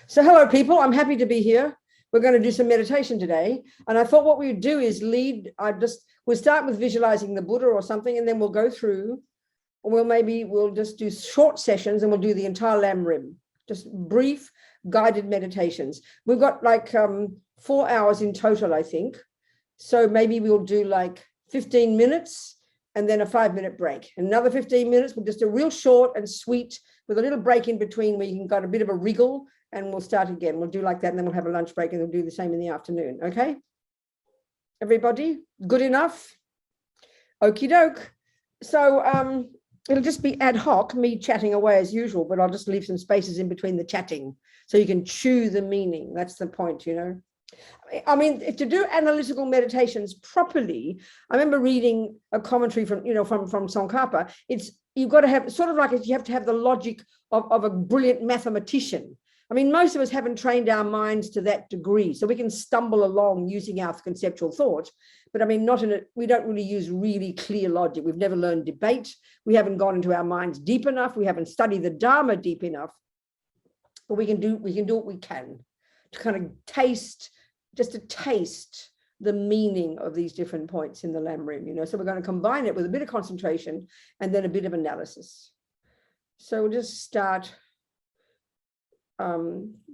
So hello, people. I'm happy to be here. We're going to do some meditation today. And I thought what we would do is we'll start with visualizing the Buddha or something, and then we'll go through, or we'll just do short sessions and we'll do the entire Lam Rim, just brief guided meditations. We've got like 4 hours in total, I think. So maybe we'll do like 15 minutes and then a 5-minute break. Another 15 minutes, we'll just do real short and sweet with a little break in between where you can get a bit of a wriggle, and we'll start again. We'll do like that, and then we'll have a lunch break, and we'll do the same in the afternoon. Okay? Everybody, good enough? Okie doke. So it'll just be ad hoc, me chatting away as usual, but I'll just leave some spaces in between the chatting so you can chew the meaning. That's the point, you know. I mean, to do analytical meditations properly, I remember reading a commentary from Tsongkhapa. You've got to have sort of like you have to have the logic of a brilliant mathematician. I mean, most of us haven't trained our minds to that degree, so we can stumble along using our conceptual thought. But I mean, we don't really use really clear logic. We've never learned debate. We haven't gone into our minds deep enough. We haven't studied the Dharma deep enough. But we can do what we can to kind of taste the meaning of these different points in the Lam Rim, you know. So we're going to combine it with a bit of concentration and then a bit of analysis. So we'll just start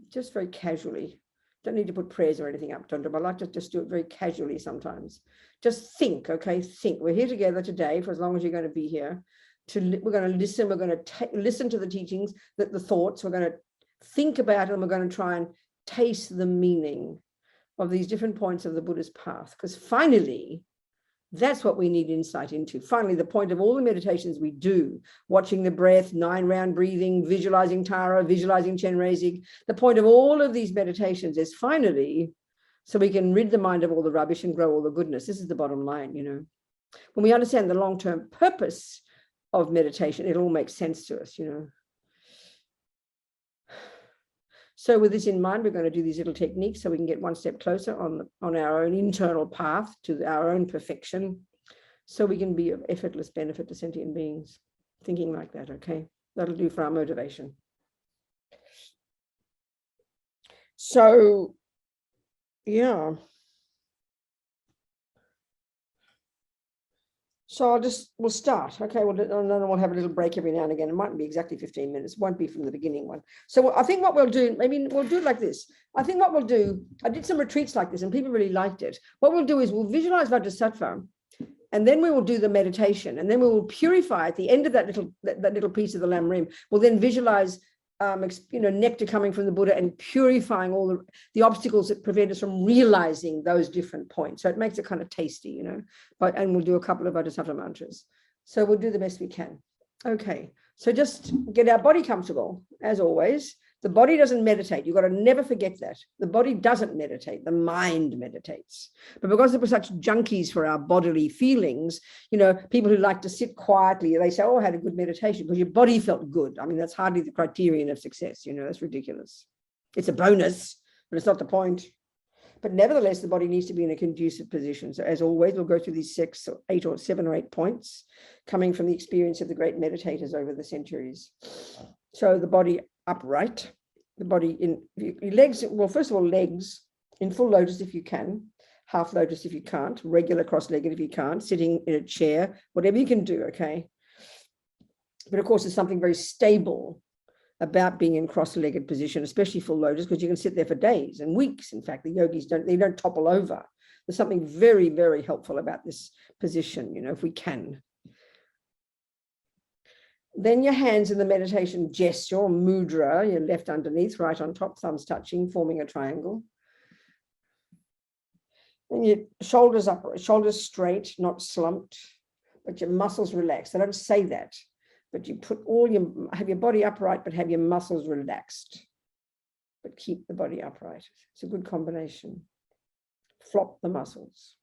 just very casually. Don't need to put prayers or anything up, Dondra, but I like to just do it very casually sometimes. Just think, okay? Think. We're here together today for as long as you're going to be here. We're going to listen. We're going to listen to the teachings, the thoughts. We're going to think about it, and we're going to try and taste the meaning of these different points of the Buddha's path, because finally, that's what we need insight into. Finally, the point of all the meditations we do, watching the breath, 9-round breathing, visualizing Tara, visualizing Chenrezig, the point of all of these meditations is finally so we can rid the mind of all the rubbish and grow all the goodness. This is the bottom line, you know. When we understand the long-term purpose of meditation, it all makes sense to us, you know. So with this in mind, we're going to do these little techniques so we can get one step closer on our own internal path to our own perfection, so we can be of effortless benefit to sentient beings. Thinking like that, okay? That'll do for our motivation. So, yeah. So we'll start. Okay, and then we'll have a little break every now and again. It mightn't be exactly 15 minutes. It won't be from the beginning one. So I think what we'll do, maybe we'll do it like this. I think what we'll do, I did some retreats like this and people really liked it. What we'll do is we'll visualize Vajrasattva, and then we will do the meditation, and then we will purify at the end of that little piece of the Lam Rim. We'll then visualize nectar coming from the Buddha and purifying all the obstacles that prevent us from realizing those different points. So it makes it kind of tasty, you know. And we'll do a couple of Vajrasattva mantras. So we'll do the best we can. Okay, so just get our body comfortable, as always. The body doesn't meditate. You've got to never forget that. The body doesn't meditate. The mind meditates. But because we're such junkies for our bodily feelings, you know, people who like to sit quietly, they say, oh, I had a good meditation because your body felt good. I mean, that's hardly the criterion of success. You know, that's ridiculous. It's a bonus, but it's not the point. But nevertheless, the body needs to be in a conducive position. So as always, we'll go through these 7 or 8 points coming from the experience of the great meditators over the centuries. So the body upright, the body in your legs. Well, first of all, legs in full lotus if you can, half lotus if you can't, regular cross-legged if you can't, sitting in a chair, whatever you can do, okay? But of course, there's something very stable about being in cross-legged position, especially full lotus, because you can sit there for days and weeks. In fact, the yogis don't topple over. There's something very, very helpful about this position, you know, if we can. Then your hands in the meditation gesture, mudra, your left underneath, right on top, thumbs touching, forming a triangle. And your shoulders up, shoulders straight, not slumped, but your muscles relaxed. I don't say that, but you have your body upright, but have your muscles relaxed, but keep the body upright. It's a good combination. Flop the muscles.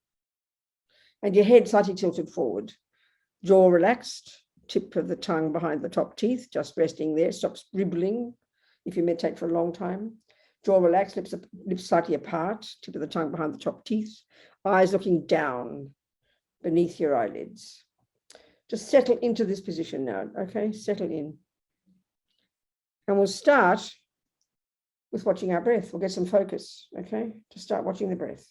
And your head slightly tilted forward, jaw relaxed. Tip of the tongue behind the top teeth, just resting there. Stop scribbling if you meditate for a long time. Jaw relaxed, lips slightly apart, tip of the tongue behind the top teeth. Eyes looking down beneath your eyelids. Just settle into this position now, okay? Settle in. And we'll start with watching our breath. We'll get some focus, okay? To start watching the breath,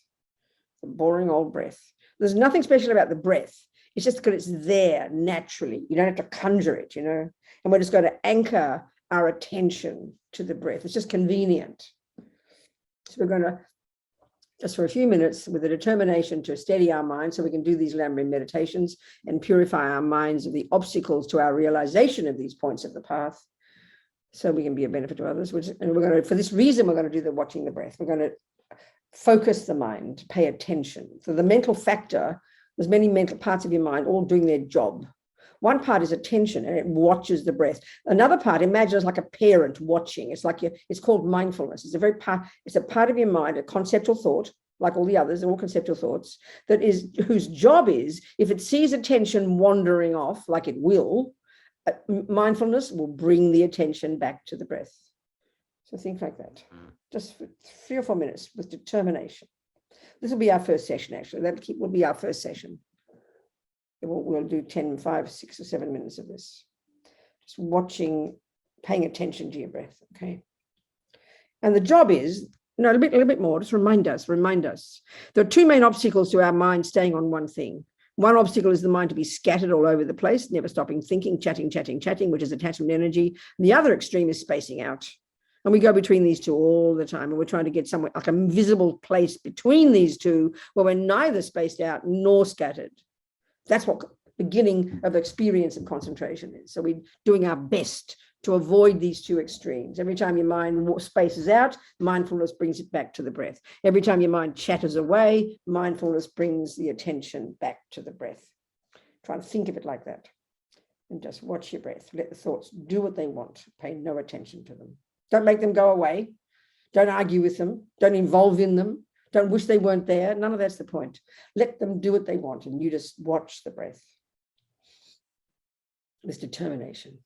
the boring old breath. There's nothing special about the breath. It's just because it's there naturally. You don't have to conjure it, you know? And we're just going to anchor our attention to the breath. It's just convenient. So we're going to, just for a few minutes, with a determination to steady our mind so we can do these Lamrim meditations and purify our minds of the obstacles to our realization of these points of the path, so we can be a benefit to others. And we're going to, for this reason, we're going to do the watching the breath. We're going to focus the mind, pay attention. So the mental factor, there's many mental parts of your mind all doing their job. One part is attention, and it watches the breath. Another part, imagine it's like a parent watching. It's like it's called mindfulness. It's a part of your mind, a conceptual thought, like all the others, they're all conceptual thoughts, whose job is, if it sees attention wandering off, like it will, mindfulness will bring the attention back to the breath. So think like that, just for 3 or 4 minutes with determination. This will be our first session, actually. That will be our first session. We'll do 10, 5, 6 or 7 minutes of this. Just watching, paying attention to your breath, okay? And the job is, no, a little bit more, just remind us. There are 2 main obstacles to our mind staying on one thing. One obstacle is the mind to be scattered all over the place, never stopping thinking, chatting, which is attachment energy. And the other extreme is spacing out. And we go between these two all the time. And we're trying to get somewhere like a visible place between these two where we're neither spaced out nor scattered. That's what beginning of experience and concentration is. So we're doing our best to avoid these 2 extremes. Every time your mind spaces out, mindfulness brings it back to the breath. Every time your mind chatters away, mindfulness brings the attention back to the breath. Try and think of it like that. And just watch your breath. Let the thoughts do what they want. Pay no attention to them. Don't make them go away. Don't argue with them. Don't involve in them. Don't wish they weren't there. None of that's the point. Let them do what they want, and you just watch the breath with determination.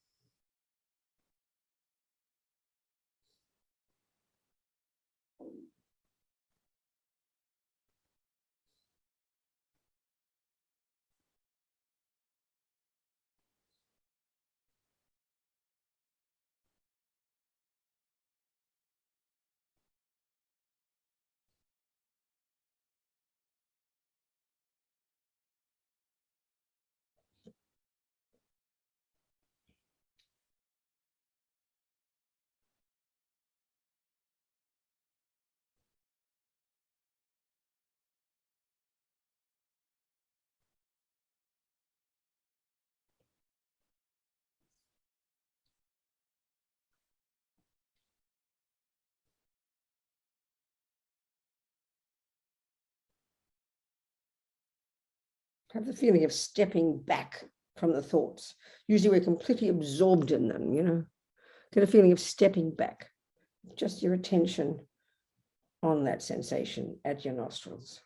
Have the feeling of stepping back from the thoughts. Usually we're completely absorbed in them, you know. Get a feeling of stepping back. Just your attention on that sensation at your nostrils.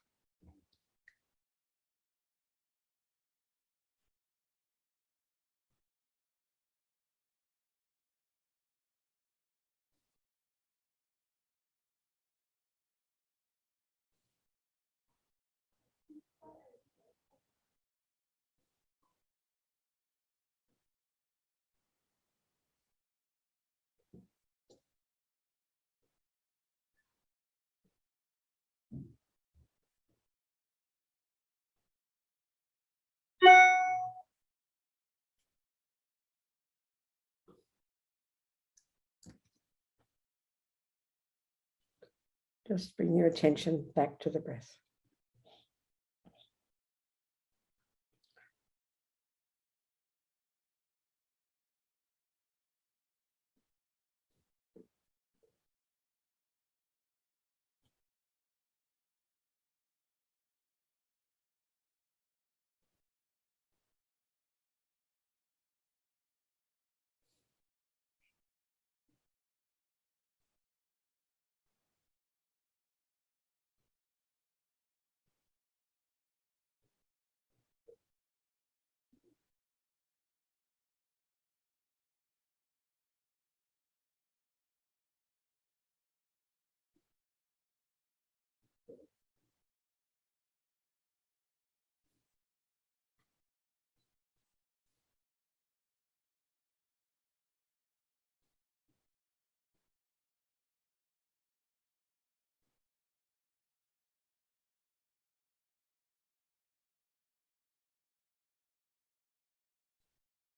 Just bring your attention back to the breath.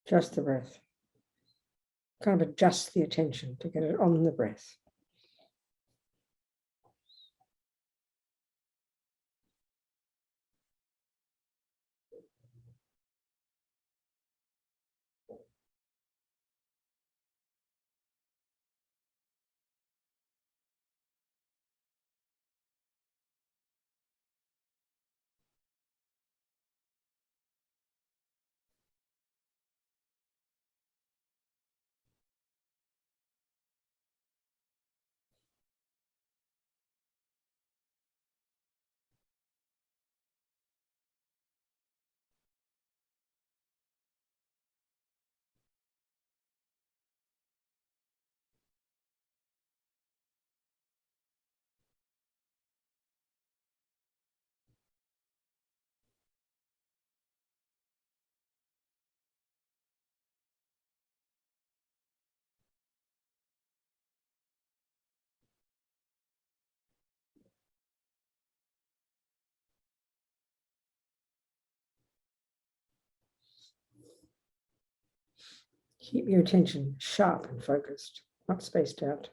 Just the breath. Kind of adjust the attention to get it on the breath. Keep your attention sharp and focused, not spaced out.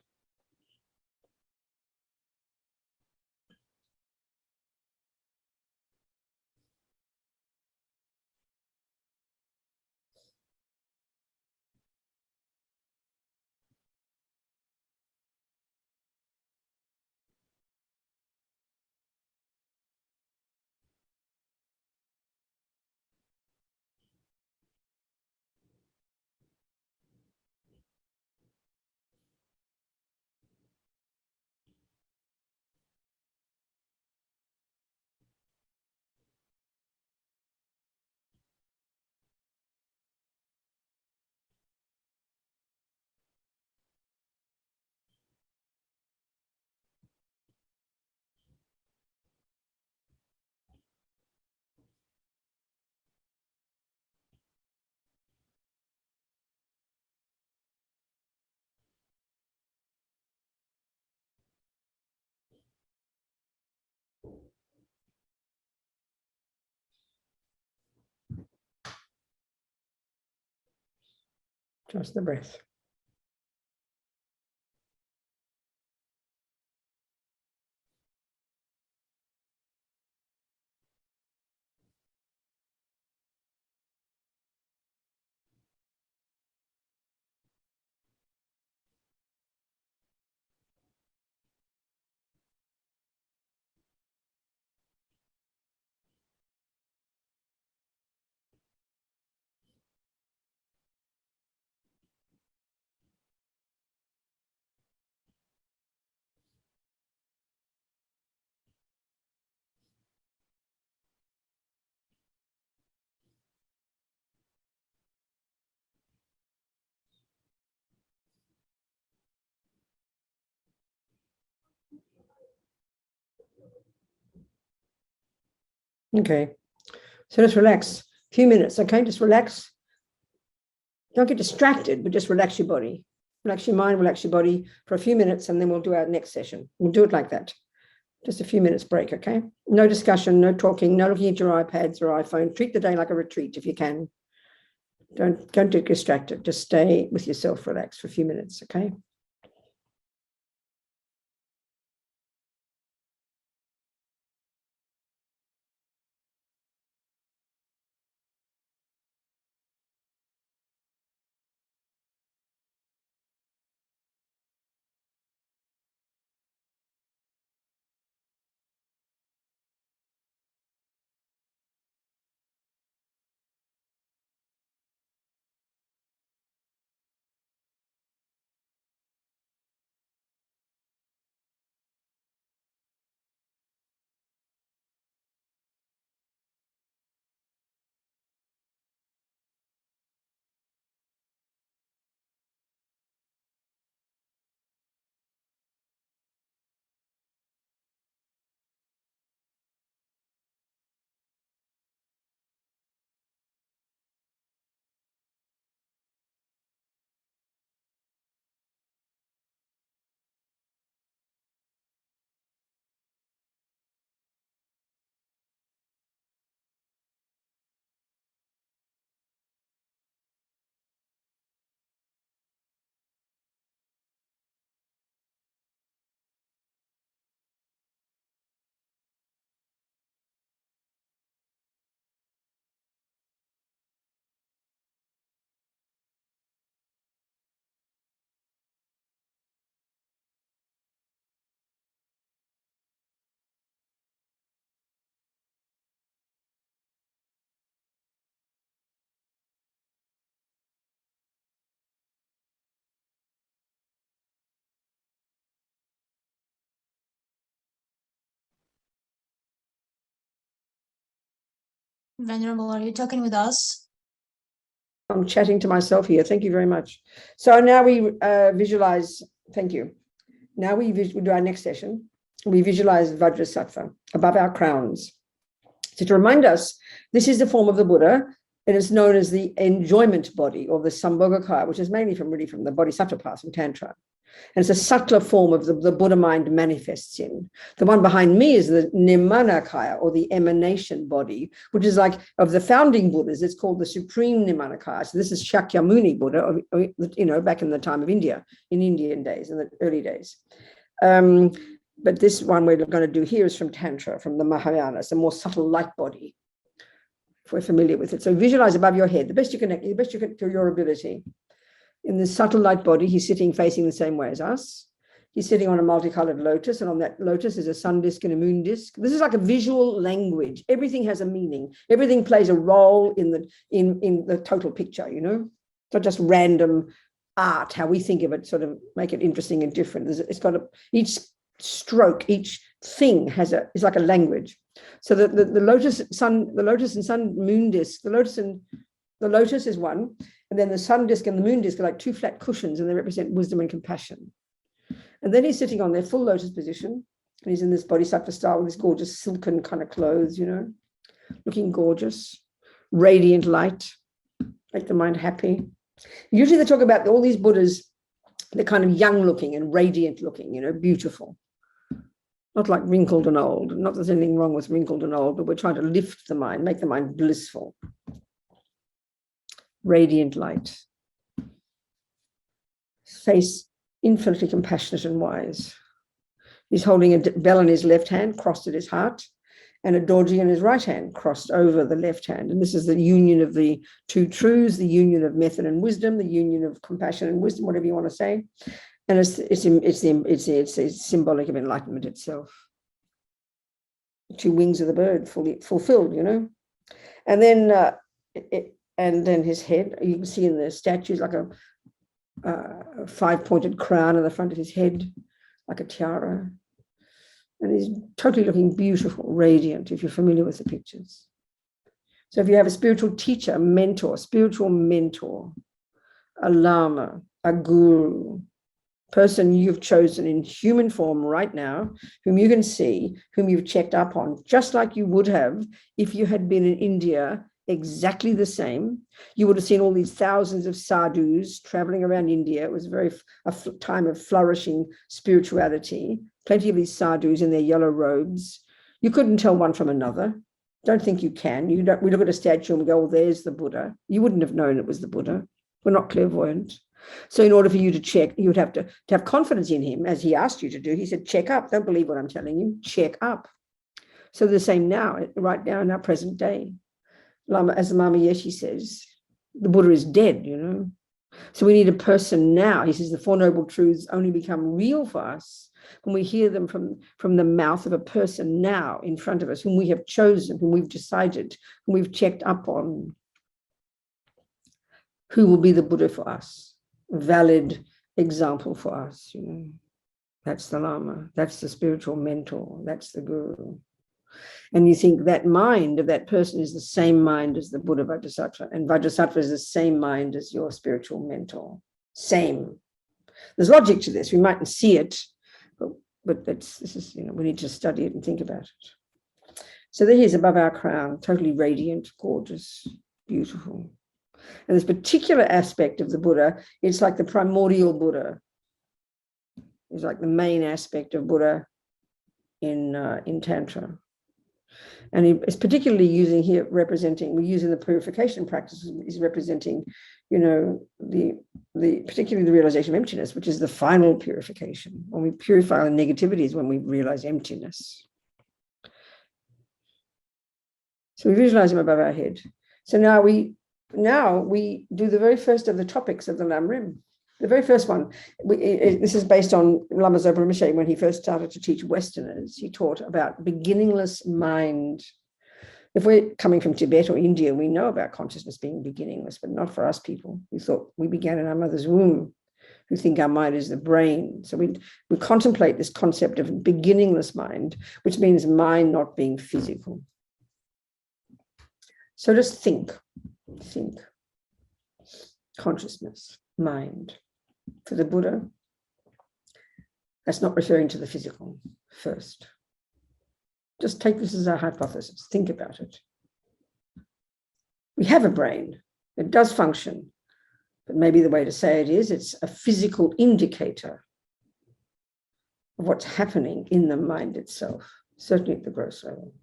Just the breath. Okay, so just relax. A few minutes, okay? Just relax. Don't get distracted, but just relax your body. Relax your mind, relax your body for a few minutes, and then we'll do our next session. We'll do it like that. Just a few minutes break, okay? No discussion, no talking, no looking at your iPads or iPhone. Treat the day like a retreat if you can. Don't get distracted. Just stay with yourself, relax for a few minutes, okay? Venerable, are you talking with us? I'm chatting to myself here. Thank you very much. So now we visualize, thank you. Now we do our next session. We visualize Vajrasattva above our crowns. So to remind us, this is the form of the Buddha, and it's known as the enjoyment body, or the Sambhogakaya, which is mainly from the Bodhisattva path, from Tantra. And it's a subtler form of the Buddha mind manifests in. The one behind me is the Nimanakaya, or the emanation body, which is like of the founding Buddhas. It's called the Supreme Nimanakaya. So this is Shakyamuni Buddha, back in the time of India, in Indian days, in the early days. But this one we're going to do here is from Tantra, from the Mahayanas, a more subtle light body, if we're familiar with it. So visualize above your head, the best you can to your ability. In this subtle light body, he's sitting facing the same way as us. He's sitting on a multicolored lotus, and on that lotus is a sun disk and a moon disk. This is like a visual language. Everything has a meaning. Everything plays a role in the total picture, It's not just random art, how we think of it, sort of make it interesting and different. It's got each stroke, each thing is like a language. So the lotus and sun moon disk, the lotus is one, and then the sun disk and the moon disk are like two flat cushions, and they represent wisdom and compassion. And then he's sitting on their full lotus position, and he's in this bodhisattva style with this gorgeous silken kind of clothes, looking gorgeous, radiant light, make the mind happy. Usually they talk about all these Buddhas, they're kind of young looking and radiant looking, beautiful. Not like wrinkled and old. Not that there's anything wrong with wrinkled and old, but we're trying to lift the mind, make the mind blissful. Radiant light. Face infinitely compassionate and wise. He's holding a bell in his left hand, crossed at his heart, and a dorji in his right hand, crossed over the left hand. And this is the union of the two truths, the union of method and wisdom, the union of compassion and wisdom, whatever you want to say. And it's symbolic of enlightenment itself. Two wings of the bird, fully fulfilled, And then his head, you can see in the statues like a five-pointed crown in the front of his head, like a tiara. And he's totally looking beautiful, radiant, if you're familiar with the pictures. So if you have a spiritual teacher, spiritual mentor, a lama, a guru, person you've chosen in human form right now, whom you can see, whom you've checked up on, just like you would have if you had been in India, exactly the same. You would have seen all these thousands of sadhus traveling around India. It was a time of flourishing spirituality. Plenty of these sadhus in their yellow robes. You couldn't tell one from another. Don't think you can. We look at a statue and we go, oh, there's the Buddha. You wouldn't have known it was the Buddha. We're not clairvoyant. So in order for you to check, you would have to have confidence in him, as he asked you to do. He said, check up. Don't believe what I'm telling you. Check up. So the same now, right now in our present day. As the Lama Yeshe says, the Buddha is dead, So we need a person now. He says the Four Noble Truths only become real for us when we hear them from the mouth of a person now in front of us, whom we have chosen, whom we've decided, whom we've checked up on. Who will be the Buddha for us? Valid example for us, That's the Lama, that's the spiritual mentor, that's the Guru. And you think that mind of that person is the same mind as the Buddha Vajrasattva, and Vajrasattva is the same mind as your spiritual mentor. Same. There's logic to this. We mightn't see it, but we need to study it and think about it. So there he is above our crown, totally radiant, gorgeous, beautiful. And this particular aspect of the Buddha, it's like the primordial Buddha. It's like the main aspect of Buddha in Tantra. And it's particularly using here, we're using the purification practices, is representing, particularly the realization of emptiness, which is the final purification. When we purify our negativities, when we realize emptiness. So we visualize him above our head. So now we do the very first of the topics of the Lam Rim. The very first one, this is based on Lama Zopa Rinpoche. When he first started to teach Westerners, he taught about beginningless mind. If we're coming from Tibet or India, we know about consciousness being beginningless, but not for us people who thought we began in our mother's womb, who think our mind is the brain. So we contemplate this concept of beginningless mind, which means mind not being physical. So just think, consciousness, mind. For the Buddha, that's not referring to the physical first. Just take this as our hypothesis. Think about it. We have a brain. It does function. But maybe the way to say it is it's a physical indicator of what's happening in the mind itself, certainly at the gross level.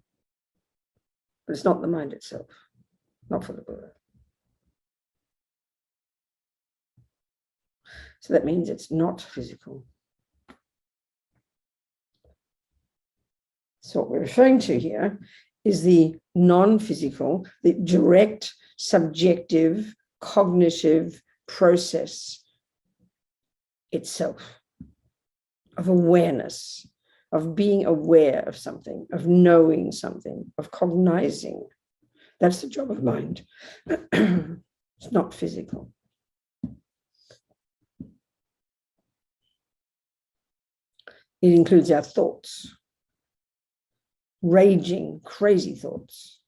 But it's not the mind itself, not for the Buddha. So that means it's not physical. So what we're referring to here is the non-physical, the direct, subjective, cognitive process itself of awareness, of being aware of something, of knowing something, of cognizing. That's the job of mind. It's not physical. It includes our thoughts, raging, crazy thoughts,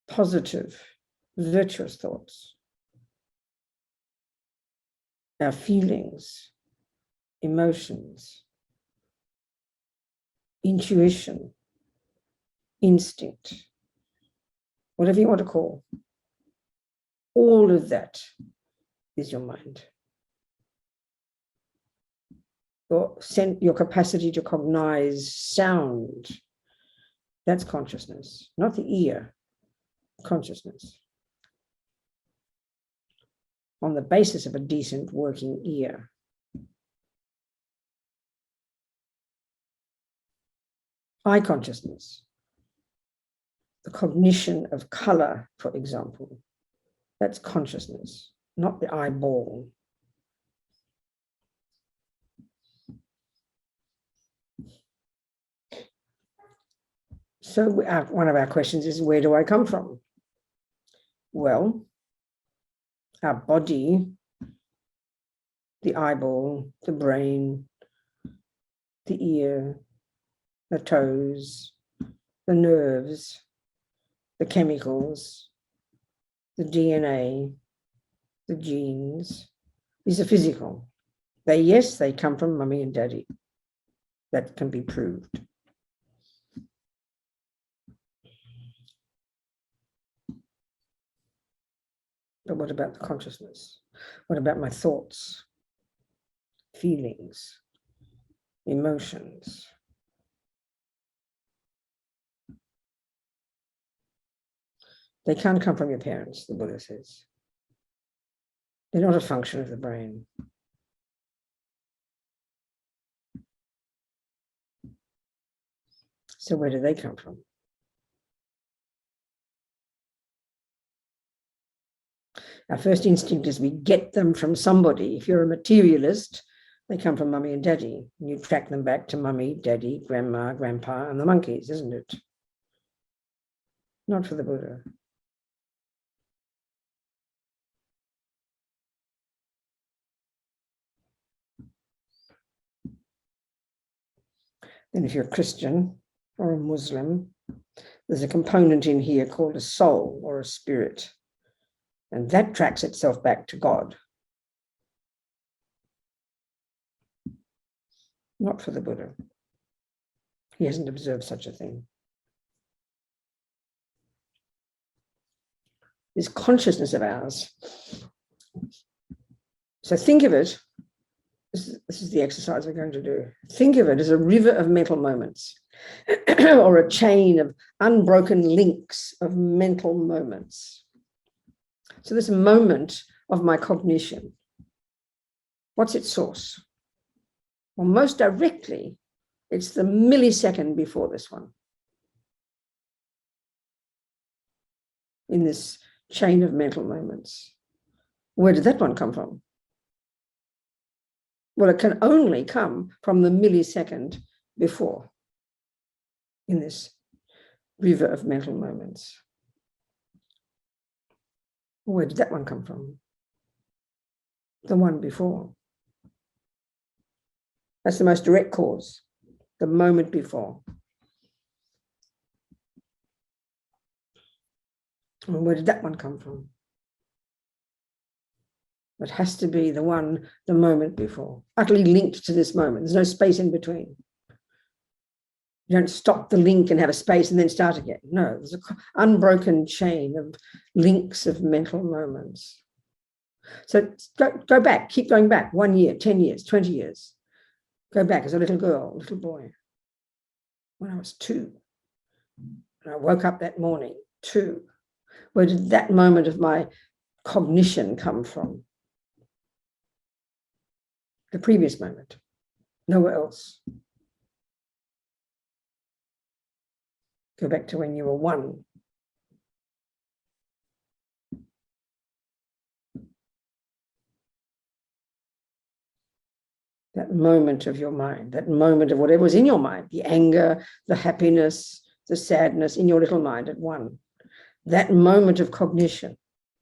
positive, virtuous thoughts, our feelings, emotions, intuition, instinct, whatever you want to call. All of that is your mind. Your capacity to cognize sound, that's consciousness, not the ear, consciousness. On the basis of a decent working ear. Eye consciousness, the cognition of color, for example, that's consciousness, not the eyeball. So one of our questions is, where do I come from? Well, our body, the eyeball, the brain, the ear, the toes, the nerves, the chemicals, the DNA, the genes. These are physical. They come from mummy and daddy. That can be proved. But what about the consciousness? What about my thoughts, feelings, emotions? They can't come from your parents, the Buddha says. They're not a function of the brain. So where do they come from? Our first instinct is we get them from somebody. If you're a materialist, they come from mummy and daddy. And you track them back to mummy, daddy, grandma, grandpa, and the monkeys, isn't it? Not for the Buddha. Then if you're a Christian or a Muslim, there's a component in here called a soul or a spirit. And that tracks itself back to God. Not for the Buddha. He hasn't observed such a thing. This consciousness of ours. So think of it, this is the exercise we're going to do. Think of it as a river of mental moments or a chain of unbroken links of mental moments. So this moment of my cognition, what's its source? Well, most directly, it's the millisecond before this one. In this chain of mental moments. Where did that one come from? Well, it can only come from the millisecond before in this river of mental moments. Where did that one come from? The one before. That's the most direct cause, the moment before. And where did that one come from? It has to be the one, the moment before, utterly linked to this moment. There's no space in between. You don't stop the link and have a space and then start again. No, there's an unbroken chain of links of mental moments. So go back, keep going back, 1 year, 10 years, 20 years. Go back as a little girl, little boy. When I was 2, and I woke up that morning, 2. Where did that moment of my cognition come from? The previous moment, nowhere else. Go back to when you were 1. That moment of your mind, that moment of whatever was in your mind, the anger, the happiness, the sadness in your little mind at 1. That moment of cognition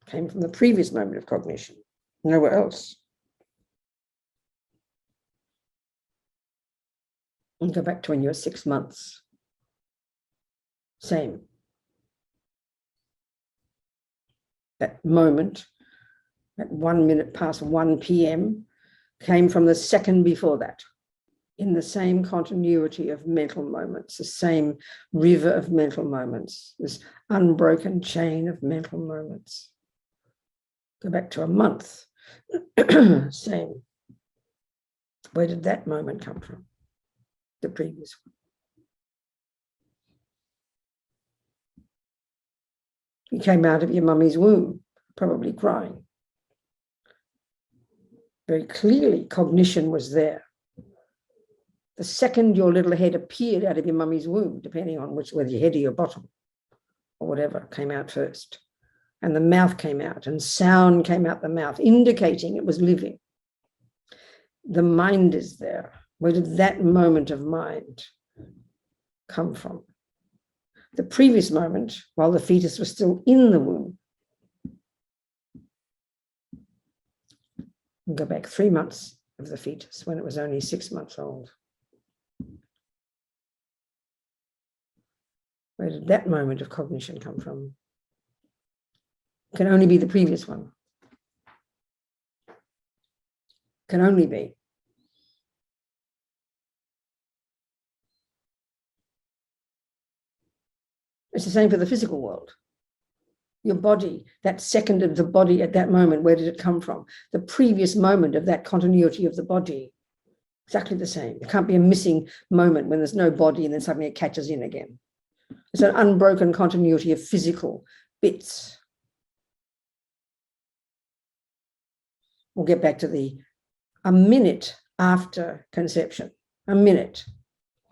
came from the previous moment of cognition, nowhere else. And go back to when you were 6 months. Same. That moment, at 1 minute past 1 p.m., came from the second before that, in the same continuity of mental moments, the same river of mental moments, this unbroken chain of mental moments. Go back to a month, same. Where did that moment come from? The previous one. You came out of your mummy's womb, probably crying. Very clearly, cognition was there. The second your little head appeared out of your mummy's womb, depending on whether your head or your bottom, or whatever, came out first. And the mouth came out, and sound came out the mouth, indicating it was living. The mind is there. Where did that moment of mind come from? The previous moment, while the fetus was still in the womb. And go back 3 months of the fetus, when it was only 6 months old. Where did that moment of cognition come from? It can only be the previous one. Can only be. It's the same for the physical world. Your body, that second of the body at that moment, where did it come from? The previous moment of that continuity of the body. Exactly the same. It can't be a missing moment when there's no body and then suddenly it catches in again. It's an unbroken continuity of physical bits. We'll get back to a minute after conception, a minute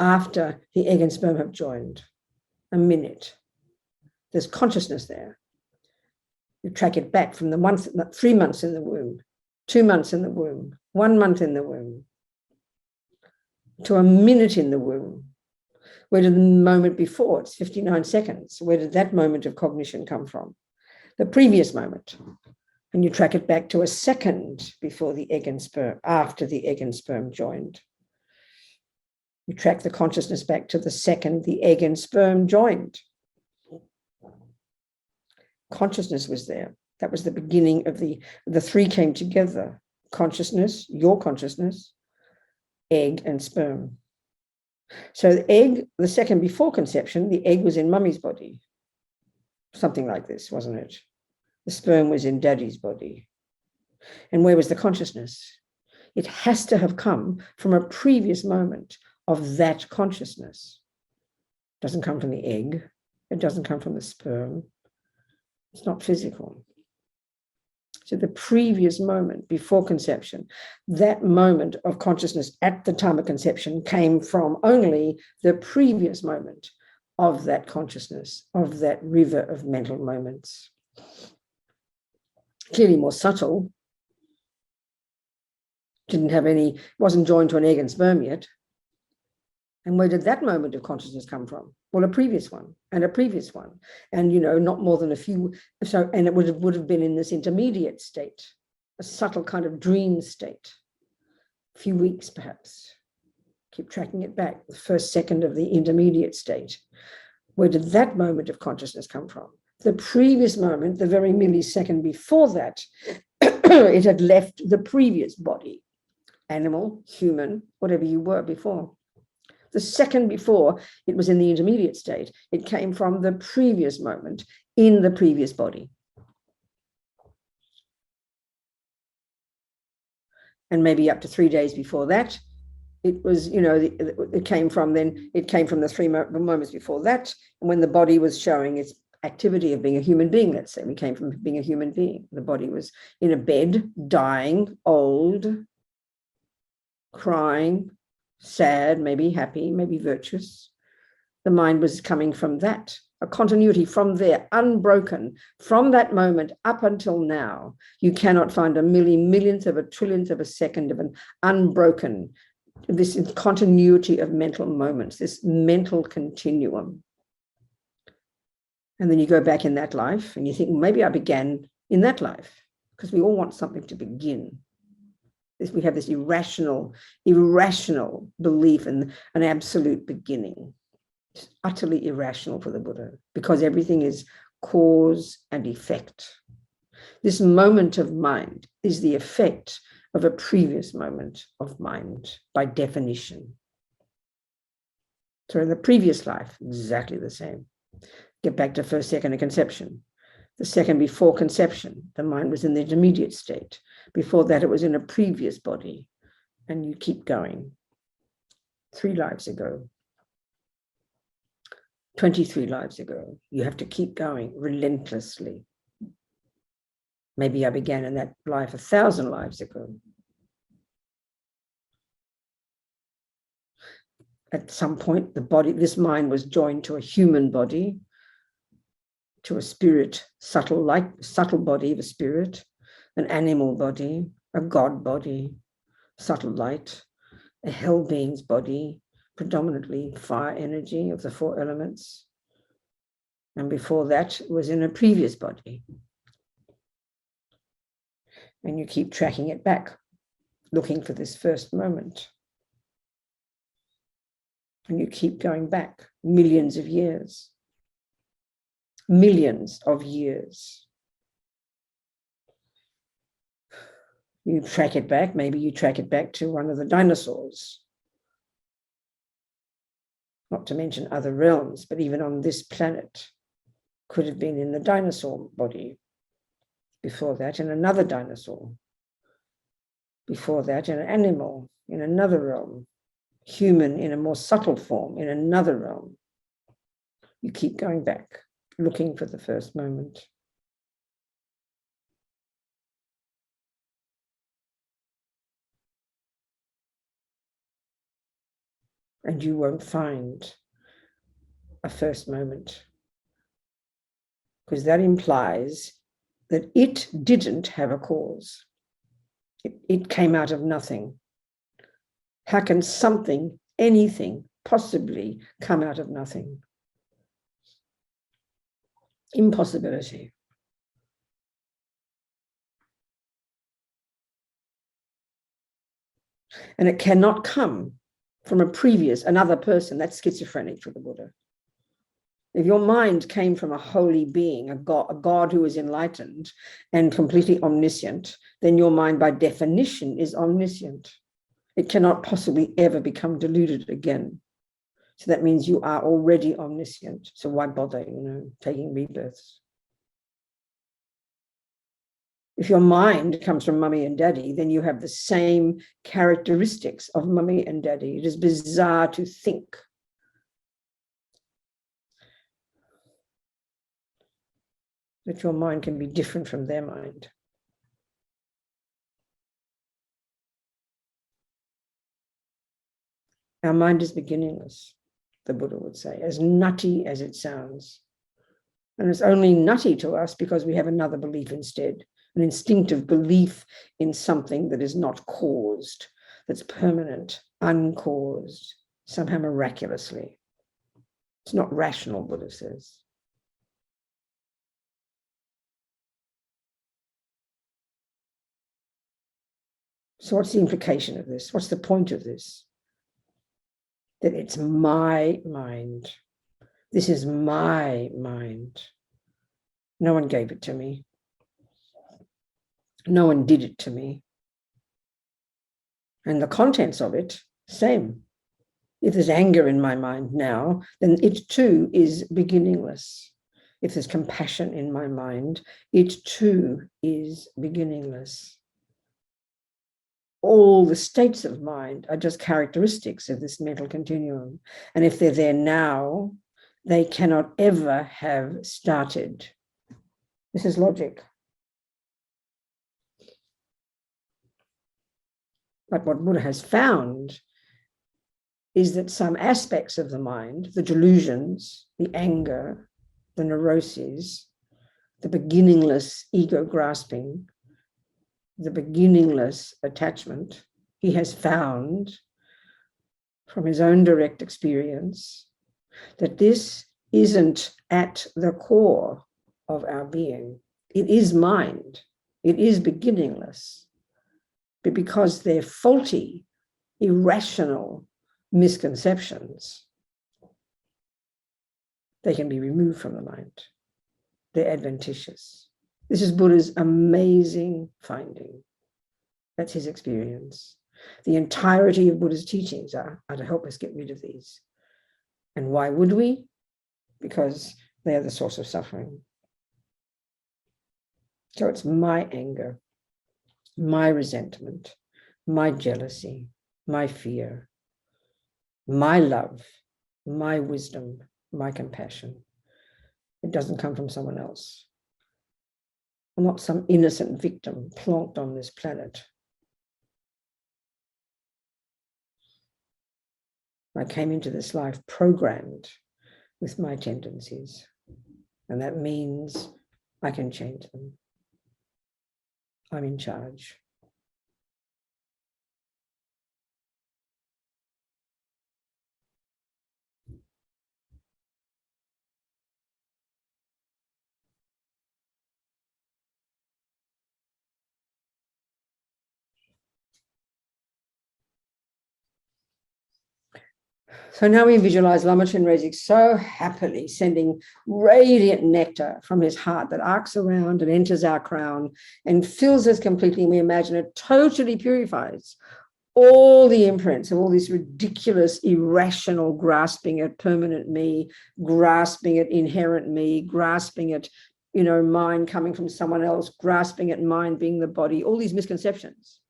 after the egg and sperm have joined, a minute. There's consciousness there. You track it back from the 3 months in the womb, 2 months in the womb, 1 month in the womb, to a minute in the womb. Where did the moment before? It's 59 seconds. Where did that moment of cognition come from? The previous moment. And you track it back to a second before the egg and sperm, after the egg and sperm joined. You track the consciousness back to the second the egg and sperm joined. Consciousness was there. That was the beginning of the 3 came together. Consciousness, your consciousness, egg and sperm. So the egg, the second before conception, the egg was in mummy's body. Something like this, wasn't it? The sperm was in daddy's body. And where was the consciousness? It has to have come from a previous moment of that consciousness. It doesn't come from the egg. It doesn't come from the sperm. It's not physical. So the previous moment before conception, that moment of consciousness at the time of conception came from only the previous moment of that consciousness, of that river of mental moments. Clearly more subtle. Wasn't joined to an egg and sperm yet. And where did that moment of consciousness come from? Well, a previous one and a previous one. And, not more than a few. So, and it would have been in this intermediate state, a subtle kind of dream state, a few weeks perhaps. Keep tracking it back, the first second of the intermediate state. Where did that moment of consciousness come from? The previous moment, the very millisecond before that, it had left the previous body, animal, human, whatever you were before. The second before, it was in the intermediate state. It came from the previous moment in the previous body. And maybe up to 3 days before that, it was, it came from the 3 moments before that. And when the body was showing its activity of being a human being, let's say, we came from being a human being. The body was in a bed, dying, old, crying, sad, maybe happy, maybe virtuous. The mind was coming from that, a continuity from there, unbroken, from that moment up until now. You cannot find a millionth of a trillionth of a second of an unbroken, this continuity of mental moments, this mental continuum. And then you go back in that life and you think, maybe I began in that life, because we all want something to begin. We have this irrational belief in an absolute beginning. It's utterly irrational for the Buddha, because everything is cause and effect. This moment of mind is the effect of a previous moment of mind, by definition. So in the previous life, exactly the same. Get back to first second of conception. The second before conception, the mind was in the intermediate state. Before that, it was in a previous body. And you keep going. 3 lives ago, 23 lives ago, you have to keep going relentlessly. Maybe I began in that life 1,000 lives ago. At some point, the body, this mind was joined to a human body, to a spirit, subtle body of a spirit, an animal body, a God body, subtle light, a hell being's body, predominantly fire energy of the 4 elements. And before that, it was in a previous body. And you keep tracking it back, looking for this first moment. And you keep going back millions of years. Millions of years. You track it back, maybe you track it back to one of the dinosaurs. Not to mention other realms, but even on this planet, could have been in the dinosaur body. Before that, in another dinosaur. Before that, in an animal, in another realm. Human in a more subtle form, in another realm. You keep going back, looking for the first moment. And you won't find a first moment, because that implies that it didn't have a cause. It came out of nothing. How can something, anything, possibly come out of nothing? Impossibility. And it cannot come from another person. That's schizophrenic for the Buddha. If your mind came from a holy being, a God who is enlightened and completely omniscient, then your mind by definition is omniscient. It cannot possibly ever become deluded again. So that means you are already omniscient. So why bother, taking rebirths? If your mind comes from mummy and daddy, then you have the same characteristics of mummy and daddy. It is bizarre to think that your mind can be different from their mind. Our mind is beginningless, the Buddha would say, as nutty as it sounds. And it's only nutty to us because we have another belief instead, an instinctive belief in something that is not caused, that's permanent, uncaused, somehow miraculously. It's not rational, Buddha says. So what's the implication of this? What's the point of this? That it's my mind. This is my mind. No one gave it to me. No one did it to me. And the contents of it, same. If there's anger in my mind now, then it too is beginningless. If there's compassion in my mind, it too is beginningless. All the states of mind are just characteristics of this mental continuum. And if they're there now, they cannot ever have started. This is logic. But what Buddha has found is that some aspects of the mind, the delusions, the anger, the neuroses, the beginningless ego grasping, the beginningless attachment, he has found from his own direct experience that this isn't at the core of our being. It is mind. It is beginningless. But because they're faulty, irrational misconceptions, they can be removed from the mind. They're adventitious. This is Buddha's amazing finding. That's his experience. The entirety of Buddha's teachings are to help us get rid of these. And why would we? Because they are the source of suffering. So it's my anger, my resentment, my jealousy, my fear, my love, my wisdom, my compassion. It doesn't come from someone else. I'm not some innocent victim plonked on this planet. I came into this life programmed with my tendencies, and that means I can change them. I'm in charge. So now we visualize Lama Chenrezig so happily sending radiant nectar from his heart that arcs around and enters our crown and fills us completely. And we imagine it totally purifies all the imprints of all this ridiculous, irrational grasping at permanent me, grasping at inherent me, grasping at, mind coming from someone else, grasping at mind being the body, all these misconceptions.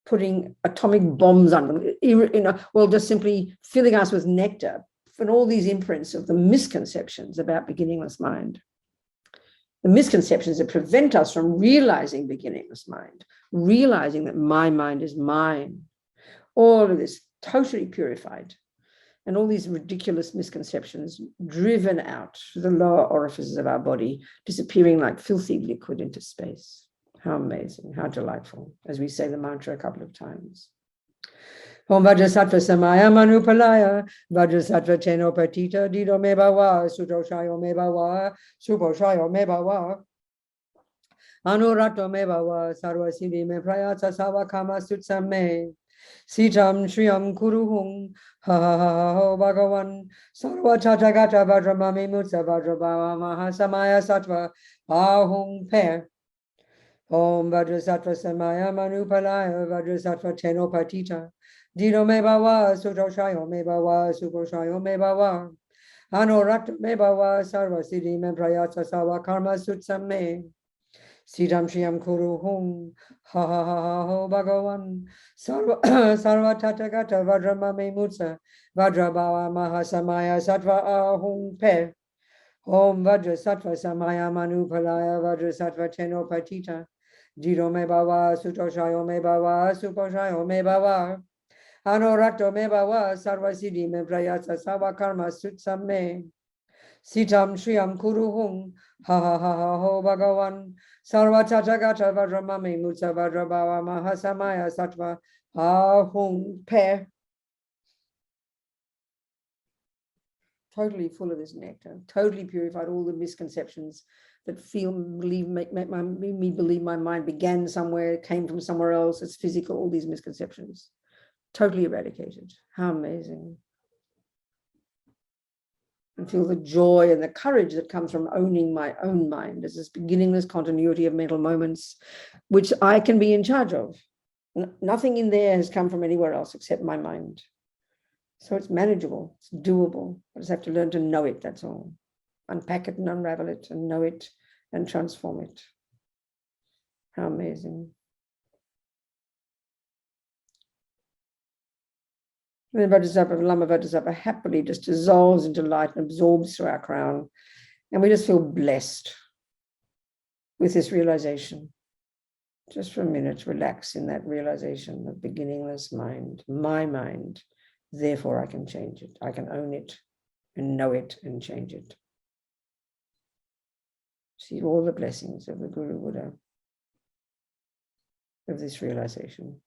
Putting atomic bombs on them, just simply filling us with nectar and all these imprints of the misconceptions about beginningless mind. The misconceptions that prevent us from realizing beginningless mind, realizing that my mind is mine. All of this totally purified, and all these ridiculous misconceptions driven out through the lower orifices of our body, disappearing like filthy liquid into space. How amazing, how delightful, as we say the mantra a couple of times. Om Vajrasattva Samaya Manupalaya, Vajrasattva Teno Patita, Dido Mebawa, Sutoshayo Mebawa, Suposhayo Mebawa, Anurato Mebawa, Sarvasiddhi Me Prayatsa Savakama Sutsame, Sitam Shriyam Kuruhung, Ha Ha Ha Ho Bhagavan, Sarva Tatagata Vajramami Mutsa Vajrabhava Mahasamaya Sattva, Ahung Per. Om Vajrasattva Samaya Manupalaya, Vajrasattva Teno Patita, Dido Mebawa, Sutoshayo Mebawa, Suposhayo Mebawa, Anorakta Mebawa, Sarvasiddhi Me Prayatsa Savakarma Sutsame, Siddham Shriyam Kuru Hum, Ha Ha Ha Ha Ho Bhagavan, Sarva Tatagata Vajramame Mutsa, Vajrabhava Mahasamaya Sattva Ahung Pe. Om Vajrasattva Samaya Manupalaya, Vajrasattva Teno Patita, Dido Mebawa, Sutoshayo Mebawa, Suposhayo Mebawa, Anorakto Mebawa, Sarvasiddhi Me Prayatsa Savakarma Sutsame, Sitam Shriyam Kuruhung, Ha Ha Ha Ha Ho Bhagavan, Sarva Tatagata Vajramame Mutsa Vajrabhava Mahasamaya Sattva Ahung Pe. Totally full of this nectar, totally purified all the misconceptions that make me believe my mind began somewhere, came from somewhere else, it's physical, all these misconceptions. Totally eradicated. How amazing. and feel the joy and the courage that comes from owning my own mind as this beginningless continuity of mental moments, which I can be in charge of. Nothing in there has come from anywhere else except my mind. So it's manageable, it's doable. I just have to learn to know it, that's all. Unpack it and unravel it and know it and transform it. How amazing. And then Vajrasattva, Lama Vajrasattva happily just dissolves into light and absorbs through our crown. And we just feel blessed with this realization. Just for a minute, relax in that realization of beginningless mind, my mind. Therefore, I can change it. I can own it and know it and change it. See all the blessings of the Guru Buddha, of this realization.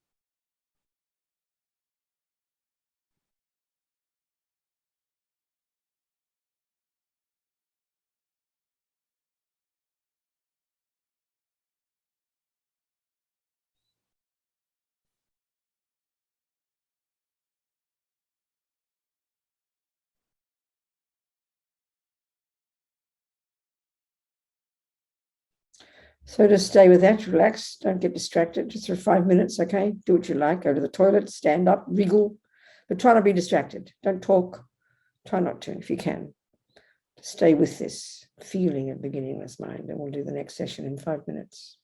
So just stay with that, relax, don't get distracted, just for 5 minutes, okay? Do what you like, go to the toilet, stand up, wriggle, but try not to be distracted. Don't talk, try not to if you can. Stay with this feeling of beginningless mind, and we'll do the next session in 5 minutes.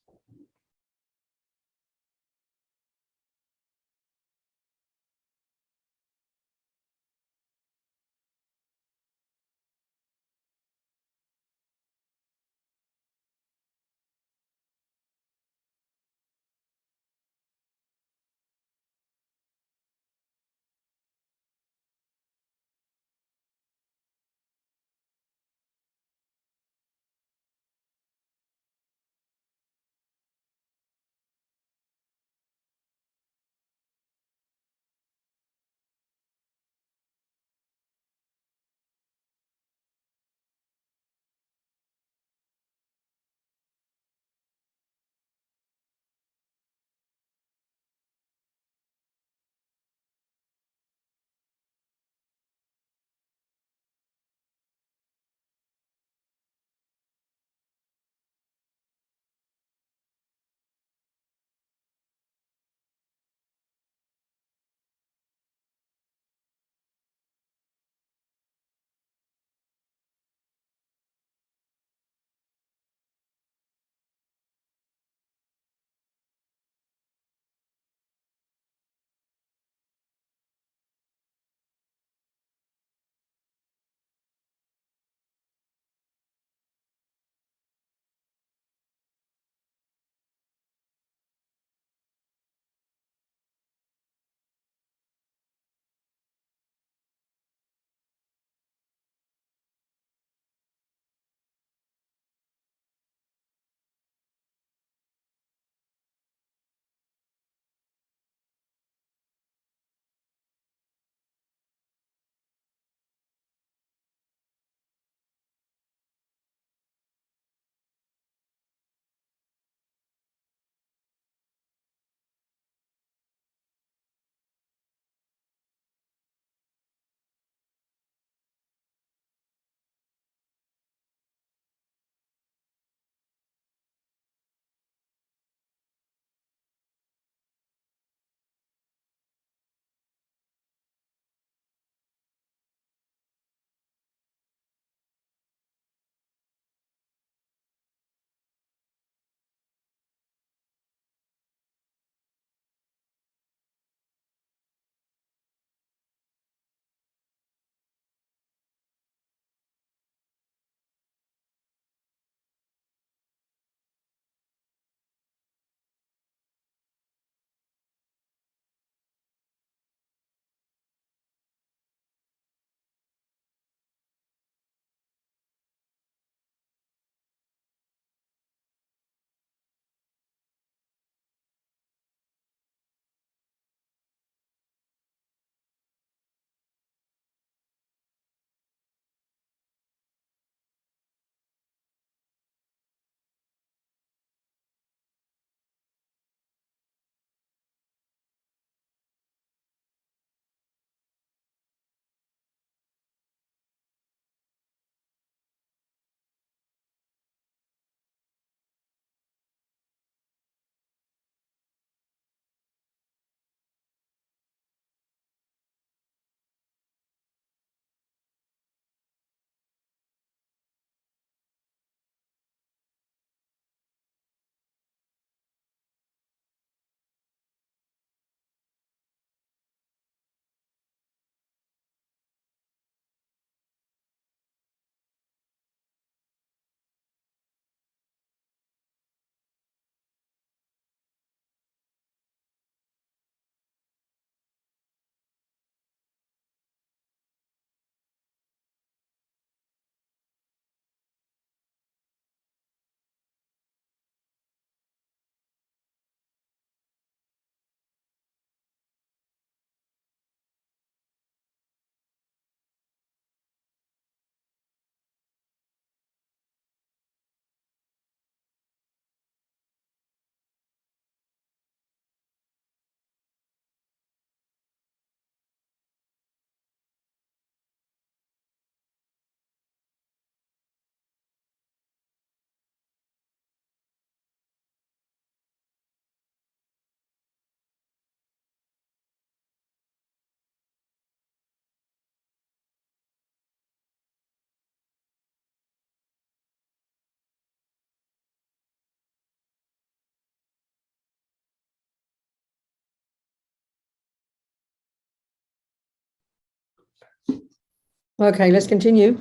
Okay, let's continue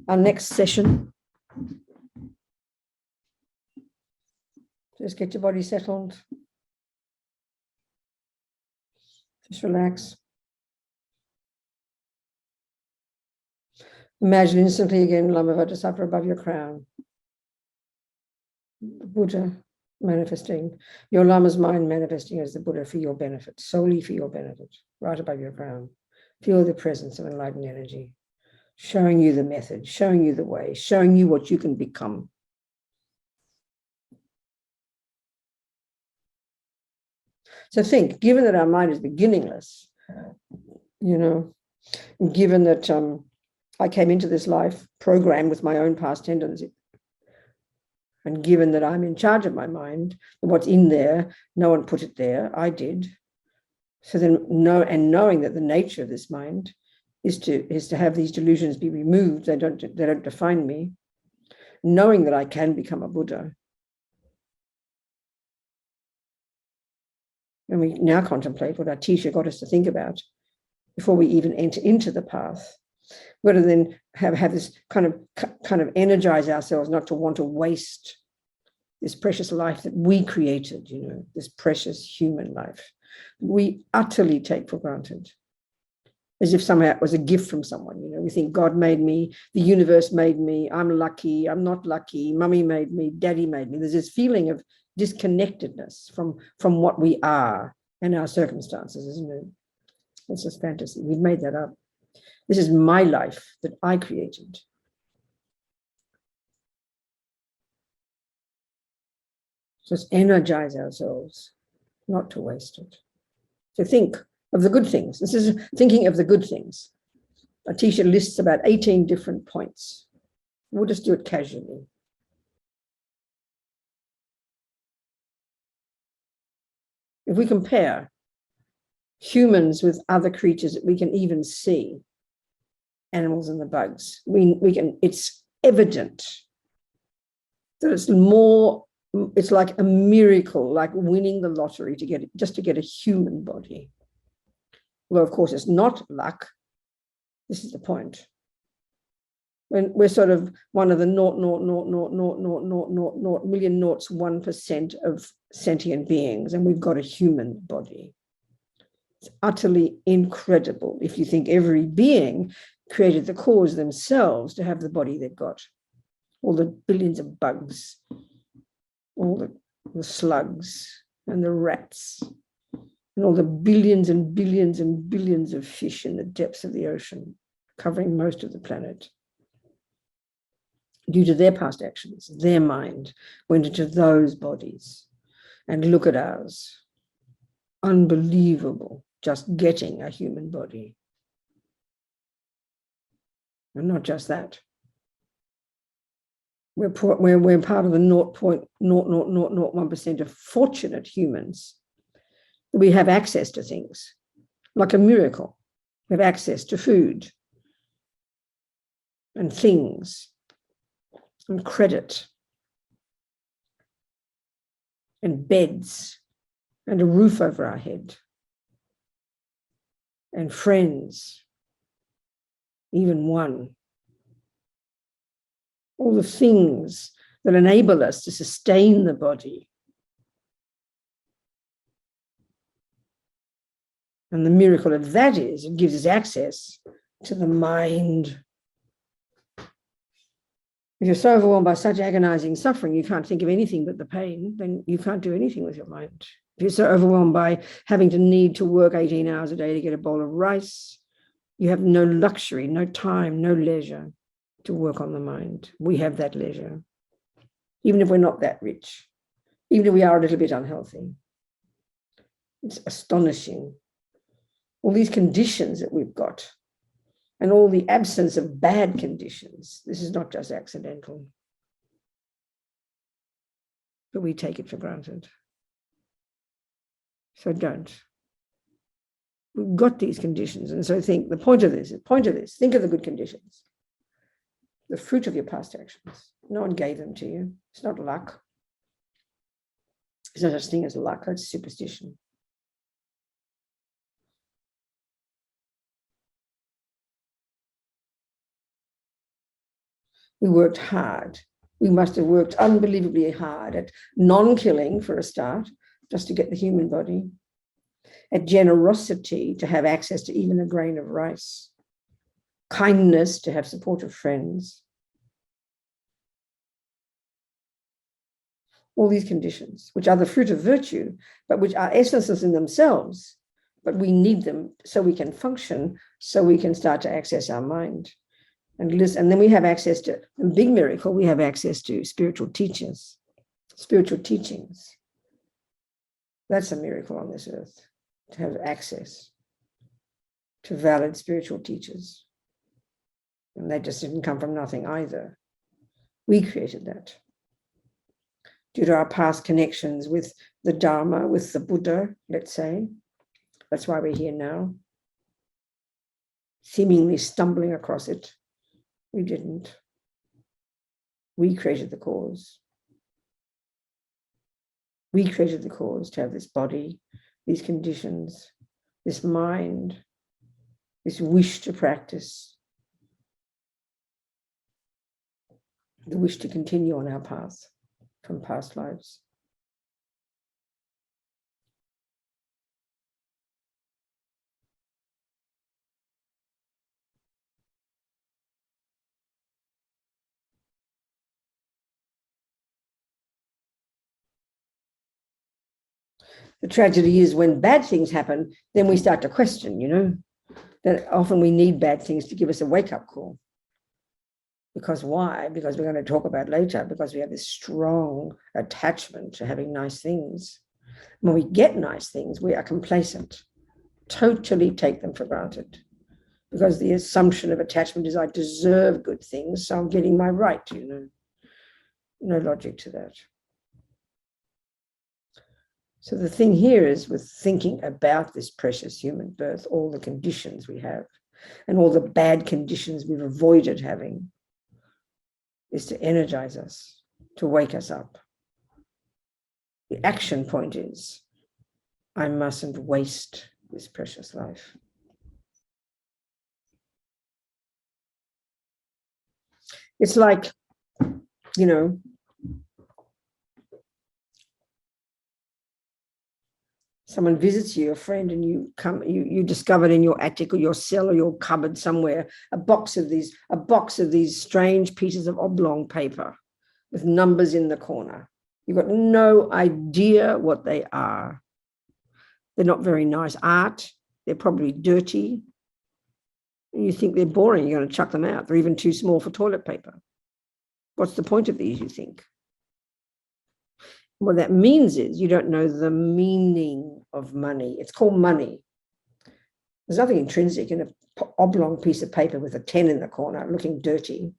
our next session. Just get your body settled. Just relax. Imagine instantly again Lama Vajrasattva above your crown. The Buddha manifesting, your Lama's mind manifesting as the Buddha for your benefit, solely for your benefit, right above your crown. Feel the presence of enlightened energy, showing you the method, showing you the way, showing you what you can become. So think, given that our mind is beginningless, given that I came into this life programmed with my own past tendency, and given that I'm in charge of my mind, what's in there, no one put it there, I did. So then knowing that the nature of this mind is to have these delusions be removed, they don't define me, knowing that I can become a Buddha. And we now contemplate what our teacher got us to think about before we even enter into the path. We're going to then have this kind of energize ourselves not to want to waste this precious life that we created, this precious human life. We utterly take for granted, as if somehow it was a gift from someone. We think God made me, the universe made me, I'm lucky, I'm not lucky, mummy made me, daddy made me. There's this feeling of disconnectedness from what we are and our circumstances, isn't it? It's just fantasy. We've made that up. This is my life that I created. Just energize ourselves, not to waste it. To think of the good things. This is thinking of the good things. A teacher lists about 18 different points. We'll just do it casually. If we compare humans with other creatures that we can even see, animals and the bugs, it's evident that it's like a miracle, like winning the lottery to get a human body. Well, of course, it's not luck. This is the point. When we're sort of one of the 1% of sentient beings, and we've got a human body. It's utterly incredible if you think every being created the cause themselves to have the body they've got. All the billions of bugs, all the slugs and the rats, and all the billions and billions and billions of fish in the depths of the ocean, covering most of the planet. Due to their past actions, their mind went into those bodies. And look at ours. Unbelievable, just getting a human body. And not just that. We're part of the 0.0001% of fortunate humans. We have access to things, like a miracle. We have access to food and things and credit and beds and a roof over our head and friends, even one. All the things that enable us to sustain the body. And the miracle of that is it gives us access to the mind. If you're so overwhelmed by such agonizing suffering, you can't think of anything but the pain, then you can't do anything with your mind. If you're so overwhelmed by having to need to work 18 hours a day to get a bowl of rice, you have no luxury, no time, no leisure to work on the mind. We have that leisure, even if we're not that rich, even if we are a little bit unhealthy. It's astonishing. All these conditions that we've got and all the absence of bad conditions. This is not just accidental, but we take it for granted. So don't. We've got these conditions. And so think the point of this, think of the good conditions. The fruit of your past actions. No one gave them to you. It's not luck. There's no such thing as luck. It's superstition. We worked hard. We must have worked unbelievably hard at non-killing for a start, just to get the human body, at generosity to have access to even a grain of rice, kindness to have supportive friends. All these conditions, which are the fruit of virtue, but which are essences in themselves, but we need them so we can function, so we can start to access our mind and listen. And then we have access to the big miracle, we have access to spiritual teachers, spiritual teachings. That's a miracle on this earth, to have access to valid spiritual teachers. And they just didn't come from nothing either. We created that due to our past connections with the Dharma, with the Buddha, let's say. That's why we're here now. Seemingly stumbling across it. We didn't. We created the cause. We created the cause to have this body, these conditions, this mind, this wish to practice, the wish to continue on our path from past lives. The tragedy is when bad things happen, then we start to question, that often we need bad things to give us a wake-up call. Because why? Because we're going to talk about later, because we have this strong attachment to having nice things. When we get nice things, we are complacent, totally take them for granted. Because the assumption of attachment is I deserve good things, so I'm getting my right, No logic to that. So the thing here is with thinking about this precious human birth, all the conditions we have, and all the bad conditions we've avoided having, is to energize us, to wake us up. The action point is, I mustn't waste this precious life. It's like, someone visits you, a friend, and you discovered in your attic or your cell or your cupboard somewhere a box of these strange pieces of oblong paper with numbers in the corner. You've got no idea what they are. They're not very nice art. They're probably dirty. And you think they're boring. You're going to chuck them out. They're even too small for toilet paper. What's the point of these, you think? What that means is you don't know the meaning of money. It's called money. There's nothing intrinsic in an oblong piece of paper with a 10 in the corner looking dirty.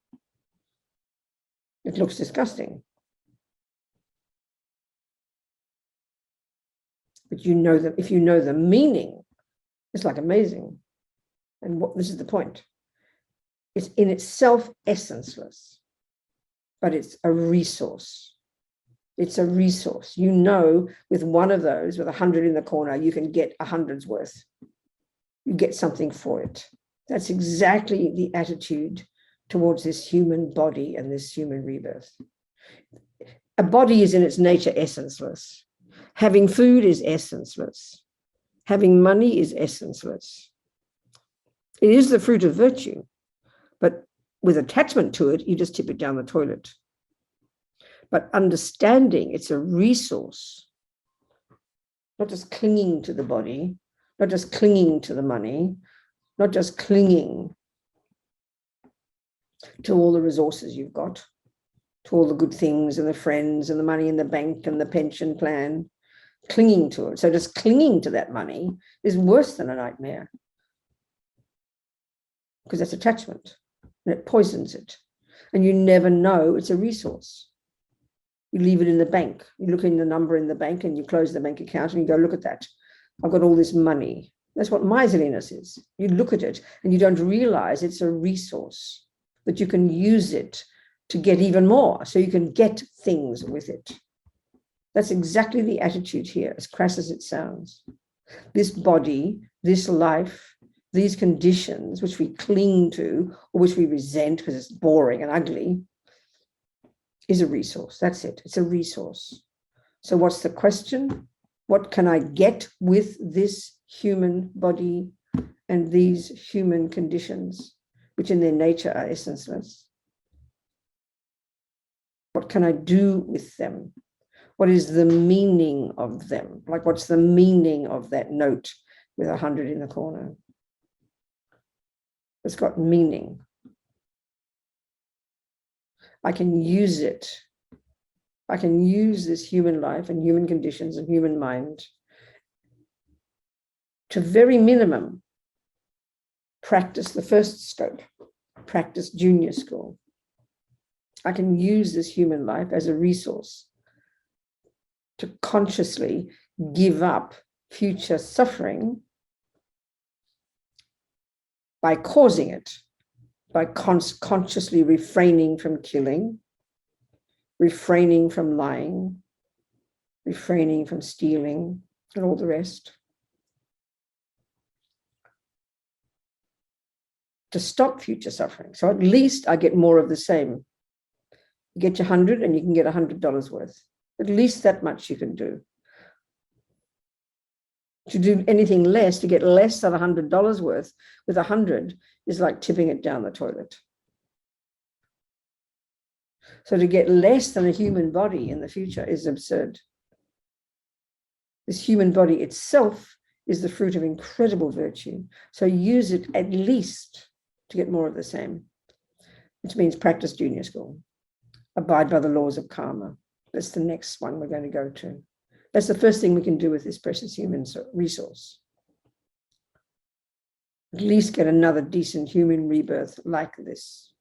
It looks disgusting. But if you know the meaning, it's like amazing. And this is the point. It's in itself essenceless, but it's a resource. It's a resource. With one of those, with 100 in the corner, you can get 100's worth. You get something for it. That's exactly the attitude towards this human body and this human rebirth. A body is in its nature essenceless. Having food is essenceless. Having money is essenceless. It is the fruit of virtue, but with attachment to it, you just tip it down the toilet. But understanding it's a resource, not just clinging to the body, not just clinging to the money, not just clinging to all the resources you've got, to all the good things and the friends and the money in the bank and the pension plan, clinging to it. So just clinging to that money is worse than a nightmare, because that's attachment and it poisons it. And you never know it's a resource. You leave it in the bank. You look in the number in the bank and you close the bank account and you go, look at that. I've got all this money. That's what miserliness is. You look at it and you don't realize it's a resource, that you can use it to get even more. So you can get things with it. That's exactly the attitude here, as crass as it sounds. This body, this life, these conditions which we cling to or which we resent because it's boring and ugly, is a resource. That's it. It's a resource. So what's the question? What can I get with this human body and these human conditions, which in their nature are essenceless? What can I do with them? What is the meaning of them? Like, what's the meaning of that note with 100 in the corner? It's got meaning. I can use it. I can use this human life and human conditions and human mind to very minimum practice the first scope, practice junior school. I can use this human life as a resource to consciously give up future suffering by causing it, by consciously refraining from killing, refraining from lying, refraining from stealing, and all the rest. To stop future suffering. So at least I get more of the same. You get your 100 and you can get $100 worth. At least that much you can do. To do anything less, to get less than $100 worth with 100 is like tipping it down the toilet. So to get less than a human body in the future is absurd. This human body itself is the fruit of incredible virtue. So use it at least to get more of the same, which means practice junior school. Abide by the laws of karma. That's the next one we're going to go to. That's the first thing we can do with this precious human resource. At least get another decent human rebirth like this.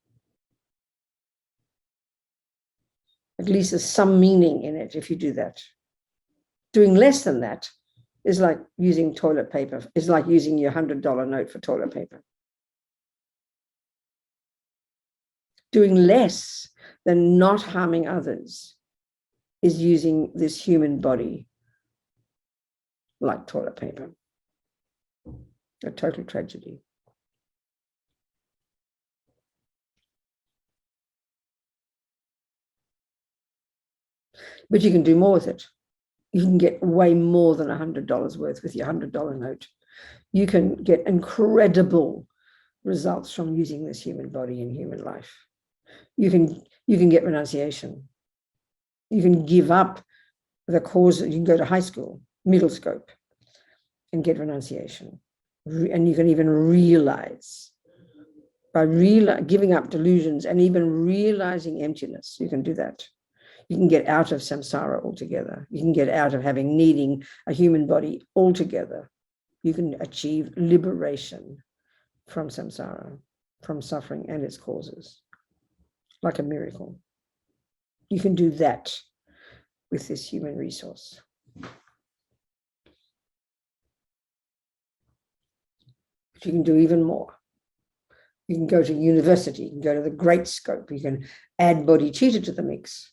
At least there's some meaning in it if you do that. Doing less than that is like using toilet paper. It's like using your $100 note for toilet paper. Doing less than not harming others is using this human body like toilet paper. A total tragedy. But you can do more with it. You can get way more than $100 worth with your $100 note. You can get incredible results from using this human body in human life. You can get renunciation. You can give up the cause. You can go to high school, middle scope, and get renunciation. And you can even realize, by giving up delusions and even realizing emptiness, you can do that. You can get out of samsara altogether. You can get out of needing a human body altogether. You can achieve liberation from samsara, from suffering and its causes, like a miracle. You can do that with this human resource. But you can do even more. You can go to university, you can go to the great scope, you can add bodhicitta to the mix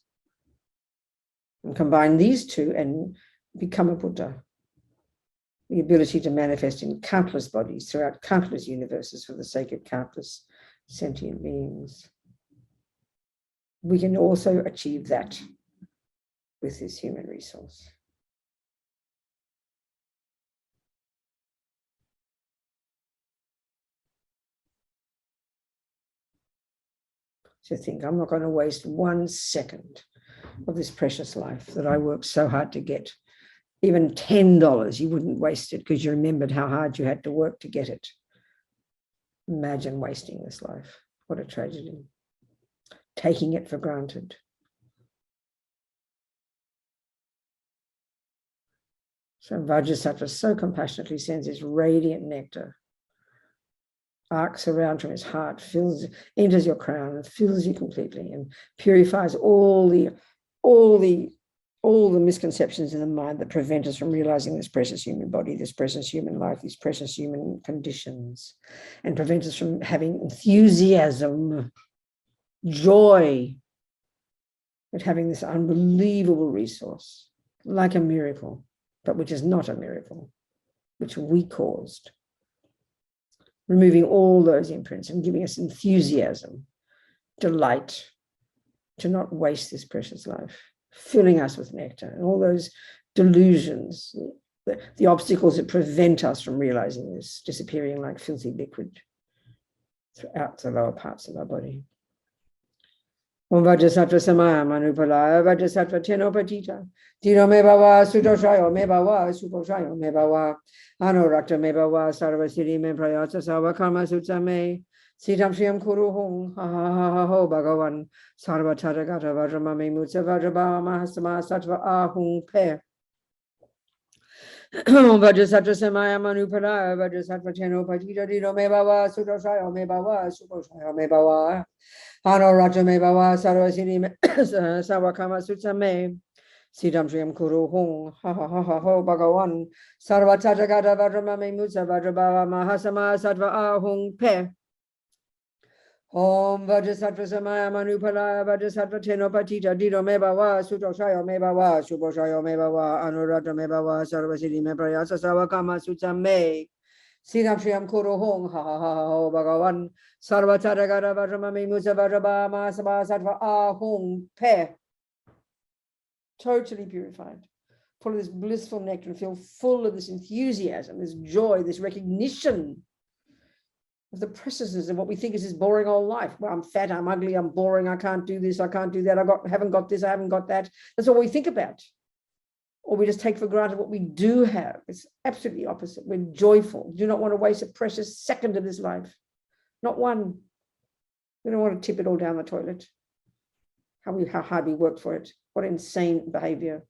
and combine these two and become a Buddha. The ability to manifest in countless bodies throughout countless universes for the sake of countless sentient beings. We can also achieve that with this human resource. So think, I'm not going to waste 1 second of this precious life that I worked so hard to get. Even $10, you wouldn't waste it because you remembered how hard you had to work to get it. Imagine wasting this life. What a tragedy. Taking it for granted. So Vajrasattva so compassionately sends his radiant nectar, arcs around from his heart, enters your crown and fills you completely and purifies all the misconceptions in the mind that prevent us from realizing this precious human body, this precious human life, these precious human conditions, and prevent us from having enthusiasm, joy at having this unbelievable resource, like a miracle, but which is not a miracle, which we caused. Removing all those imprints and giving us enthusiasm, delight, to not waste this precious life, filling us with nectar and all those delusions, the obstacles that prevent us from realizing this, disappearing like filthy liquid throughout the lower parts of our body. Om Vajrasattva Samaya Manupalaya Vajrasattva Tenopatita Dino Mebawa Sudoshayo Mebawa Suposhayo Mebawa Anorakta Mebawa Sarvasiri Me Prayata Sawa Karma Sutsa Me Sitam Shriyam Kuru Hong Ha Ha Ha Ha Ho Bhagavan Sarva Tatagata Vajramami Mutsa Vajrabhava Mahasama Sattva Ahung Pe Vajrasattva Samaya Manupalaya Vajrasattva Tenopatita Dino Mebawa Sudoshayo Mebawa Suposhayo Mebawa Hano Raja me bawa sarvasini me sawakama sutsa me Siddham Shriyam Kuru Hong Ha Ha Ha Ha Ho Bhagavan Sarva Tatagata Vajrama me Mutsa Vajrabhava Mahasama Sattva Ahung Pe Om Vajrasattva Samaya Manupalaya Vajrasattva Tenopatita Dido me bawa Sutoshayo me bawa Suboshayo me bawa Anurata me bawa Sarvasini me Prayasa Sawakama Sutsa me Siddham Shriyam Kuru Hong Ha Ha Ha Ha Ho Bhagavan Sarva Tatagata Vajrama me Mutsa Vajrabhava Mahasama Sattva Ahung Pe. Totally purified, full of this blissful nectar, and feel full of this enthusiasm, this joy, this recognition of the preciousness of what we think is this boring old life. Well, I'm fat, I'm ugly, I'm boring, I can't do this, I can't do that, haven't got this, I haven't got that. That's all we think about. Or we just take for granted what we do have. It's absolutely opposite. We're joyful. Do not want to waste a precious second of this life. Not one. We don't want to tip it all down the toilet. How hard we worked for it. What insane behavior.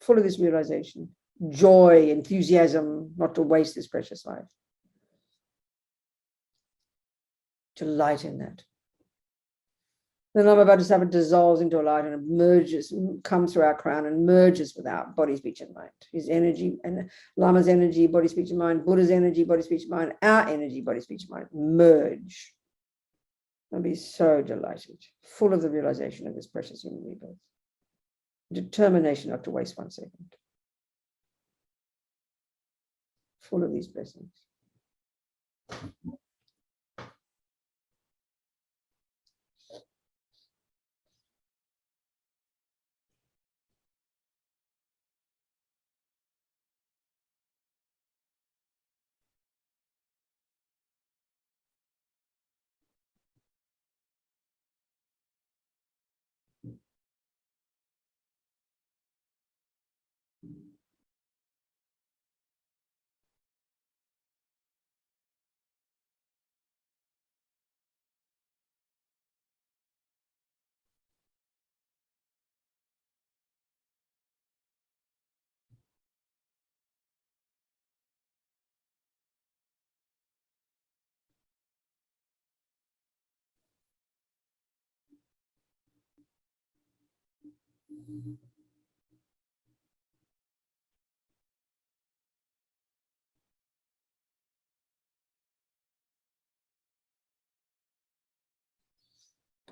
Full of this realization. Joy, enthusiasm, not to waste this precious life. Delight in that. The Nama Vajrasattva dissolves into a light and emerges, comes through our crown and merges with our body, speech, and mind. His energy and Lama's energy, body, speech, and mind, Buddha's energy, body, speech, and mind, our energy, body, speech, and mind, merge. And be so delighted, full of the realization of this precious human rebirth. Determination not to waste 1 second. Full of these blessings.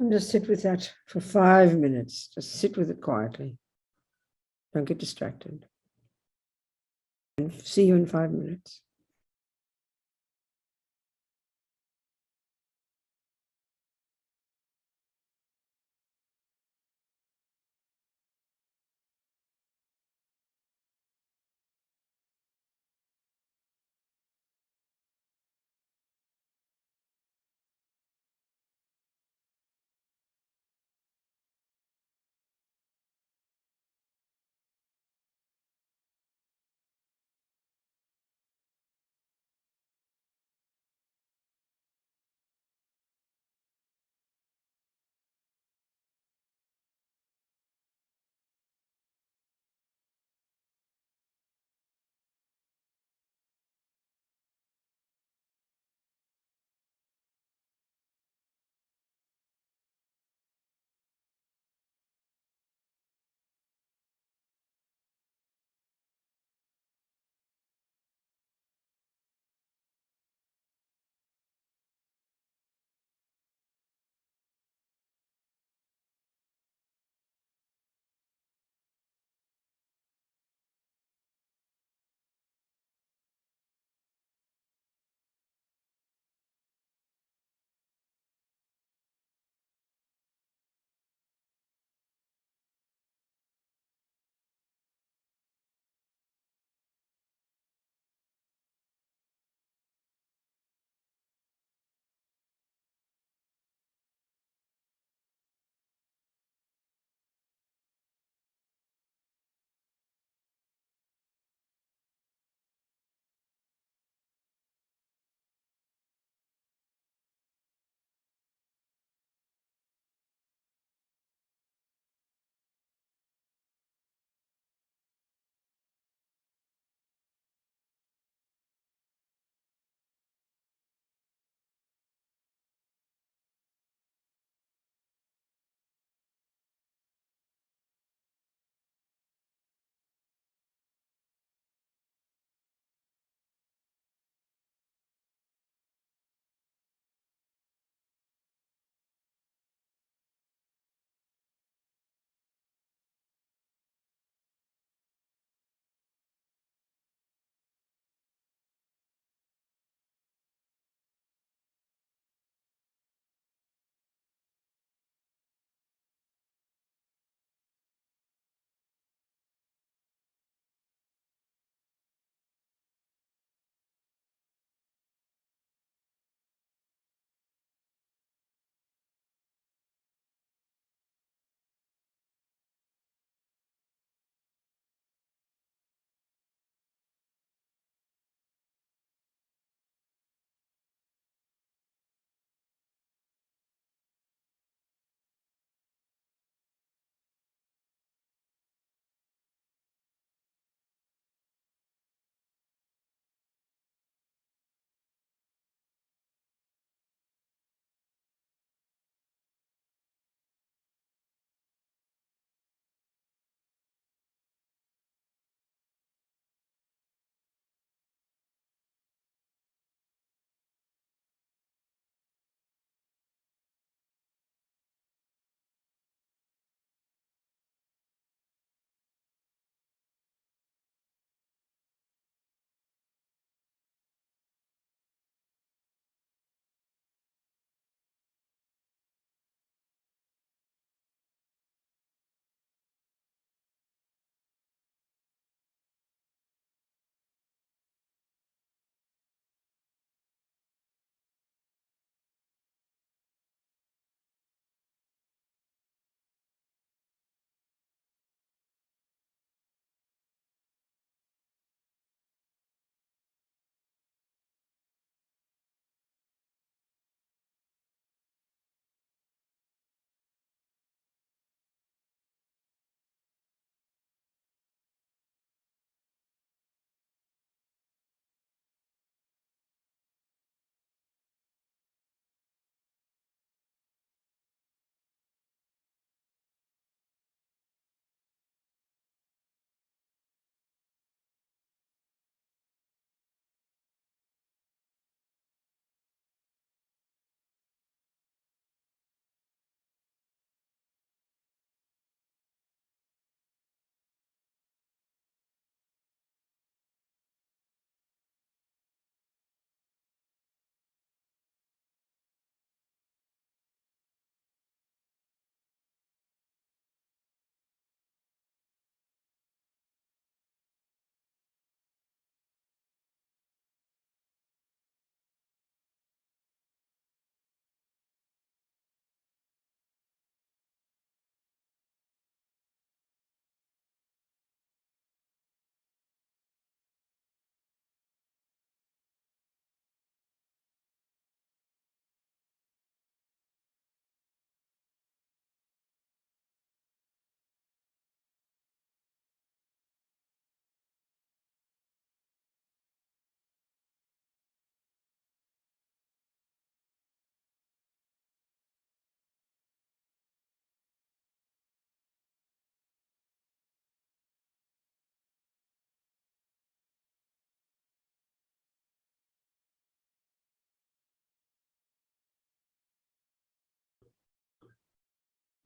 And just sit with that for 5 minutes. Just sit with it quietly. Don't get distracted. And see you in 5 minutes.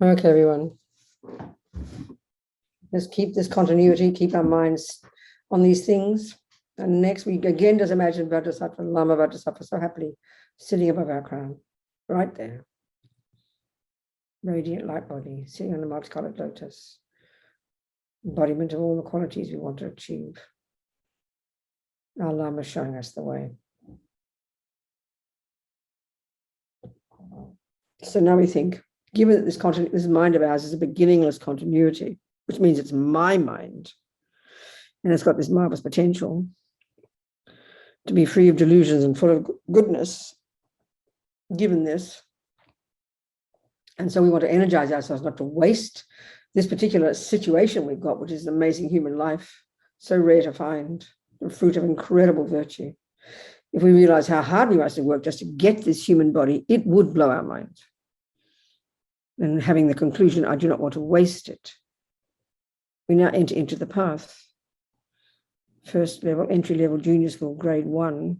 Okay, everyone. Let's keep this continuity, keep our minds on these things. And next week, again, just imagine Vajrasattva, Lama Vajrasattva, so happily sitting above our crown, right there. Radiant light body, sitting on the multicolored lotus. Embodiment of all the qualities we want to achieve. Our Lama showing us the way. So now we think, given that this mind of ours is a beginningless continuity, which means it's my mind, and it's got this marvelous potential to be free of delusions and full of goodness, given this. And so we want to energize ourselves not to waste this particular situation we've got, which is an amazing human life, so rare to find, the fruit of incredible virtue. If we realize how hard we must have worked just to get this human body, it would blow our minds. And having the conclusion, I do not want to waste it. We now enter into the path. First level, entry level, junior school, grade 1.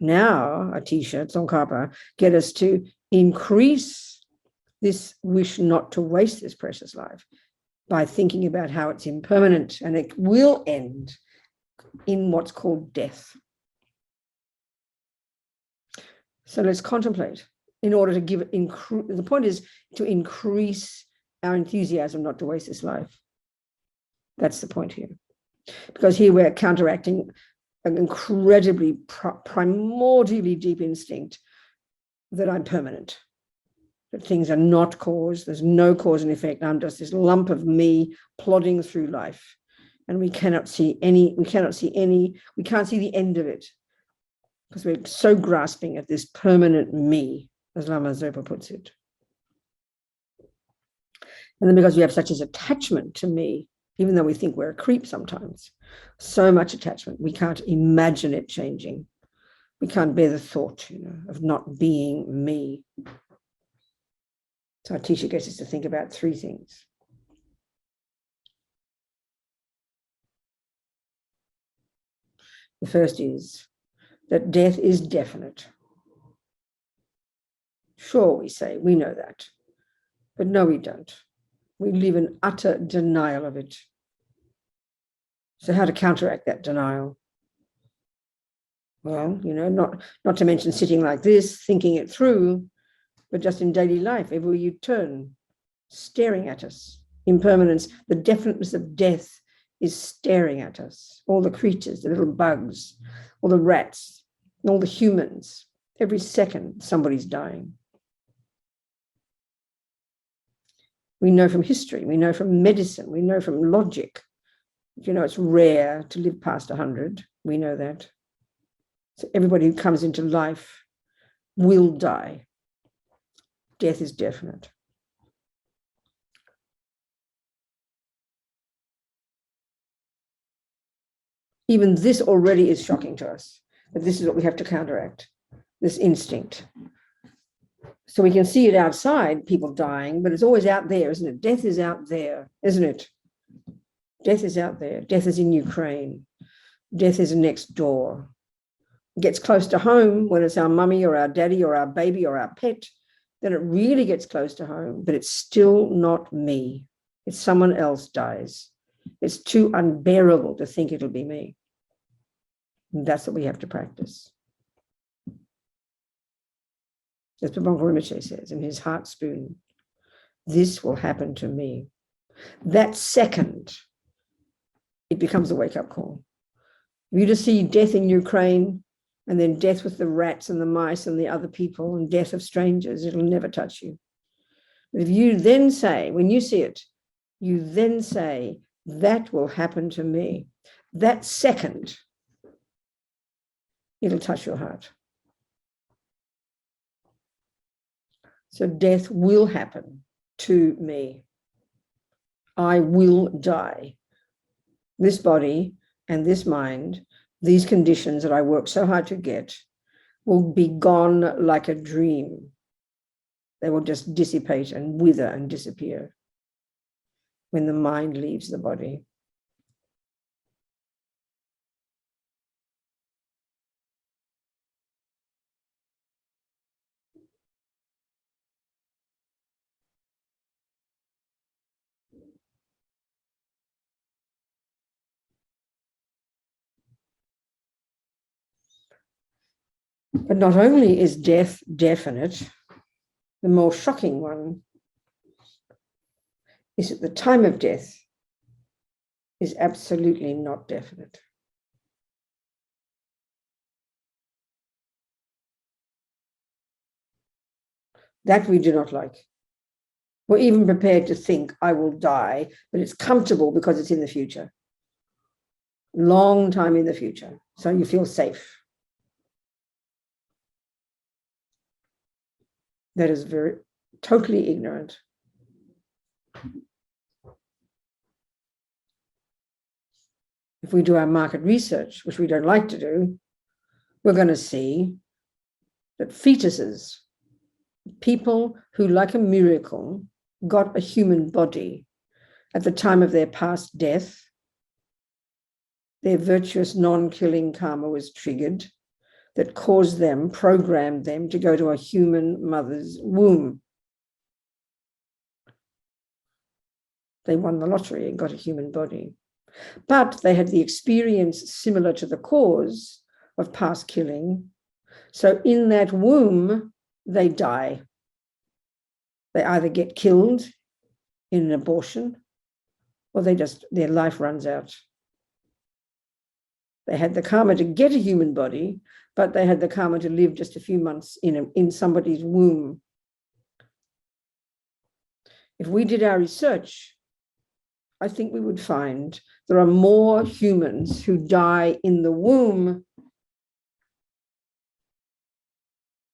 Now, Atisha, Tsongkhapa, get us to increase this wish not to waste this precious life by thinking about how it's impermanent and it will end in what's called death. So let's contemplate in order to give it, the point is to increase our enthusiasm not to waste this life. That's the point here. Because here we're counteracting an incredibly primordially deep instinct that I'm permanent, that things are not cause, there's no cause and effect. I'm just this lump of me plodding through life. And we can't see the end of it because we're so grasping at this permanent me, as Lama Zopa puts it. And then because we have such an attachment to me, even though we think we're a creep sometimes, so much attachment, we can't imagine it changing. We can't bear the thought, of not being me. So our teacher gets us to think about 3 things. The first is that death is definite. Sure, we say, we know that. But no, we don't. We live in utter denial of it. So how to counteract that denial? Well, not to mention sitting like this, thinking it through, but just in daily life, everywhere you turn, staring at us. Impermanence, the definiteness of death is staring at us. All the creatures, the little bugs, all the rats, all the humans. Every second, somebody's dying. We know from history, we know from medicine, we know from logic. It's rare to live past 100. We know that. So everybody who comes into life will die. Death is definite. Even this already is shocking to us, but this is what we have to counteract, this instinct. So we can see it outside, people dying, but it's always out there, isn't it? Death is out there, isn't it? Death is out there. Death is in Ukraine. Death is next door. It gets close to home when it's our mummy or our daddy or our baby or our pet. Then it really gets close to home, but it's still not me. It's someone else dies. It's too unbearable to think it'll be me. And that's what we have to practice. As Pavanka Rinpoche says in his Heart Spoon, this will happen to me. That second, it becomes a wake-up call. If you just see death in Ukraine and then death with the rats and the mice and the other people and death of strangers, it'll never touch you. But if you then say, when you see it, you then say, that will happen to me. That second, it'll touch your heart. So death will happen to me. I will die. This body and this mind, these conditions that I work so hard to get, will be gone like a dream. They will just dissipate and wither and disappear when the mind leaves the body. But not only is death definite, the more shocking one is that the time of death is absolutely not definite. That we do not like. We're even prepared to think, I will die, but it's comfortable because it's in the future. Long time in the future. So you feel safe. That is very, totally ignorant. If we do our market research, which we don't like to do, we're going to see that fetuses, people who, like a miracle, got a human body at the time of their past death, their virtuous non-killing karma was triggered that caused them, programmed them to go to a human mother's womb. They won the lottery and got a human body. But they had the experience similar to the cause of past killing. So in that womb, they die. They either get killed in an abortion or their life runs out. They had the karma to get a human body, but they had the karma to live just a few months in somebody's womb. If we did our research, I think we would find there are more humans who die in the womb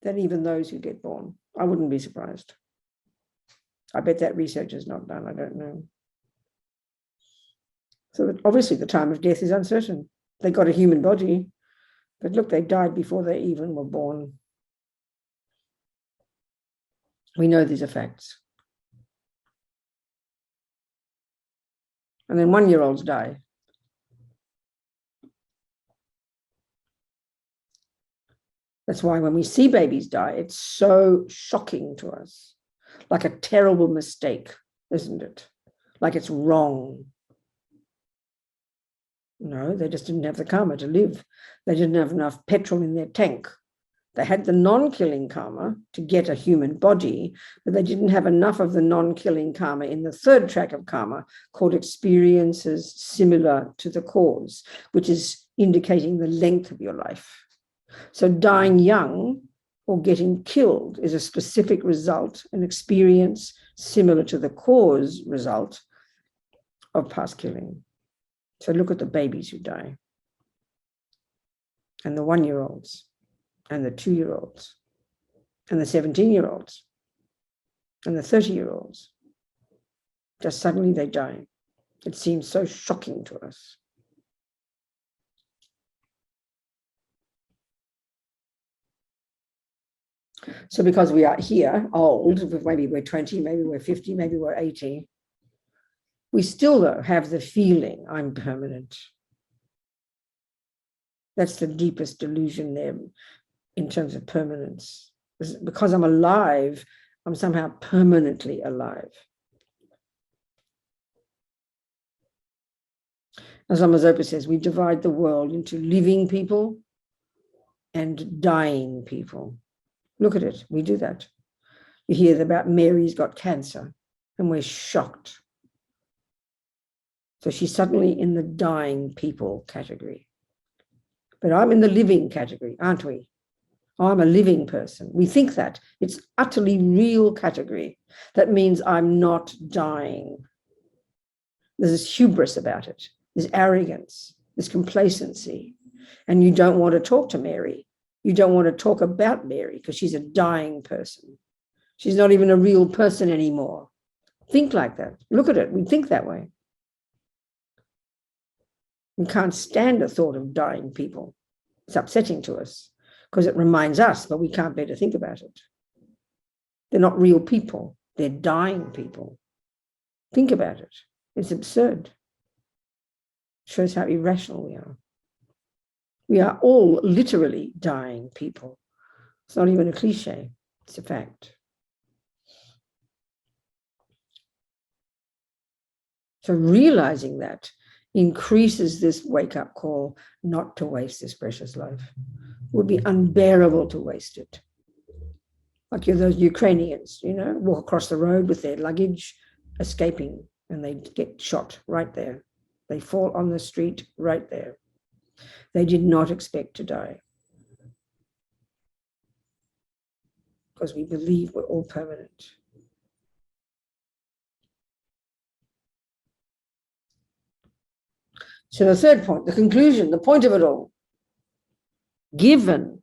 than even those who get born. I wouldn't be surprised. I bet that research is not done. I don't know. So obviously the time of death is uncertain. They got a human body, but look, they died before they even were born. We know these are facts. And then 1-year-olds die. That's why when we see babies die, it's so shocking to us, like a terrible mistake, isn't it? Like it's wrong. No, they just didn't have the karma to live. They didn't have enough petrol in their tank. They had the non-killing karma to get a human body, but they didn't have enough of the non-killing karma in the third track of karma called experiences similar to the cause, which is indicating the length of your life. So dying young or getting killed is a specific result, an experience similar to the cause result of past killing. So look at the babies who die, and the 1-year-olds, and the 2-year-olds, and the 17-year-olds, and the 30-year-olds. Just suddenly they die. It seems so shocking to us. So because we are here, old, maybe we're 20, maybe we're 50, maybe we're 80, we still, though, have the feeling I'm permanent. That's the deepest delusion there in terms of permanence. Because I'm alive, I'm somehow permanently alive. As Lama Zopa says, we divide the world into living people and dying people. Look at it, we do that. You hear about Mary's got cancer, and we're shocked. So she's suddenly in the dying people category. But I'm in the living category, aren't we? I'm a living person. We think that. It's utterly real category. That means I'm not dying. There's this hubris about it. There's arrogance, there's complacency. And you don't want to talk to Mary. You don't want to talk about Mary because she's a dying person. She's not even a real person anymore. Think like that. Look at it. We think that way. We can't stand the thought of dying people. It's upsetting to us because it reminds us, but we can't bear to think about it. They're not real people. They're dying people. Think about it. It's absurd. Shows how irrational we are. We are all literally dying people. It's not even a cliche. It's a fact. So realizing that increases this wake-up call not to waste this precious life. would be unbearable to waste it. Like those Ukrainians, walk across the road with their luggage, escaping, and they get shot right there. They fall on the street right there. They did not expect to die because we believe we're all permanent. So the third point, the conclusion, the point of it all, given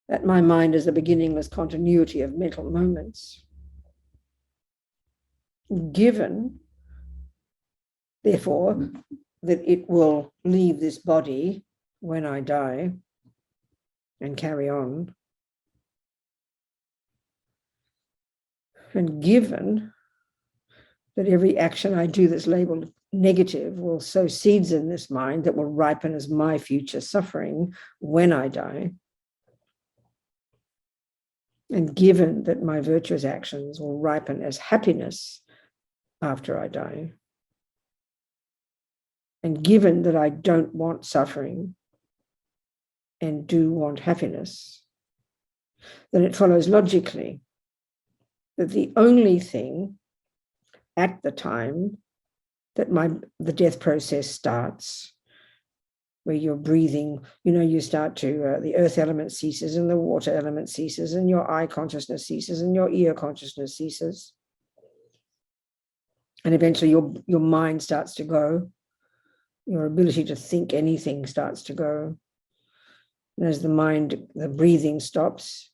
that my mind is a beginningless continuity of mental moments, given, therefore, that it will leave this body when I die and carry on, and given that every action I do that's labeled negative will sow seeds in this mind that will ripen as my future suffering when I die, and given that my virtuous actions will ripen as happiness after I die, and given that I don't want suffering and do want happiness, then it follows logically that the only thing at the time that the death process starts, where you're breathing, you start to, the earth element ceases and the water element ceases and your eye consciousness ceases and your ear consciousness ceases. And eventually your mind starts to go. Your ability to think anything starts to go. And as the breathing stops,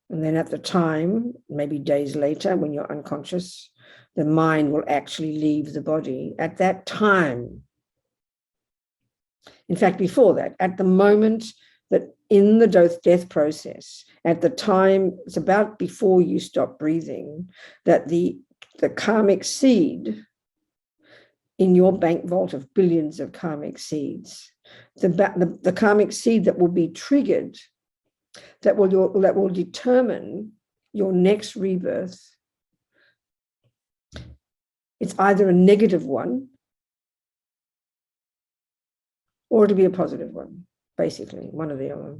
and then at the time, maybe days later, when you're unconscious, the mind will actually leave the body. At that time, in fact, before that, at the moment that in the death process, at the time, it's about before you stop breathing, that the karmic seed in your bank vault of billions of karmic seeds, the karmic seed that will be triggered, that will determine your next rebirth, it's either a negative one or it'll be a positive one, basically, one or the other.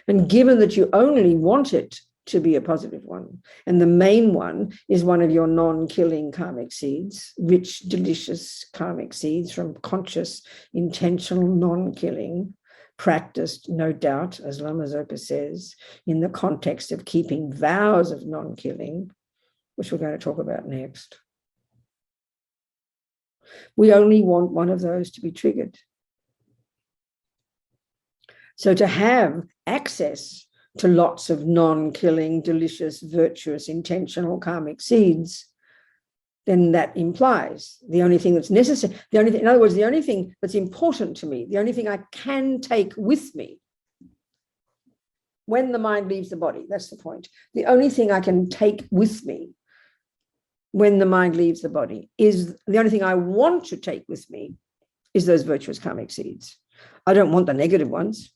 And given that you only want it to be a positive one, and the main one is one of your non-killing karmic seeds, rich, delicious karmic seeds from conscious, intentional, non-killing, practiced, no doubt, as Lama Zopa says, in the context of keeping vows of non-killing, which we're going to talk about next. We only want one of those to be triggered. So to have access to lots of non-killing, delicious, virtuous, intentional karmic seeds, then that implies the only thing that's necessary, in other words, the only thing that's important to me, the only thing I can take with me when the mind leaves the body, that's the point. The only thing I can take with me when the mind leaves the body is, the only thing I want to take with me is those virtuous karmic seeds. I don't want the negative ones.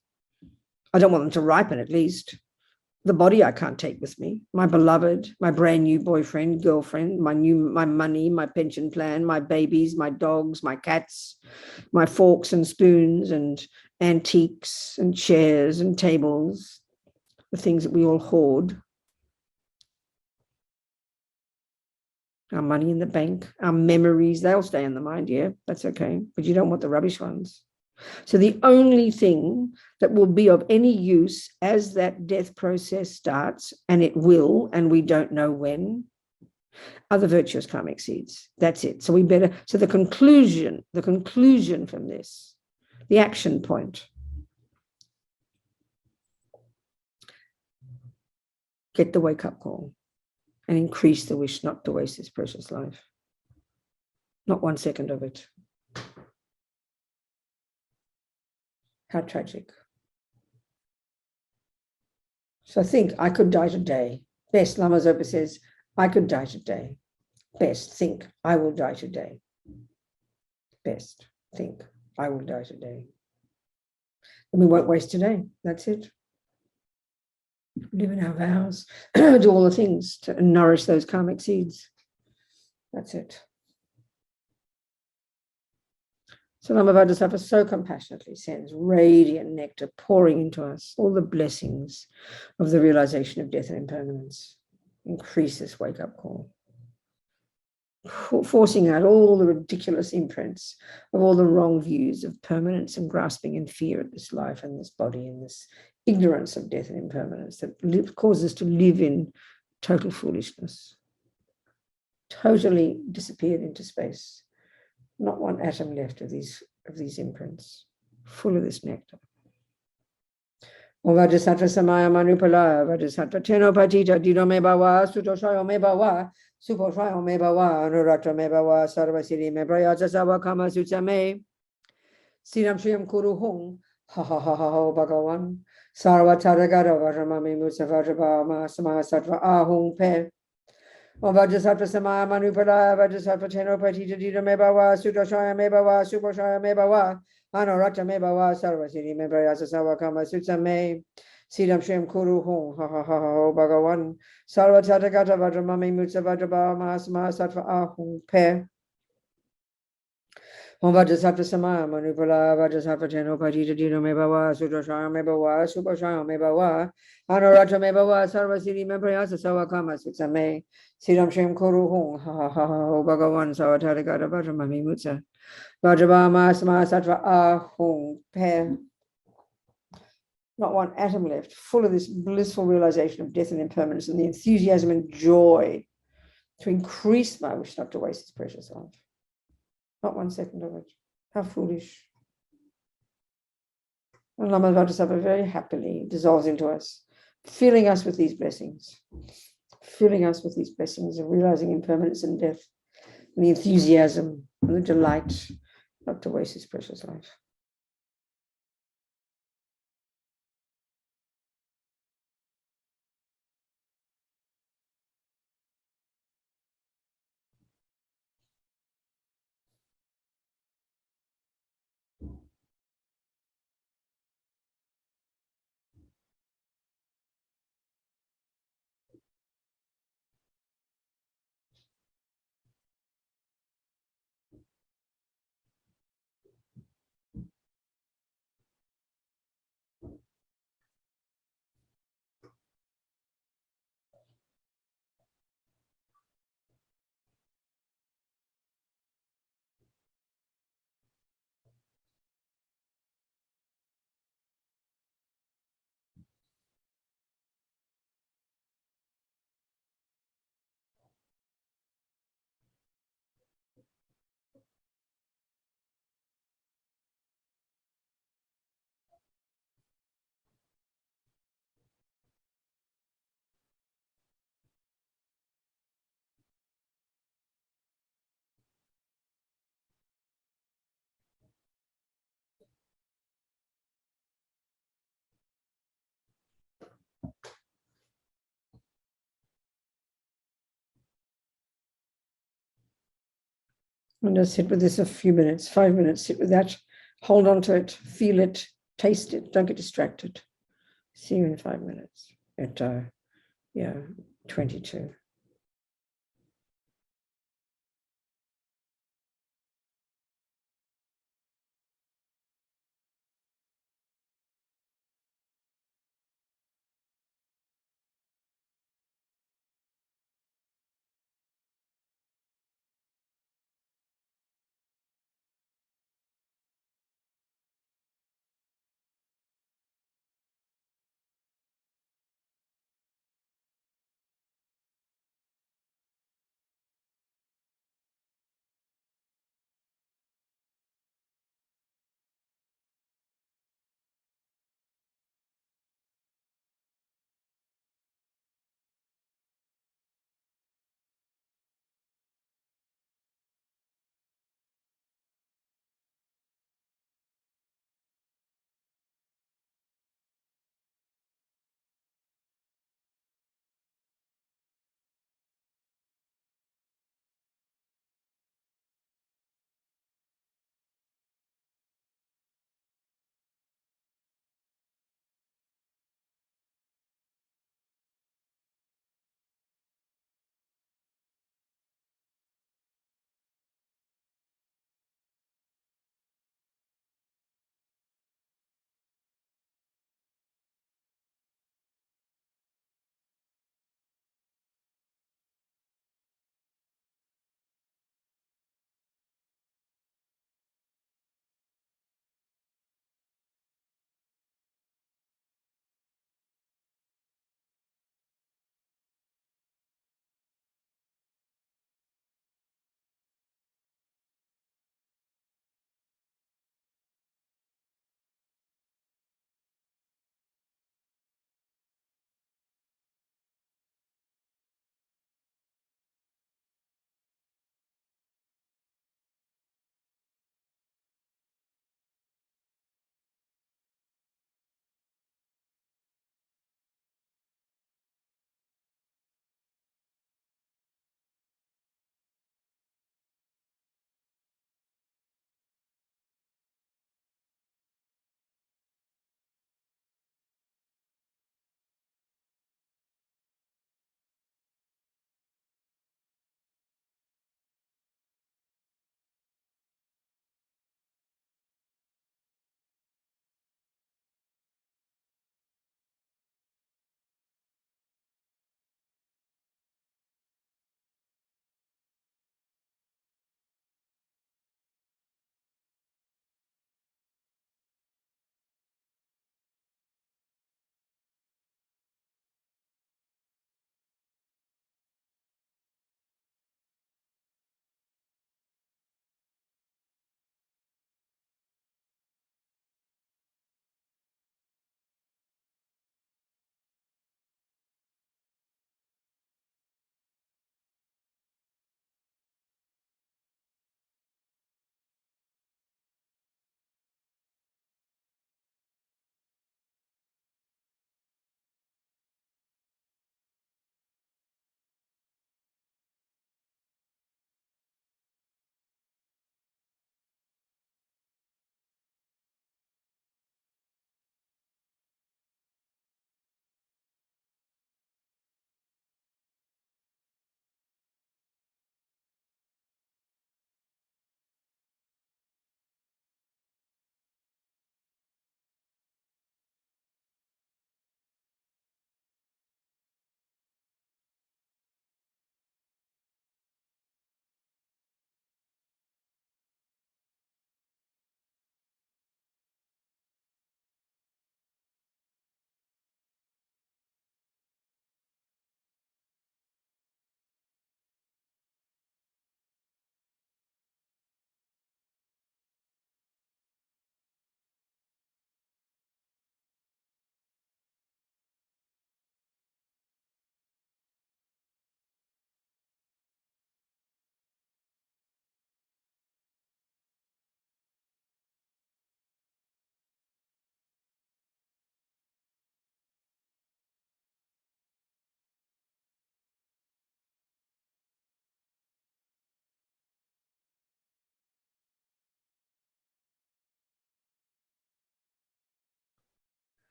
I don't want them to ripen, at least. The body I can't take with me. My beloved, my brand new boyfriend, girlfriend, my money, my pension plan, my babies, my dogs, my cats, my forks and spoons and antiques and chairs and tables, the things that we all hoard. Our money in the bank, our memories, they'll stay in the mind, yeah, that's okay. But you don't want the rubbish ones. So the only thing that will be of any use as that death process starts, and it will, and we don't know when, are the virtuous karmic seeds. That's it. So the conclusion from this, the action point, get the wake-up call and increase the wish not to waste this precious life. Not 1 second of it. How tragic. So think, I could die today. Best, Lama Zopa says, I could die today. Best, think, I will die today. Best, think, I will die today. And we won't waste today. That's it. Live in our vows, do all the things to nourish those karmic seeds. That's it. So Lama Vajrasattva so compassionately sends radiant nectar pouring into us, all the blessings of the realization of death and impermanence. Increase this wake-up call, forcing out all the ridiculous imprints of all the wrong views of permanence and grasping and fear at this life and this body and this ignorance of death and impermanence that causes us to live in total foolishness, totally disappeared into space. Not one atom left of these imprints, full of this nectar. Vajrasattva samaya manupala, Vajrasattva teno patita, dido me bawa, sutoshayo me bawa, suposhayo me bawa, anuratra me bawa, sarvasiri me prayata sawa kama sutsa me, siram shriyam kuru hung, ha ha ha ha ha bhagavan, sarvatara vajramami mutsavajabama samasattva ahung pe. Vajrasattva samaya manupala, Vajrasattva teno patita, dido me bawa, sutoshayo me bawa, suposhayo me bawa, Anorakta me bawa sarvasiri me prayasa sawa kama sutsa me siddham shriyam kuru hum ha ha ha ha bhagavan sarva tathagata vajramami mutsa vajrabha mahasma sattva ahum pe. Vajrasattva samaya manupala, Vajrasattva teno patita, dido me bawa, sutoshayo me bawa, suposhayo me bawa, Anorakta me bawa sarvasiri me prayasa sawa kama sutsa me siddham shriyam kuru hum ha ha ha ha bhagavan sarva tathagata vajramami mutsa Vajrabhama sattva ahung pe. Not one atom left, full of this blissful realization of death and impermanence and the enthusiasm and joy to increase my wish not to waste this precious life. Not 1 second of it. How foolish. And Lama Vajrasattva very happily dissolves into us, filling us with these blessings, filling us with these blessings of realizing impermanence and death, and the enthusiasm and the delight not to waste his precious life. And just sit with this a few minutes, 5 minutes, sit with that, hold on to it, feel it, taste it, don't get distracted. See you in 5 minutes at 22.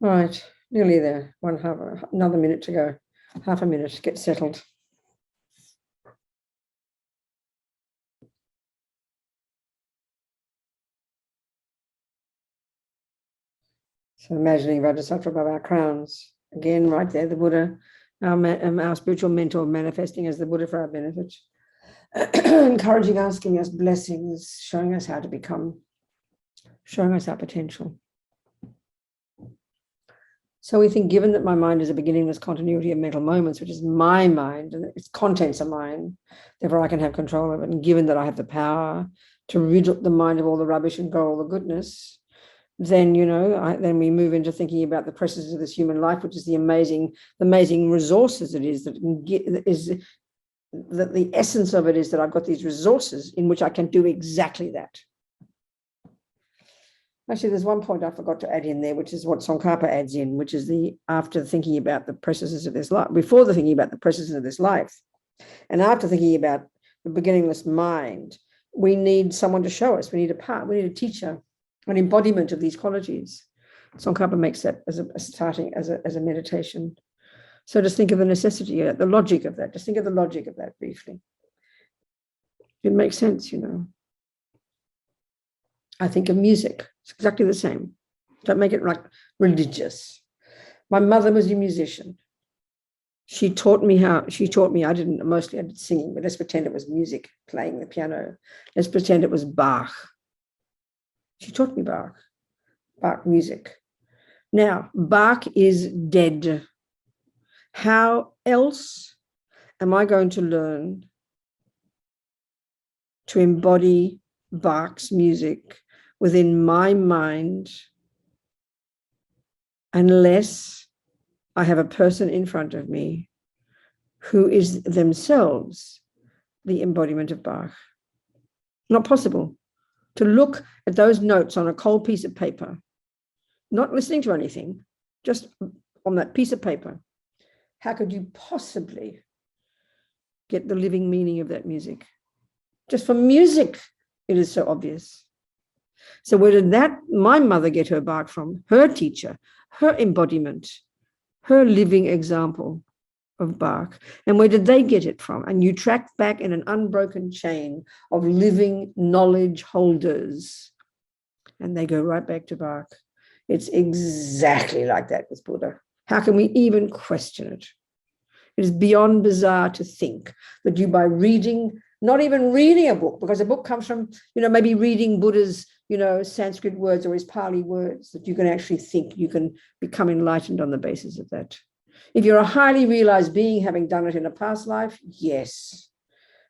Right, nearly there. Another minute to go. Half a minute to get settled. So imagining Vajrasattva above our crowns. Again, right there, the Buddha, our spiritual mentor manifesting as the Buddha for our benefit. Encouraging, asking us blessings, showing us how to become, showing us our potential. So we think, given that my mind is a beginningless continuity of mental moments, which is my mind and its contents are mine, therefore I can have control of it. And given that I have the power to rid the mind of all the rubbish and grow all the goodness, then, then we move into thinking about the processes of this human life, which is the amazing resources it is that the essence of it is that I've got these resources in which I can do exactly that. Actually, there's one point I forgot to add in there, which is what Tsongkhapa adds in, which is after thinking about the processes of this life, before the thinking about the processes of this life, and after thinking about the beginningless mind, we need someone to show us. We need a teacher, an embodiment of these qualities. Tsongkhapa makes that as a meditation. So just think of the necessity, the logic of that. Just think of the logic of that briefly. It makes sense, I think of music. It's exactly the same. Don't make it like religious. My mother was a musician. She taught me, I did singing, but let's pretend it was music, playing the piano. Let's pretend it was Bach. She taught me Bach music. Now, Bach is dead. How else am I going to learn to embody Bach's music within my mind unless I have a person in front of me who is themselves the embodiment of Bach? Not possible to look at those notes on a cold piece of paper, not listening to anything, just on that piece of paper. How could you possibly get the living meaning of that music? Just from music, it is so obvious. So where did my mother get her Bach from? Her teacher, her embodiment, her living example of Bach. And where did they get it from? And you track back in an unbroken chain of living knowledge holders, and they go right back to Bach. It's exactly like that with Buddha. How can we even question it? It is beyond bizarre to think that you, by reading, not even reading a book, because a book comes from, maybe reading Buddha's, Sanskrit words or his Pali words, that you can actually think, you can become enlightened on the basis of that. If you're a highly realized being, having done it in a past life, yes.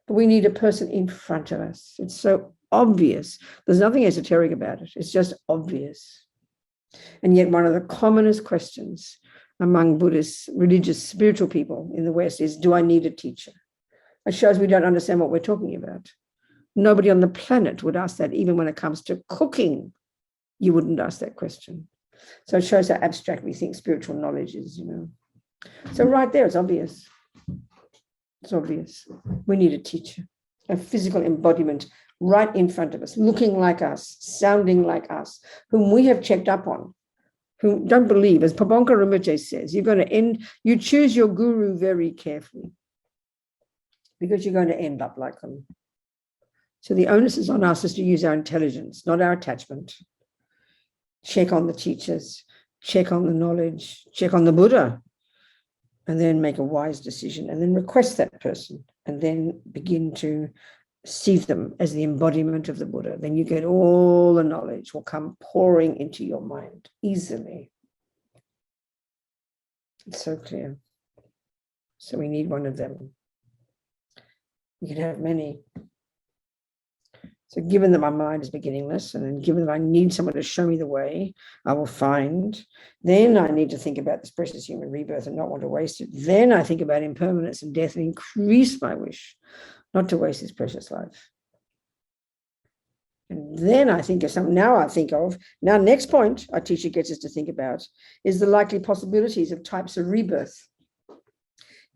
But we need a person in front of us. It's so obvious. There's nothing esoteric about it. It's just obvious. And yet one of the commonest questions among Buddhist, religious, spiritual people in the West is, do I need a teacher? It shows we don't understand what we're talking about. Nobody on the planet would ask that. Even when it comes to cooking, you wouldn't ask that question. So it shows how abstract we think spiritual knowledge is, So right there, it's obvious. It's obvious. We need a teacher, a physical embodiment right in front of us, looking like us, sounding like us, whom we have checked up on, who don't believe. As Pabonka Rinpoche says, you choose your guru very carefully because you're going to end up like them. So the onus is on us is to use our intelligence, not our attachment. Check on the teachers, check on the knowledge, check on the Buddha, and then make a wise decision, and then request that person, and then begin to see them as the embodiment of the Buddha. Then you get all the knowledge will come pouring into your mind easily. It's so clear. So we need one of them. You can have many. So given that my mind is beginningless, and then given that I need someone to show me the way I will find, then I need to think about this precious human rebirth and not want to waste it. Then I think about impermanence and death and increase my wish not to waste this precious life. And then I think of something. Now next point our teacher gets us to think about is the likely possibilities of types of rebirth.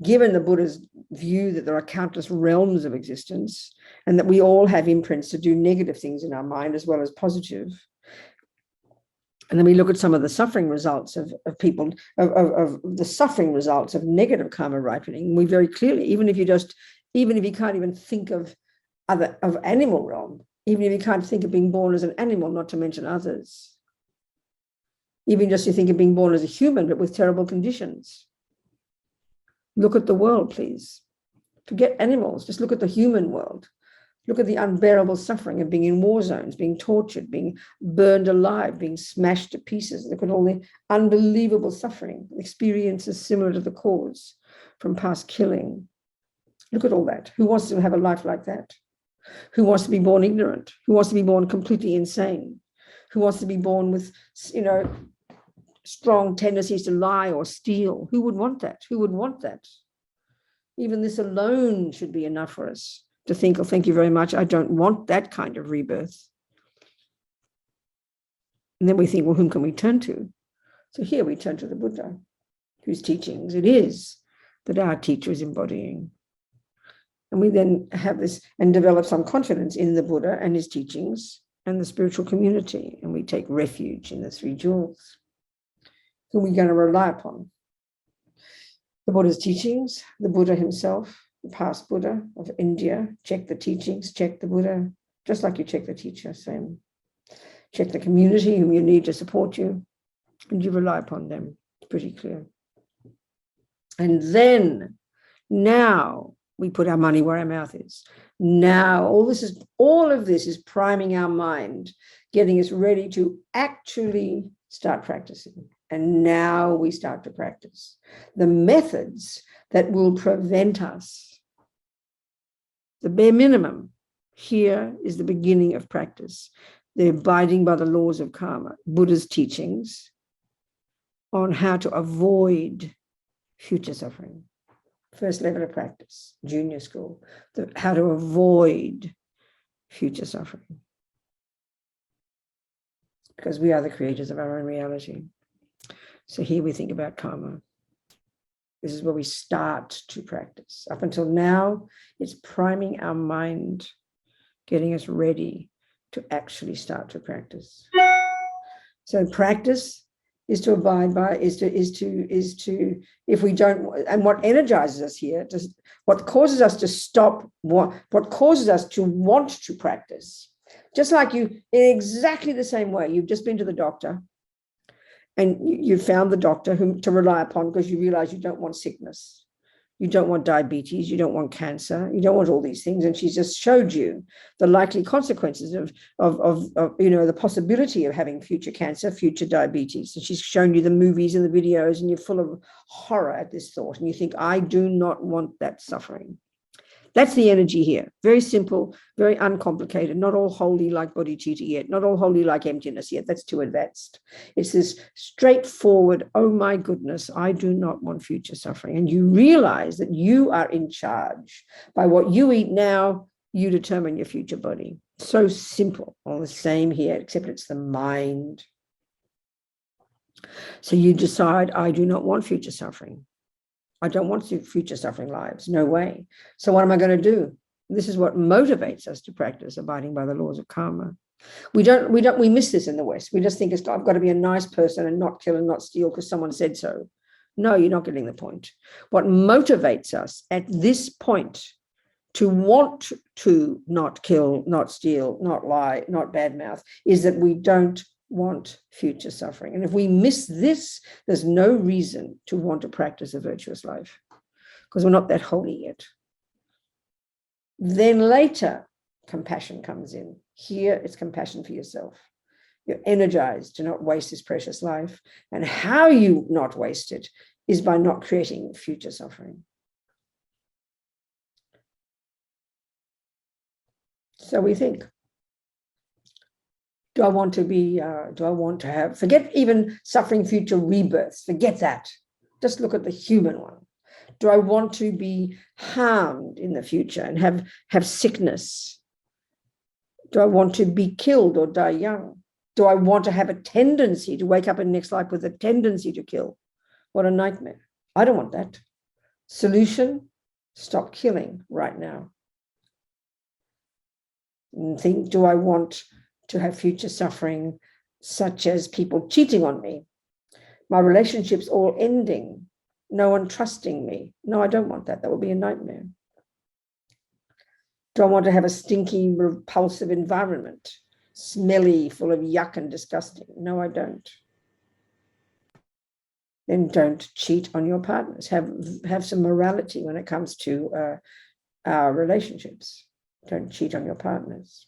Given the Buddha's view that there are countless realms of existence and that we all have imprints to do negative things in our mind as well as positive, And then we look at some of the suffering results of people, of the suffering results of negative karma ripening. We very clearly, even if you can't even think of animal realm, even if you can't think of being born as an animal, not to mention others, even just you think of being born as a human, but with terrible conditions. Look at the world, please. Forget animals, just look at the human world. Look at the unbearable suffering of being in war zones, being tortured, being burned alive, being smashed to pieces. Look at all the unbelievable suffering, experiences similar to the cause from past killing. Look at all that. Who wants to have a life like that? Who wants to be born ignorant? Who wants to be born completely insane? Who wants to be born with, strong tendencies to lie or steal? Who would want that? Who would want that? Even this alone should be enough for us to think, oh, thank you very much, I don't want that kind of rebirth. And then we think, well, whom can we turn to? So here we turn to the Buddha, whose teachings it is that our teacher is embodying. And we then have this and develop some confidence in the Buddha and his teachings and the spiritual community. And we take refuge in the three jewels. Who are we going to rely upon? The Buddha's teachings, the Buddha himself, the past Buddha of India. Check the teachings, check the Buddha, just like you check the teacher, same. Check the community whom you need to support you, and you rely upon them. It's pretty clear. And then, now we put our money where our mouth is. Now, all of this is priming our mind, getting us ready to actually start practicing. And now we start to practice the methods that will prevent us. The bare minimum here is the beginning of practice. The abiding by the laws of karma, Buddha's teachings on how to avoid future suffering. First level of practice, junior school, how to avoid future suffering. Because we are the creators of our own reality. So here we think about karma. This is where we start to practice. Up until now, it's priming our mind, getting us ready to actually start to practice. So practice is to abide by, is to, if we don't, and what energizes us here, what causes us to stop, what causes us to want to practice. Just like you, in exactly the same way, you've just been to the doctor, and you found the doctor whom to rely upon because you realize you don't want sickness. You don't want diabetes. You don't want cancer. You don't want all these things. And she's just showed you the likely consequences of the possibility of having future cancer, future diabetes. And she's shown you the movies and the videos, and you're full of horror at this thought. And you think, I do not want that suffering. That's the energy here. Very simple, very uncomplicated, not all holy like bodhicitta yet, not all holy like emptiness yet. That's too advanced. It's this straightforward, oh my goodness, I do not want future suffering. And you realize that you are in charge. By what you eat now, you determine your future body. So simple. All the same here, except it's the mind. So you decide, I do not want future suffering. I don't want future suffering lives. No way. So what am I going to do? This is what motivates us to practice abiding by the laws of karma. We miss this in the West. We just think I've got to be a nice person and not kill and not steal because someone said so. No, you're not getting the point. What motivates us at this point to want to not kill, not steal, not lie, not badmouth is that we don't want future suffering. And if we miss this, there's no reason to want to practice a virtuous life because we're not that holy yet. Then later, compassion comes in. Here, it's compassion for yourself. You're energized to not waste this precious life. And how you not waste it is by not creating future suffering. So we think, do I want to have, forget even suffering future rebirths, forget that. Just look at the human one. Do I want to be harmed in the future and have sickness? Do I want to be killed or die young? Do I want to have a tendency to wake up in the next life with a tendency to kill? What a nightmare. I don't want that. Solution, stop killing right now. And think, do I want to have future suffering such as people cheating on me, my relationships all ending, no one trusting me. No, I don't want that. That would be a nightmare. Do I want to have a stinky, repulsive environment, smelly, full of yuck and disgusting? No, I don't. Then don't cheat on your partners. Have some morality when it comes to our relationships. Don't cheat on your partners.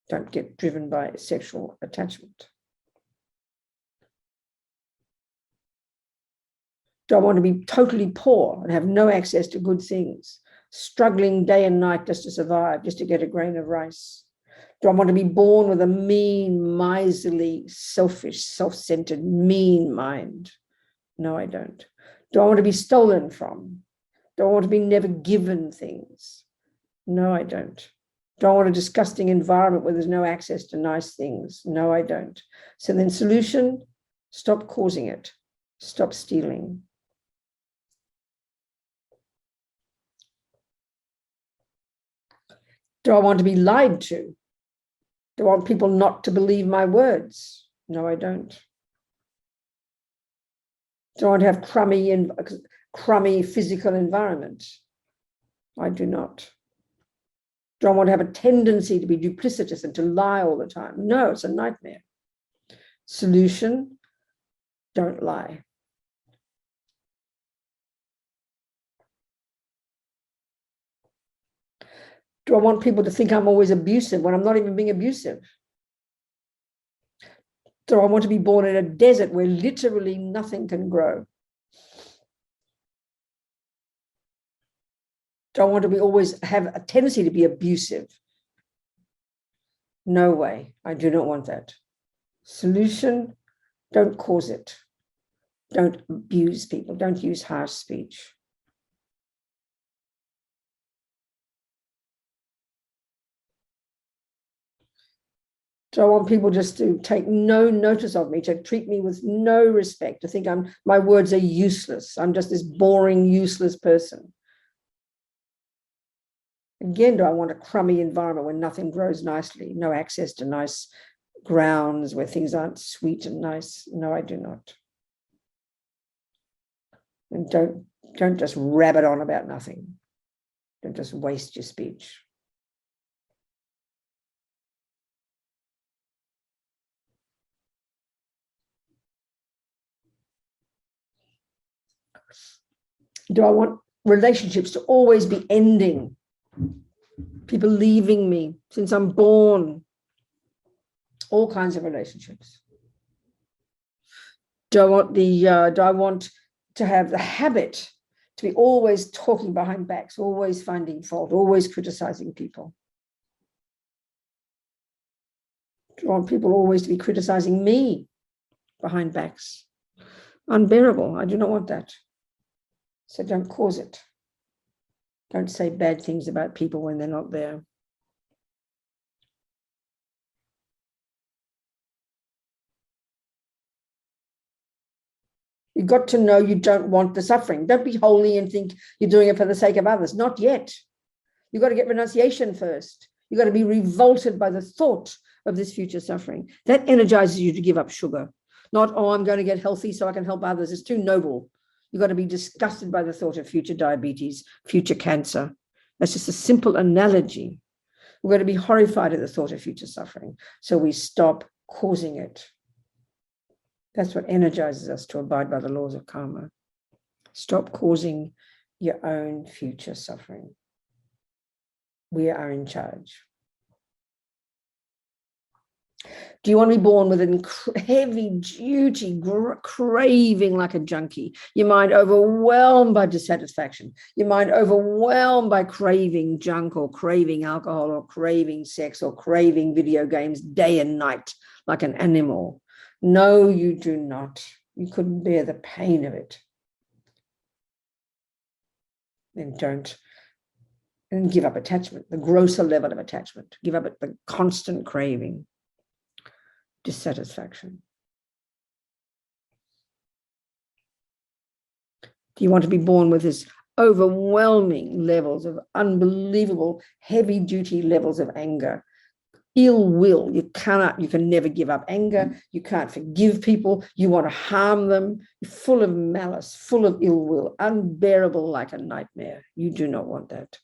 Don't get driven by sexual attachment. Do I want to be totally poor and have no access to good things, struggling day and night just to survive, just to get a grain of rice? Do I want to be born with a mean, miserly, selfish, self-centered, mean mind? No, I don't. Do I want to be stolen from? Do I want to be never given things? No, I don't. Do I want a disgusting environment where there's no access to nice things? No, I don't. So then solution, stop causing it. Stop stealing. Do I want to be lied to? Do I want people not to believe my words? No, I don't. Do I want to have crummy physical environment? I do not. Do I want to have a tendency to be duplicitous and to lie all the time? No, it's a nightmare. Solution, don't lie. Do I want people to think I'm always abusive when I'm not even being abusive? Do I want to be born in a desert where literally nothing can grow? Do I want to always have a tendency to be abusive? No way. I do not want that. Solution, don't cause it. Don't abuse people. Don't use harsh speech. Do I want people just to take no notice of me, to treat me with no respect, to think my words are useless? I'm just this boring, useless person. Again, do I want a crummy environment where nothing grows nicely, no access to nice grounds where things aren't sweet and nice? No, I do not. And don't just rabbit on about nothing. Don't just waste your speech. Do I want relationships to always be ending? People leaving me since I'm born? All kinds of relationships. Do I want to have the habit to be always talking behind backs, always finding fault, always criticizing people? Do I want people always to be criticizing me behind backs? Unbearable. I do not want that. So don't cause it. Don't say bad things about people when they're not there. You've got to know you don't want the suffering. Don't be holy and think you're doing it for the sake of others. Not yet. You've got to get renunciation first. You've got to be revolted by the thought of this future suffering. That energizes you to give up sugar. Not, oh, I'm going to get healthy so I can help others. It's too noble. You've got to be disgusted by the thought of future diabetes, future cancer. That's just a simple analogy. We're going to be horrified at the thought of future suffering. So we stop causing it. That's what energizes us to abide by the laws of karma. Stop causing your own future suffering. We are in charge. Do you want to be born with a heavy duty craving like a junkie? Your mind overwhelmed by dissatisfaction. Your mind overwhelmed by craving junk or craving alcohol or craving sex or craving video games day and night like an animal? No, you do not. You couldn't bear the pain of it. Then don't. And give up attachment, the grosser level of attachment. Give up the constant craving. Dissatisfaction. Do you want to be born with this overwhelming levels of unbelievable heavy duty levels of anger, ill will. You can never give up anger. You can't forgive people. You want to harm them. You're full of malice, full of ill will, unbearable like a nightmare. You do not want that.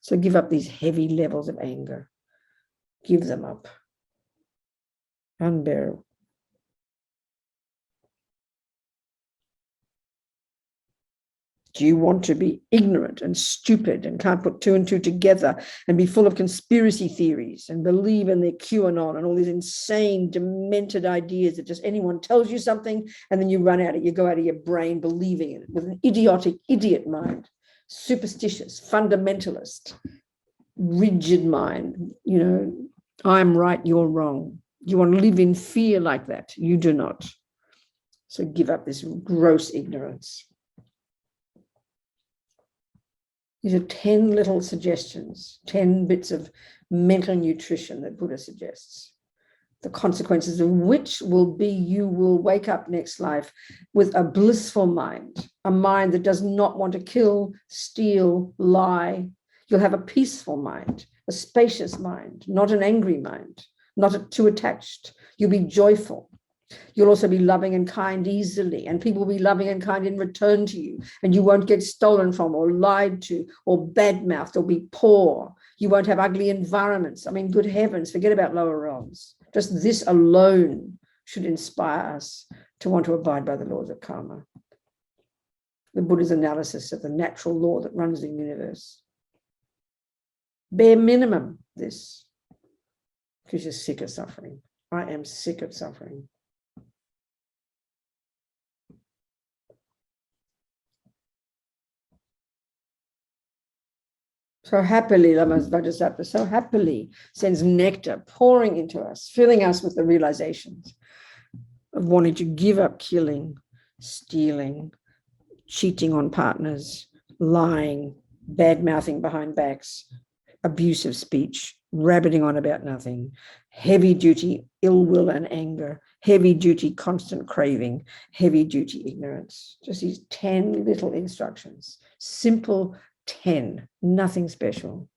So give up these heavy levels of anger. Give them up. Unbearable. Do you want to be ignorant and stupid and can't put two and two together and be full of conspiracy theories and believe in the QAnon and all these insane, demented ideas that just anyone tells you something and then you run out of it, you go out of your brain believing in it with an idiotic, idiot mind, superstitious, fundamentalist, rigid mind, I'm right, you're wrong. You want to live in fear like that? You do not. So give up this gross ignorance. These are 10 little suggestions, 10 bits of mental nutrition that Buddha suggests. The consequences of which will be you will wake up next life with a blissful mind, a mind that does not want to kill, steal, lie. You'll have a peaceful mind, a spacious mind, not an angry mind, not too attached. You'll be joyful. You'll also be loving and kind easily, and people will be loving and kind in return to you, and you won't get stolen from or lied to or bad-mouthed or be poor. You won't have ugly environments. I mean, good heavens, forget about lower realms. Just this alone should inspire us to want to abide by the laws of karma. The Buddha's analysis of the natural law that runs the universe. Bare minimum, this, because you're sick of suffering. I am sick of suffering. So happily, Lama Vajrasattva so happily sends nectar pouring into us, filling us with the realizations of wanting to give up killing, stealing, cheating on partners, lying, bad-mouthing behind backs, abusive speech, rabbiting on about nothing, heavy-duty ill will and anger, heavy-duty constant craving, heavy-duty ignorance. Just these 10 little instructions, simple 10, nothing special.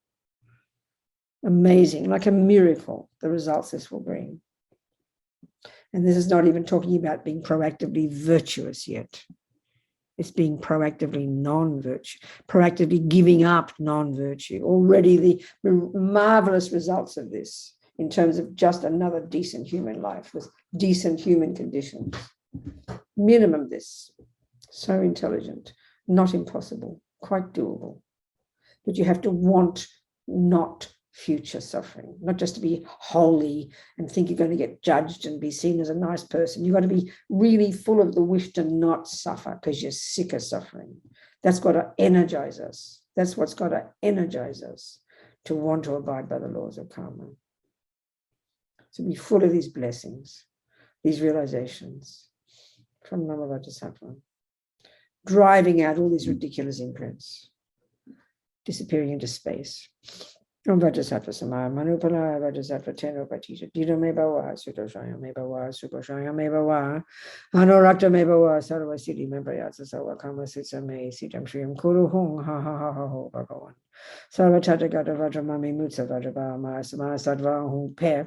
Amazing, like a miracle, the results this will bring. And this is not even talking about being proactively virtuous yet. It's being proactively non-virtue, proactively giving up non-virtue. Already the marvelous results of this in terms of just another decent human life with decent human conditions. Minimum this. So intelligent, not impossible, quite doable. But you have to want not future suffering, not just to be holy and think you're going to get judged and be seen as a nice person. You've got to be really full of the wish to not suffer because you're sick of suffering. That's got to energize us. That's what's got to energize us to want to abide by the laws of karma. To be full of these blessings, these realizations from Lama Vajrasattva, driving out all these ridiculous imprints, disappearing into space. Vajrasattva samaya manupala Vajrasattva teno patita dida me bawa sutoshaya me bawa suposhaya me bawa anorakta me bawa sarva siddhi me prayasa sarva kama sitsa me sitam shriyam kuru hung ha ha ha ha ho bhagavan sarva tatagata vajramami mutsa vajrabhama samaya sadva hung pe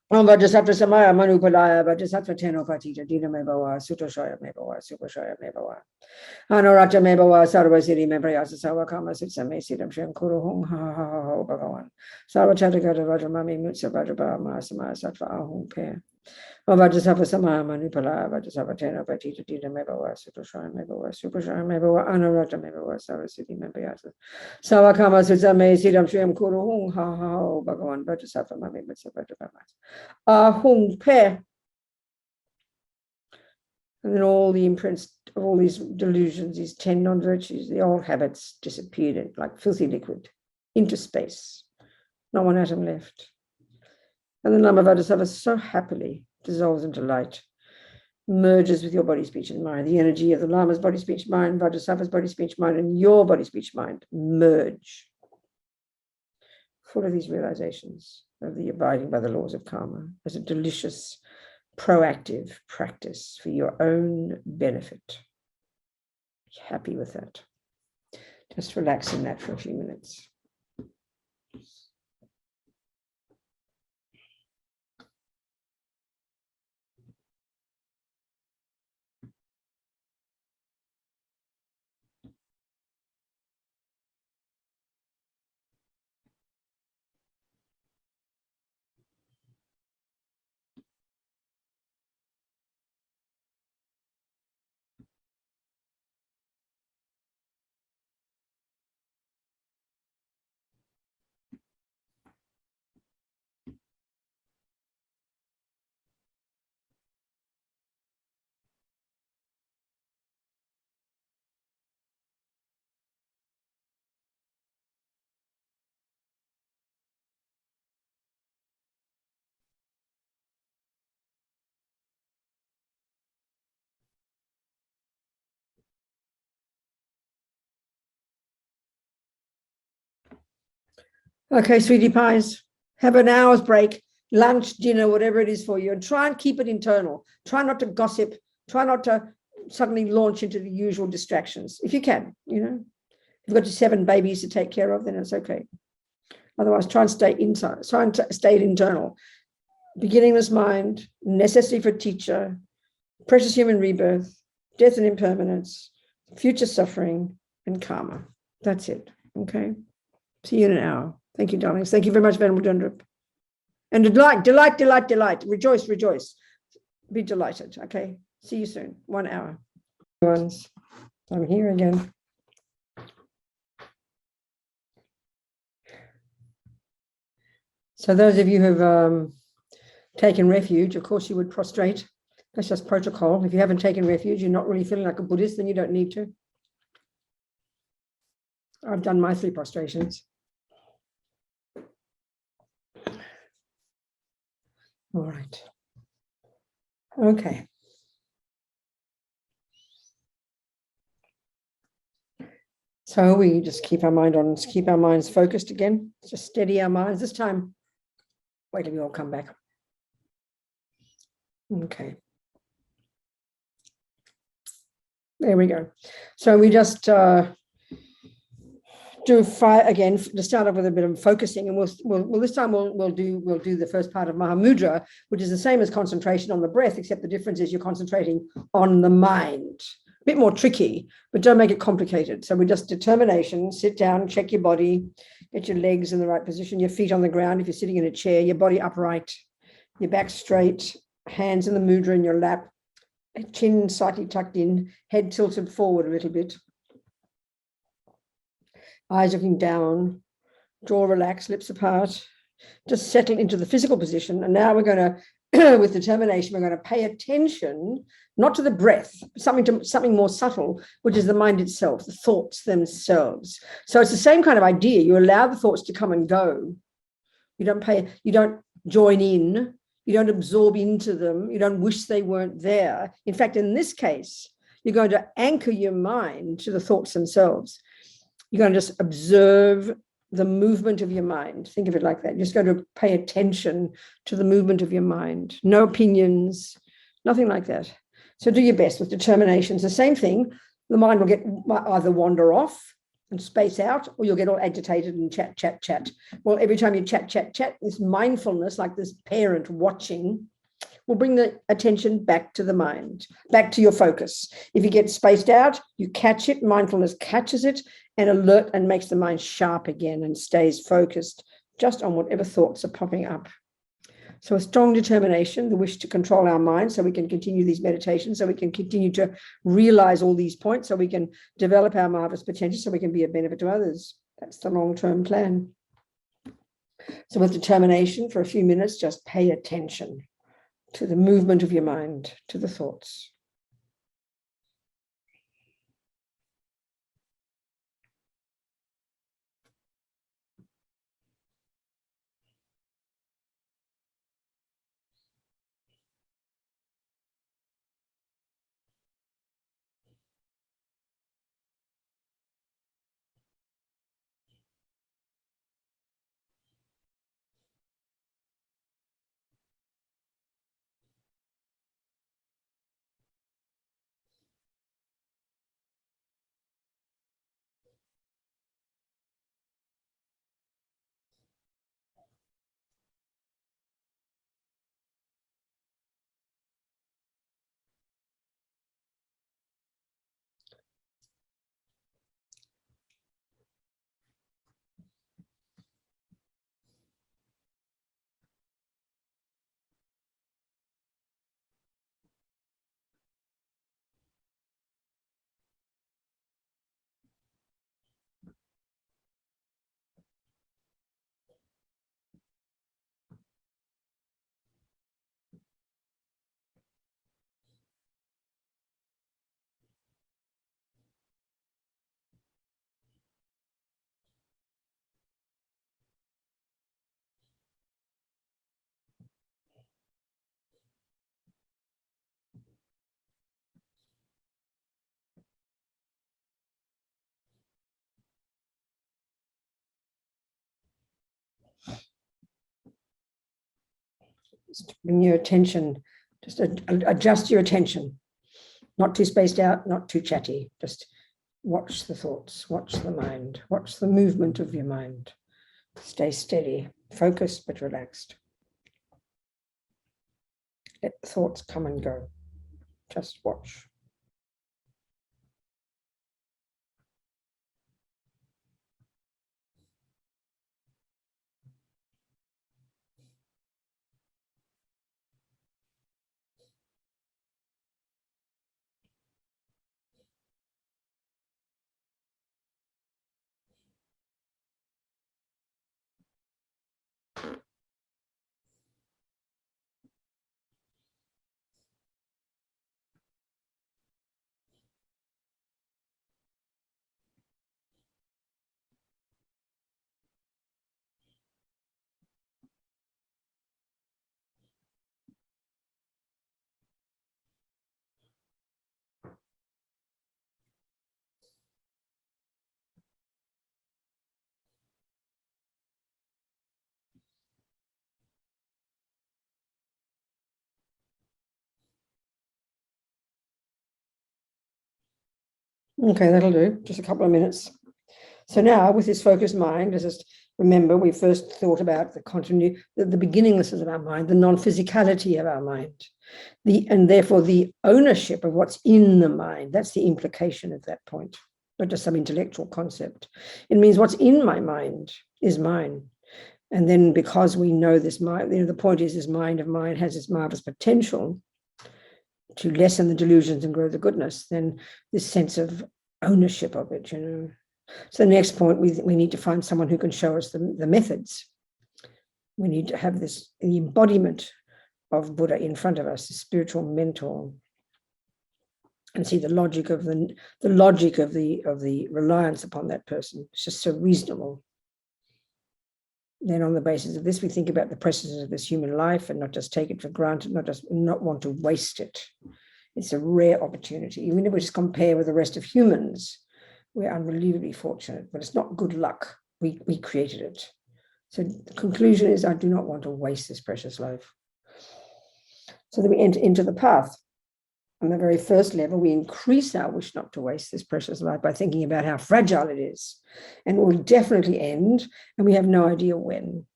Vajrasattva samaya manupala Vajrasattva teno patita dida me bawa sutoshaya me bawa suposhaya me bawa Anorakta me bawa sarva siddhi me prayasa sarva kama sitsa me siddham shriyam kuru hung ha ha ha ha bhagavan sarva chatakata vajramami mutsa vajrabhama samaya sattva ahung pe Vajrasattva samaya manupala Vajrasattva teno patita dida me bawa sutoshaya me bawa suposhaya me bawa anorakta me bawa sarva siddhi me prayasa sarva kama sitsa me siddham shriyam kuru hung ha ha ha bhagavan Vajrasattva mami mutsa vajrabhama ahung pe. And then all the imprints of all these delusions, these 10 non-virtues, the old habits disappeared like filthy liquid into space. Not one atom left. And then Lama Vajrasattva so happily dissolves into light, merges with your body, speech, and mind. The energy of the Lama's body, speech, mind, Vajrasattva's body, speech, mind, and your body, speech, mind merge. Full of these realizations of the abiding by the laws of karma as a delicious proactive practice for your own benefit. Happy with that. Just relax in that for a few minutes. Okay, sweetie pies, have an hour's break, lunch, dinner, whatever it is for you, and try and keep it internal. Try not to gossip. Try not to suddenly launch into the usual distractions. If you can, you know, if you've got your 7 babies to take care of, then it's okay. Otherwise, try and stay inside, try and stay internal. Beginningless mind, necessity for teacher, precious human rebirth, death and impermanence, future suffering, and karma. That's it. Okay. See you in an hour. Thank you, darlings. Thank you very much, Venerable Dundrup. And delight, delight, delight, delight. Rejoice, rejoice. Be delighted. Okay. See you soon. 1 hour. I'm here again. So those of you who have taken refuge, of course, you would prostrate. That's just protocol. If you haven't taken refuge, you're not really feeling like a Buddhist, then you don't need to. I've done my 3 prostrations. All right. Okay. So we just keep our minds focused again. Just steady our minds. This time, wait till we all come back. Okay. There we go. So we just do 5 again to start off with a bit of focusing, and we'll this time we'll do the first part of Mahamudra, which is the same as concentration on the breath, except the difference is you're concentrating on the mind. A bit more tricky, but don't make it complicated. So we just determination, sit down, check your body, get your legs in the right position, your feet on the ground if you're sitting in a chair, your body upright, your back straight, hands in the mudra in your lap, chin slightly tucked in, head tilted forward a little bit. Eyes looking down, jaw relaxed, lips apart. Just settle into the physical position. And now we're going to, with determination, we're going to pay attention, not to the breath, something more subtle, which is the mind itself, the thoughts themselves. So it's the same kind of idea. You allow the thoughts to come and go. You don't join in, you don't absorb into them, you don't wish they weren't there. In fact, in this case, you're going to anchor your mind to the thoughts themselves. You're going to just observe the movement of your mind. Think of it like that. You're just going to pay attention to the movement of your mind. No opinions, nothing like that. So do your best with determination. It's the same thing. The mind will either wander off and space out, or you'll get all agitated and chat. Well, every time you chat, this mindfulness, like this parent watching, will bring the attention back to the mind, back to your focus. If you get spaced out, you catch it, mindfulness catches it and alert and makes the mind sharp again and stays focused just on whatever thoughts are popping up. So a strong determination, the wish to control our mind so we can continue these meditations, so we can continue to realize all these points, so we can develop our marvelous potential, so we can be a benefit to others. That's the long-term plan. So with determination, for a few minutes, just pay attention to the movement of your mind, to the thoughts. Just bring your attention, just adjust your attention. Not too spaced out, not too chatty. Just watch the thoughts, watch the mind, watch the movement of your mind. Stay steady, focused but relaxed. Let thoughts come and go. Just watch. Okay, that'll do. Just a couple of minutes. So now, with this focused mind, just remember, we first thought about the continuity, the beginninglessness of our mind, the non-physicality of our mind, and therefore the ownership of what's in the mind. That's the implication of that point, not just some intellectual concept. It means what's in my mind is mine. And then because we know this mind, the point is this mind of mine has this marvelous potential to lessen the delusions and grow the goodness, then this sense of ownership of it, So the next point, we need to find someone who can show us the methods. We need to have the embodiment of Buddha in front of us, the spiritual mentor, and see the logic of the reliance upon that person. It's just so reasonable. Then on the basis of this, we think about the preciousness of this human life and not just take it for granted, not want to waste it. It's a rare opportunity. Even if we just compare with the rest of humans, we're unbelievably fortunate, but it's not good luck. We created it. So the conclusion is, I do not want to waste this precious life. So then we enter into the path. On the very first level, we increase our wish not to waste this precious life by thinking about how fragile it is, and it will definitely end, and we have no idea when.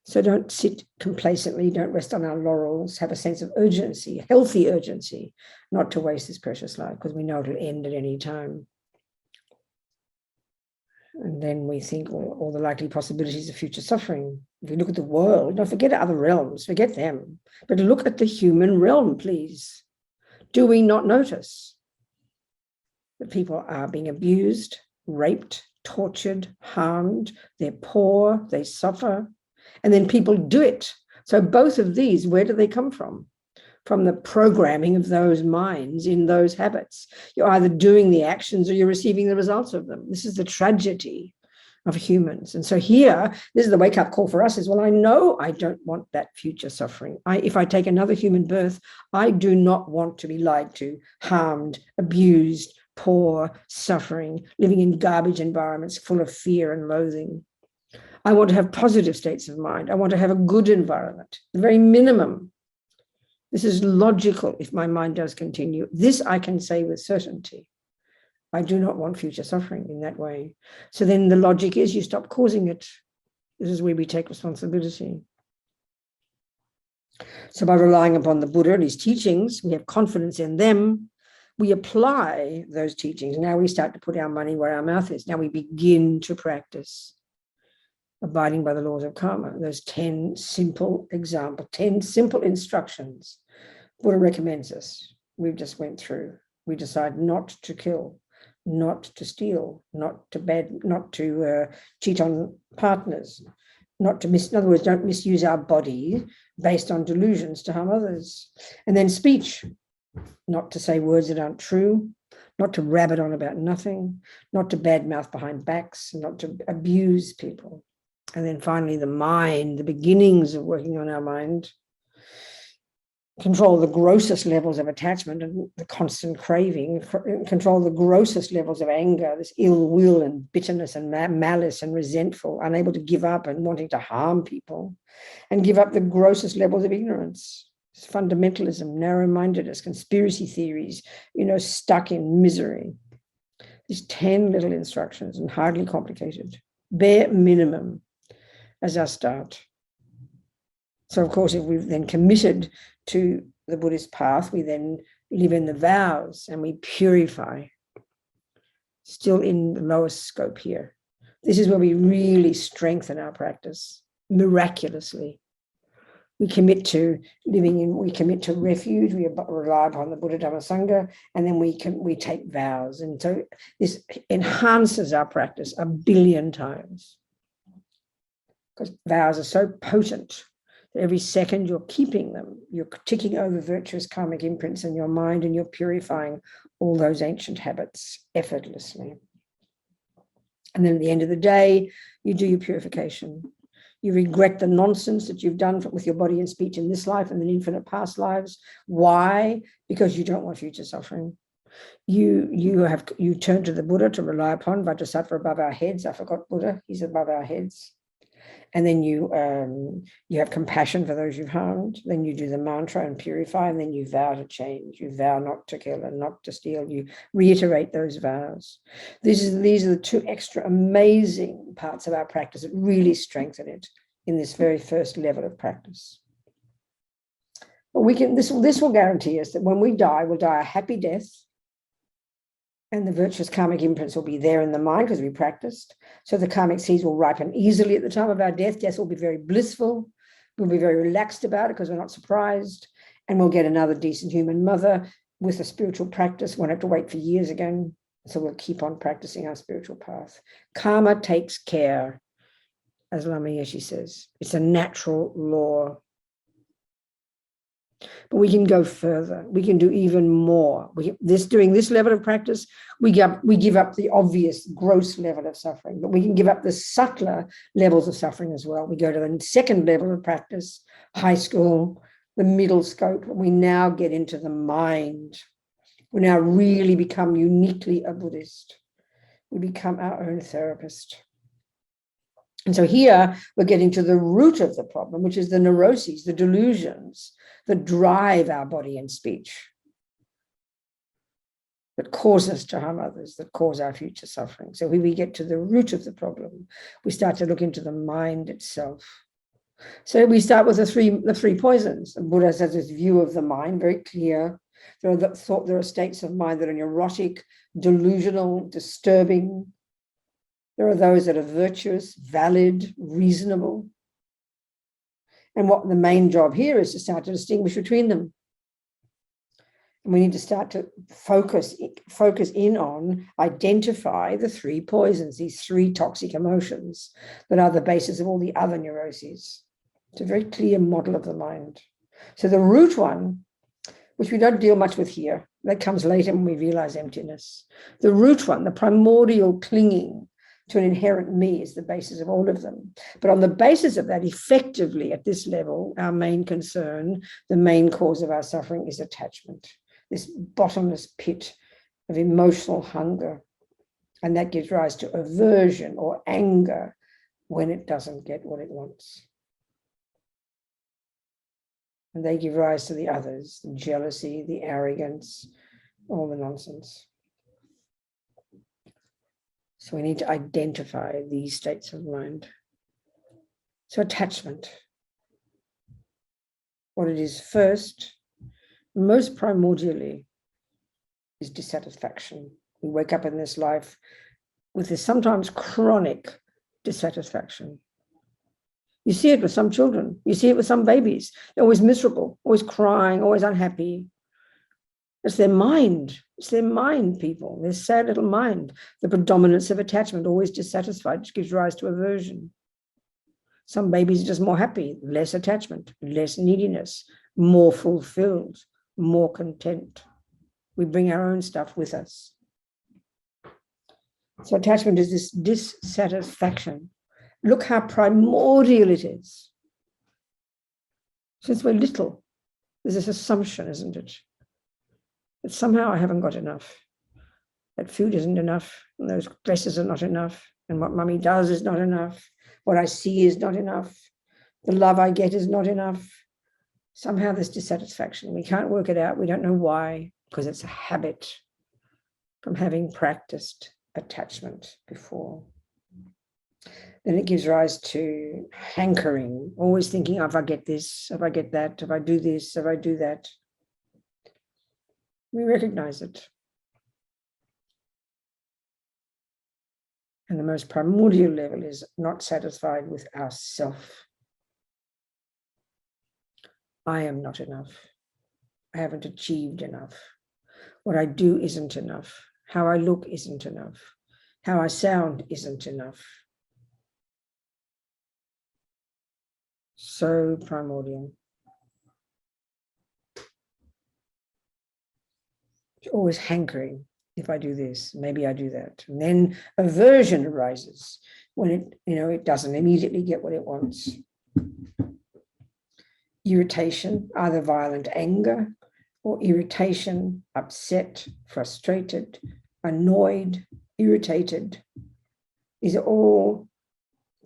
So don't sit complacently, don't rest on our laurels, have a sense of urgency, healthy urgency, not to waste this precious life, because we know it'll end at any time. And then we think all the likely possibilities of future suffering. If we look at the world, don't forget other realms, forget them, but look at the human realm, please. Do we not notice that people are being abused, raped, tortured, harmed, they're poor, they suffer, and then people do it? So both of these, where do they come from? From the programming of those minds in those habits. You're either doing the actions or you're receiving the results of them. This is the tragedy of humans. And so here, this is the wake-up call for us is, well, I know I don't want that future suffering. If I take another human birth, I do not want to be lied to, harmed, abused, poor, suffering, living in garbage environments full of fear and loathing. I want to have positive states of mind. I want to have a good environment, the very minimum. This is logical if my mind does continue. This I can say with certainty. I do not want future suffering in that way. So then the logic is you stop causing it. This is where we take responsibility. So by relying upon the Buddha and his teachings, we have confidence in them. We apply those teachings. Now we start to put our money where our mouth is. Now we begin to practice abiding by the laws of karma. Those 10 simple examples, 10 simple instructions Buddha recommends us. We've just went through. We decide not to kill, not to steal, not to cheat on partners, in other words, don't misuse our body based on delusions to harm others. And then speech, not to say words that aren't true, not to rabbit on about nothing, not to badmouth behind backs, not to abuse people. And then finally, the mind, the beginnings of working on our mind. control the grossest levels of attachment and the constant craving, control the grossest levels of anger, this ill will and bitterness and malice and resentful, unable to give up and wanting to harm people, and give up the grossest levels of ignorance, fundamentalism, narrow-mindedness, conspiracy theories, stuck in misery. These 10 little instructions and hardly complicated, bare minimum as our start. So, of course, if we've then committed to the Buddhist path, we then live in the vows and we purify. Still in the lowest scope here. This is where we really strengthen our practice miraculously. We commit to we commit to refuge, we rely upon the Buddha Dhamma Sangha, and then we take vows. And so this enhances our practice 1 billion times. Because vows are so potent. Every second you're keeping them, you're ticking over virtuous karmic imprints in your mind, and you're purifying all those ancient habits effortlessly. And then at the end of the day, you do your purification. You regret the nonsense that you've done with your body and speech in this life and in infinite past lives. Why? Because you don't want future suffering. You turn to the Buddha to rely upon, Vajrasattva above our heads. I forgot Buddha, he's above our heads. And then you have compassion for those you've harmed. Then you do the mantra and purify, and then you vow to change. You vow not to kill and not to steal. You reiterate those vows. These are the 2 extra amazing parts of our practice that really strengthen it in this very first level of practice. But this will guarantee us that when we die, we'll die a happy death. And the virtuous karmic imprints will be there in the mind because we practiced. So the karmic seeds will ripen easily at the time of our death. Death will be very blissful. We'll be very relaxed about it because we're not surprised. And we'll get another decent human mother with a spiritual practice. Won't have to wait for years again. So we'll keep on practicing our spiritual path. Karma takes care, as Lama Yeshe says. It's a natural law. But we can go further. We can do even more. During this level of practice, we give up the obvious gross level of suffering, but we can give up the subtler levels of suffering as well. We go to the second level of practice, high school, the middle scope. We now get into the mind. We now really become uniquely a Buddhist. We become our own therapist. And so here we're getting to the root of the problem, which is the neuroses, the delusions that drive our body and speech, that cause us to harm others, that cause our future suffering. So when we get to the root of the problem, we start to look into the mind itself. So we start with the three poisons. The Buddha has this view of the mind, very clear. There are states of mind that are neurotic, delusional, disturbing. There are those that are virtuous, valid, reasonable. And what the main job here is to start to distinguish between them. And we need to start to focus in on, identify the 3 poisons, these 3 toxic emotions that are the basis of all the other neuroses. It's a very clear model of the mind. So the root one, which we don't deal much with here, that comes later when we realize emptiness. The root one, the primordial clinging to an inherent me, is the basis of all of them. But on the basis of that, effectively at this level, our main concern, the main cause of our suffering is attachment, this bottomless pit of emotional hunger. And that gives rise to aversion or anger when it doesn't get what it wants. And they give rise to the others, the jealousy, the arrogance, all the nonsense. So we need to identify these states of mind. So attachment. What it is first, most primordially, is dissatisfaction. We wake up in this life with this sometimes chronic dissatisfaction. You see it with some children. You see it with some babies. They're always miserable, always crying, always unhappy. It's their mind. It's their mind, people. Their sad little mind. The predominance of attachment, always dissatisfied, which gives rise to aversion. Some babies are just more happy, less attachment, less neediness, more fulfilled, more content. We bring our own stuff with us. So attachment is this dissatisfaction. Look how primordial it is. Since we're little, There's this assumption, isn't it? That somehow I haven't got enough. That food isn't enough, and those dresses are not enough, and what mummy does is not enough. What I see is not enough. The love I get is not enough. Somehow there's dissatisfaction. We can't work it out. We don't know why, because it's a habit from having practiced attachment before. Then it gives rise to hankering, always thinking, oh, if I get this, if I get that, if I do this, if I do that. We recognize it. And the most primordial level is not satisfied with ourself. I am not enough. I haven't achieved enough. What I do isn't enough. How I look isn't enough. How I sound isn't enough. So primordial. It's always hankering. If I do this, maybe I do that. And then aversion arises when it doesn't immediately get what it wants. Irritation, either violent anger or irritation, upset, frustrated, annoyed, irritated. These are all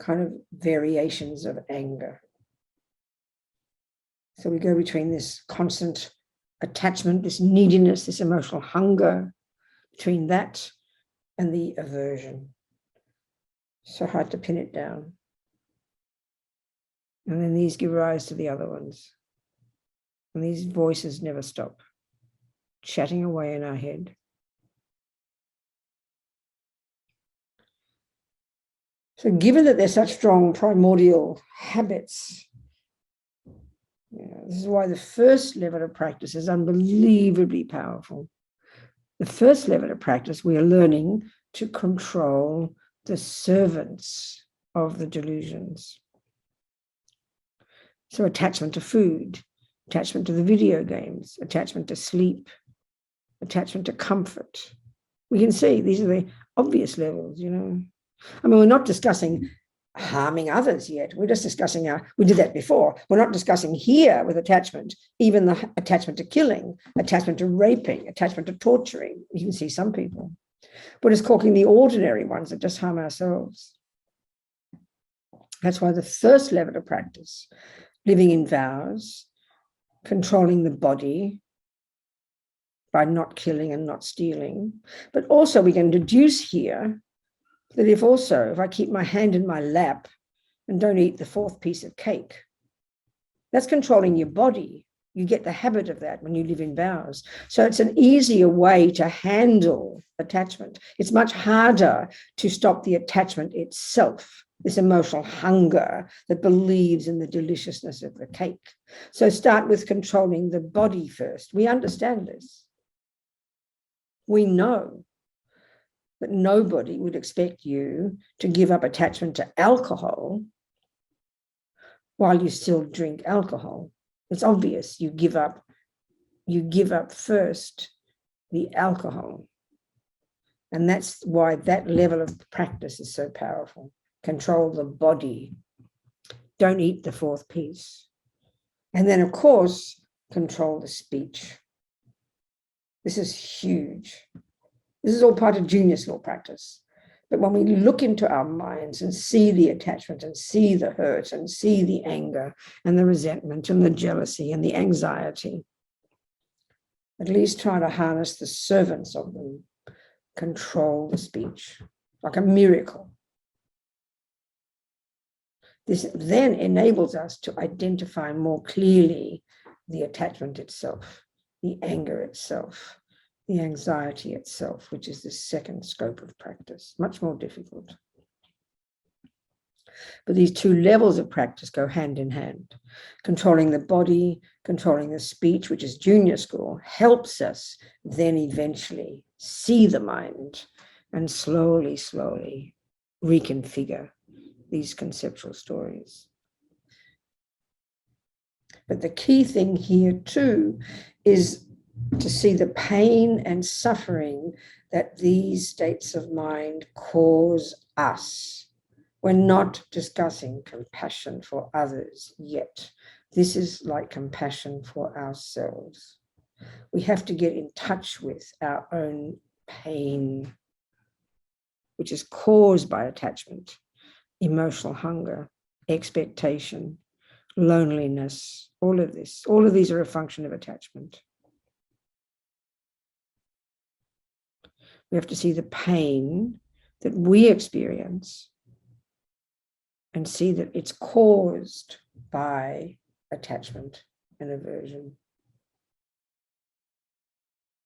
kind of variations of anger. So we go between this constant attachment, this neediness, this emotional hunger, between that and the aversion. So hard to pin it down. And then these give rise to the other ones. And these voices never stop, chatting away in our head. So given that they're such strong primordial habits, this is why the first level of practice is unbelievably powerful. The first level of practice, we are learning to control the servants of the delusions. So attachment to food, attachment to the video games, attachment to sleep, attachment to comfort. We can see these are the obvious levels, I mean, we're not discussing harming others yet. We're just discussing we did that before. We're not discussing here with attachment, even the attachment to killing, attachment to raping, attachment to torturing. You can see some people. We're just talking the ordinary ones that just harm ourselves. That's why the first level of practice, living in vows, controlling the body by not killing and not stealing, but also we can deduce here that if I keep my hand in my lap and don't eat the fourth piece of cake, that's controlling your body. You get the habit of that when you live in vows. So it's an easier way to handle attachment. It's much harder to stop the attachment itself, this emotional hunger that believes in the deliciousness of the cake. So start with controlling the body first. We understand this. We know that nobody would expect you to give up attachment to alcohol while you still drink alcohol. It's obvious you give up first the alcohol. And that's why that level of practice is so powerful. Control the body. Don't eat the fourth piece. And then, of course, control the speech. This is huge. This is all part of genius law practice. But when we look into our minds and see the attachment and see the hurt and see the anger and the resentment and the jealousy and the anxiety, at least try to harness the servants of them, control the speech, like a miracle. This then enables us to identify more clearly the attachment itself, the anger itself, the anxiety itself, which is the second scope of practice, much more difficult. But these two levels of practice go hand in hand. Controlling the body, controlling the speech, which is junior school, helps us then eventually see the mind and slowly, slowly reconfigure these conceptual stories. But the key thing here too is to see the pain and suffering that these states of mind cause us. We're not discussing compassion for others yet. This is like compassion for ourselves. We have to get in touch with our own pain, which is caused by attachment, emotional hunger, expectation, loneliness, all of this. All of these are a function of attachment. We have to see the pain that we experience and see that it's caused by attachment and aversion.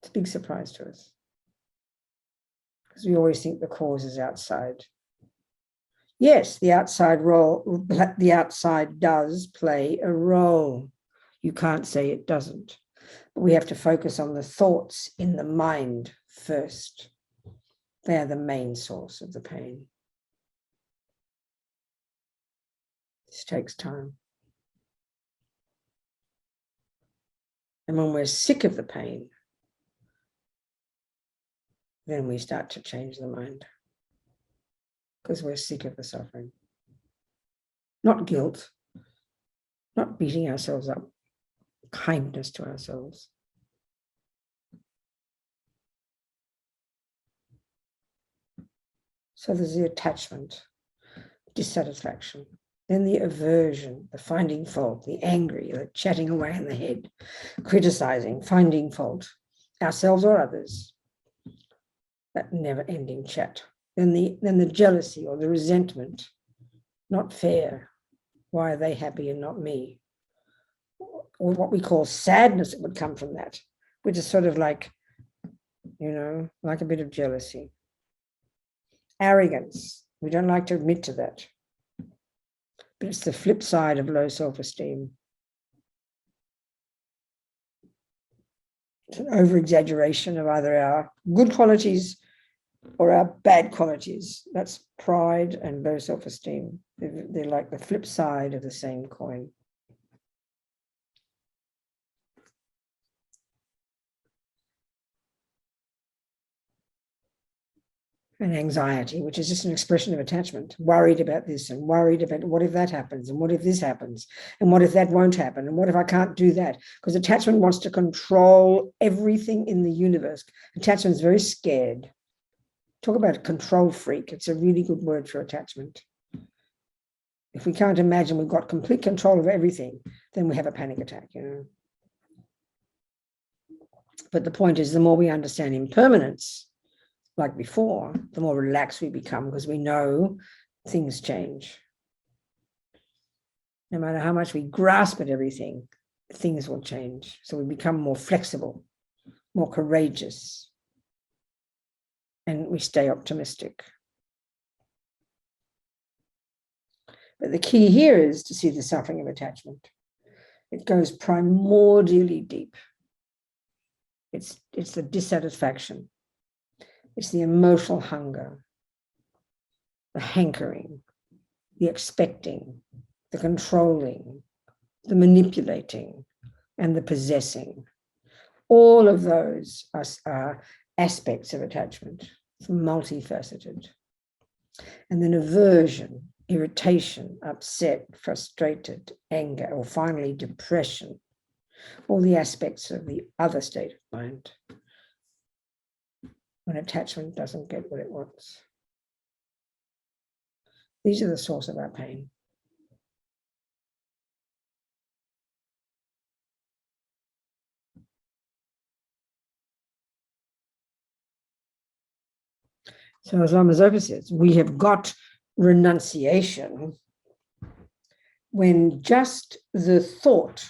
It's a big surprise to us because we always think the cause is outside. Yes, the outside does play a role. You can't say it doesn't. But we have to focus on the thoughts in the mind first. They are the main source of the pain. This takes time. And when we're sick of the pain, then we start to change the mind because we're sick of the suffering. Not guilt, not beating ourselves up, kindness to ourselves. So there's the attachment, dissatisfaction, then the aversion, the finding fault, the angry, the chatting away in the head, criticizing, finding fault, ourselves or others, that never-ending chat. Then the jealousy or the resentment, not fair. Why are they happy and not me? Or what we call sadness that would come from that, which is sort of like, like a bit of jealousy. Arrogance, we don't like to admit to that. But it's the flip side of low self-esteem. It's an over-exaggeration of either our good qualities or our bad qualities. That's pride and low self-esteem. They're like the flip side of the same coin. And anxiety, which is just an expression of attachment, worried about this and worried about what if that happens and what if this happens and what if that won't happen and what if I can't do that? Because attachment wants to control everything in the universe. Attachment is very scared. Talk about a control freak. It's a really good word for attachment. If we can't imagine we've got complete control of everything, then we have a panic attack, But the point is, the more we understand impermanence, like before, the more relaxed we become because we know things change. No matter how much we grasp at everything, things will change. So we become more flexible, more courageous, and we stay optimistic. But the key here is to see the suffering of attachment. It goes primordially deep. It's the dissatisfaction. It's the emotional hunger, the hankering, the expecting, the controlling, the manipulating, and the possessing. All of those are aspects of attachment. It's multifaceted. And then aversion, irritation, upset, frustrated, anger, or finally depression. All the aspects of the other state of mind. When attachment doesn't get what it wants. These are the source of our pain. So as Lama Zopa says, we have got renunciation when just the thought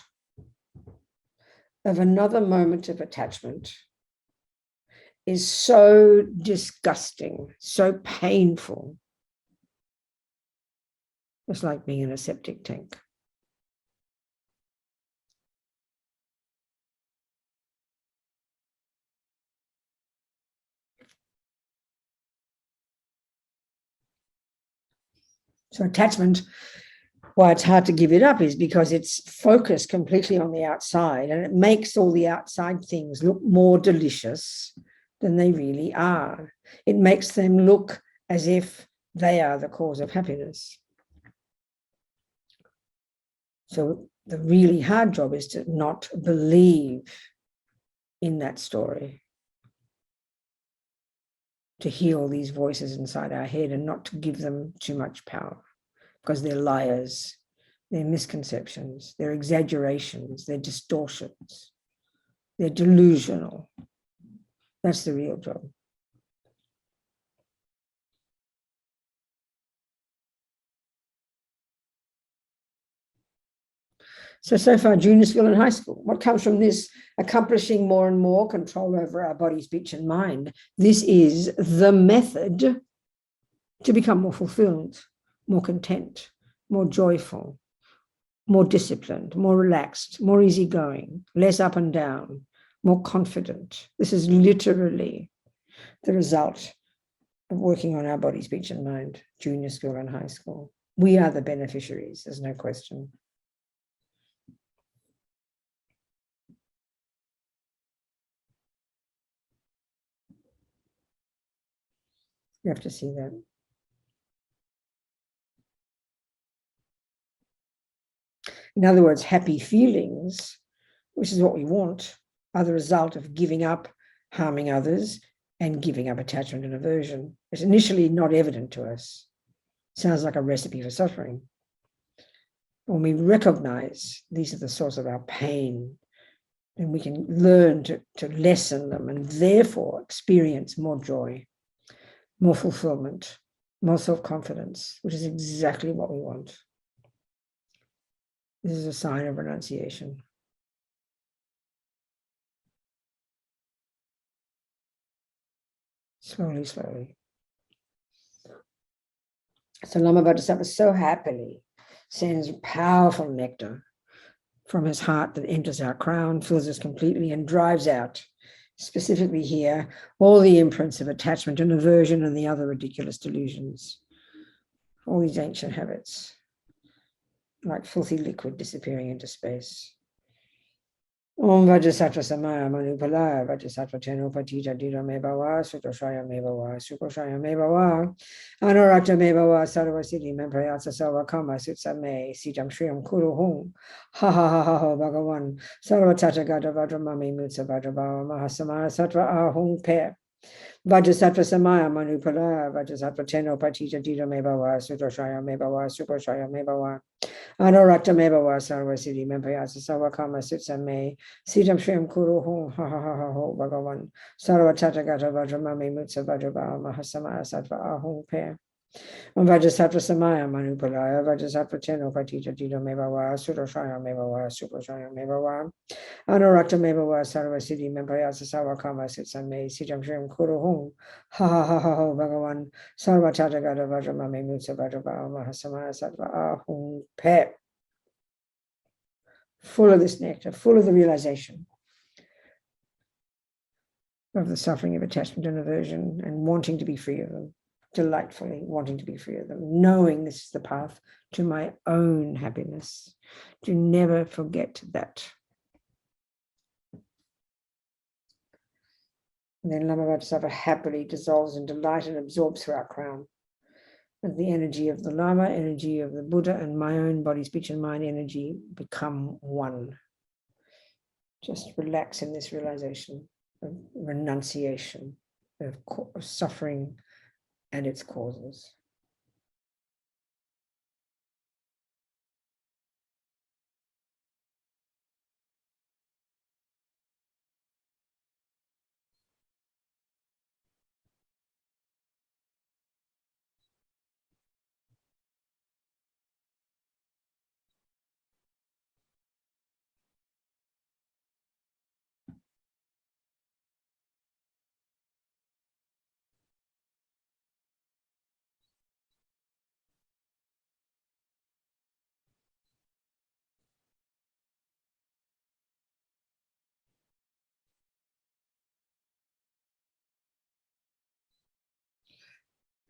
of another moment of attachment is so disgusting, so painful. It's like being in a septic tank. So attachment, why it's hard to give it up is because it's focused completely on the outside and it makes all the outside things look more delicious than they really are. It makes them look as if they are the cause of happiness. So The really hard job is to not believe in that story, to hear all these voices inside our head and not to give them too much power, because they're liars, they're misconceptions, they're exaggerations, they're distortions, they're delusional. That's the real job. So far, junior school and high school. What comes from this? Accomplishing more and more control over our body, speech, and mind. This is the method to become more fulfilled, more content, more joyful, more disciplined, more relaxed, more easygoing, less up and down, more confident. This is literally the result of working on our body, speech, and mind, junior school and high school. We are the beneficiaries, there's no question. You have to see that. In other words, happy feelings, which is what we want, are the result of giving up harming others and giving up attachment and aversion. It's initially not evident to us. Sounds like a recipe for suffering. When we recognize these are the source of our pain, then we can learn to lessen them and therefore experience more joy, more fulfillment, more self-confidence, which is exactly what we want. This is a sign of renunciation. Slowly, slowly. So Lama Vajrasattva so happily sends powerful nectar from his heart that enters our crown, fills us completely, and drives out, specifically here, all the imprints of attachment and aversion and the other ridiculous delusions, all these ancient habits, like filthy liquid disappearing into space. Om Vajrasattva Samaya Manupalaya Vajrasattva Teno Patita Dira Mebawa Sutoshaya Mebawa Sukoshaya Mebawa Anurakta Mebawa Sarvasiti Memprayatsa Salva Kama Sutsame Sitam Shriyam Kuru Hum Ha Ha Ha Ha Ha Bhagavan Sarva Tatagata Vajramami Mutsa Vajrabhava Mahasamaya Sattva Ahung Pe Vajrasattva Samaya Manupalaya Vajrasattva Teno Patita Dira Mebawa Sutoshaya Mebawa Sukoshaya Mebawa Anurakta Mebawa Sarvasiti Mempayasa Savakama Sitsame Sitam Shriyam Kuru Hum Ha Ha Ha Ha Ho Bhagavan Sarva Tatagata Vajramami Mutsa Vajrabhava Mahasamaya Sattva Ahung Pe Vajrasattva Samaya Manupalaya Vajrasattva Teno Patita Dito Mebawa Sudoshaya Mebawa Sukoshaya Mebawa Anurakta Mebawa Sarvasiti Mempayasa Savakama Sitsame Sitam Shriyam Kuru Hum Ha Ha Ha Ha Ho Bhagavan Sarva Tatagata Vajramami Mutsa Vajrabhava Mahasamaya Sattva Ahung Pe. Full of this nectar, full of the realization of the suffering of attachment and aversion and wanting to be free of them, delightfully wanting to be free of them, knowing this is the path to my own happiness. Do never forget that. And then Lama Vajrasattva happily dissolves in delight and absorbs through our crown. And the energy of the Lama, energy of the Buddha, and my own body, speech, and mind energy become one. Just relax in this realization of renunciation, of suffering and its causes.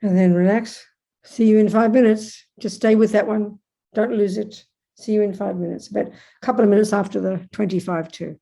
And then relax. See you in 5 minutes. Just stay with that one. Don't lose it. See you in 5 minutes. About a couple of minutes after the 25 to.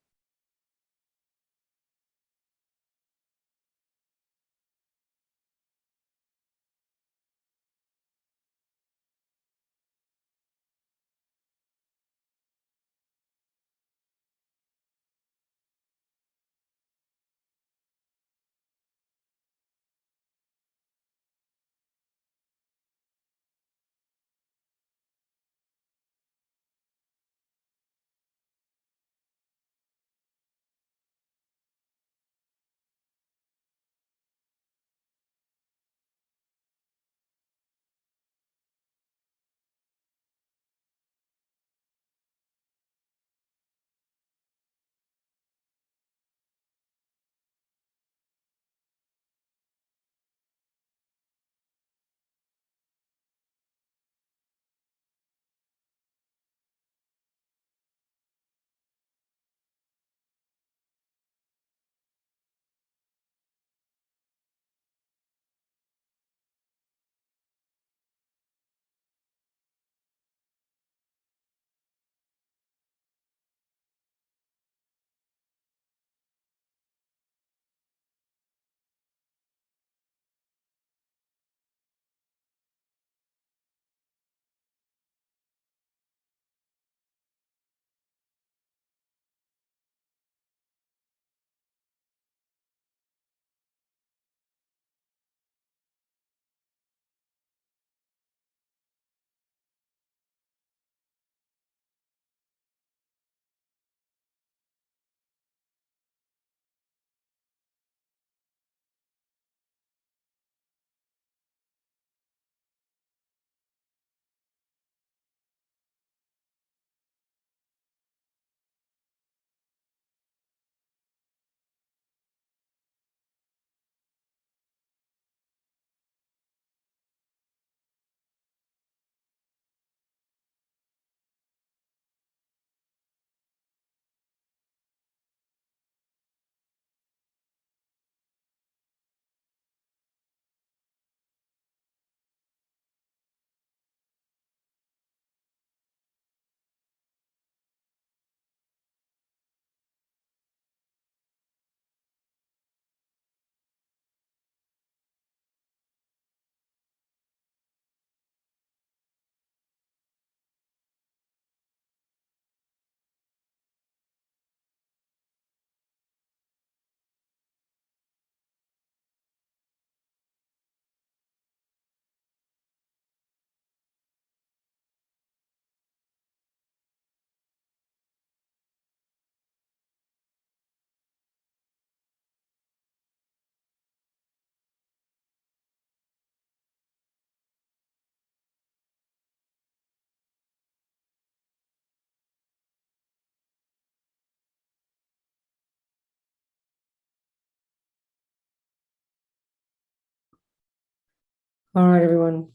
All right, everyone,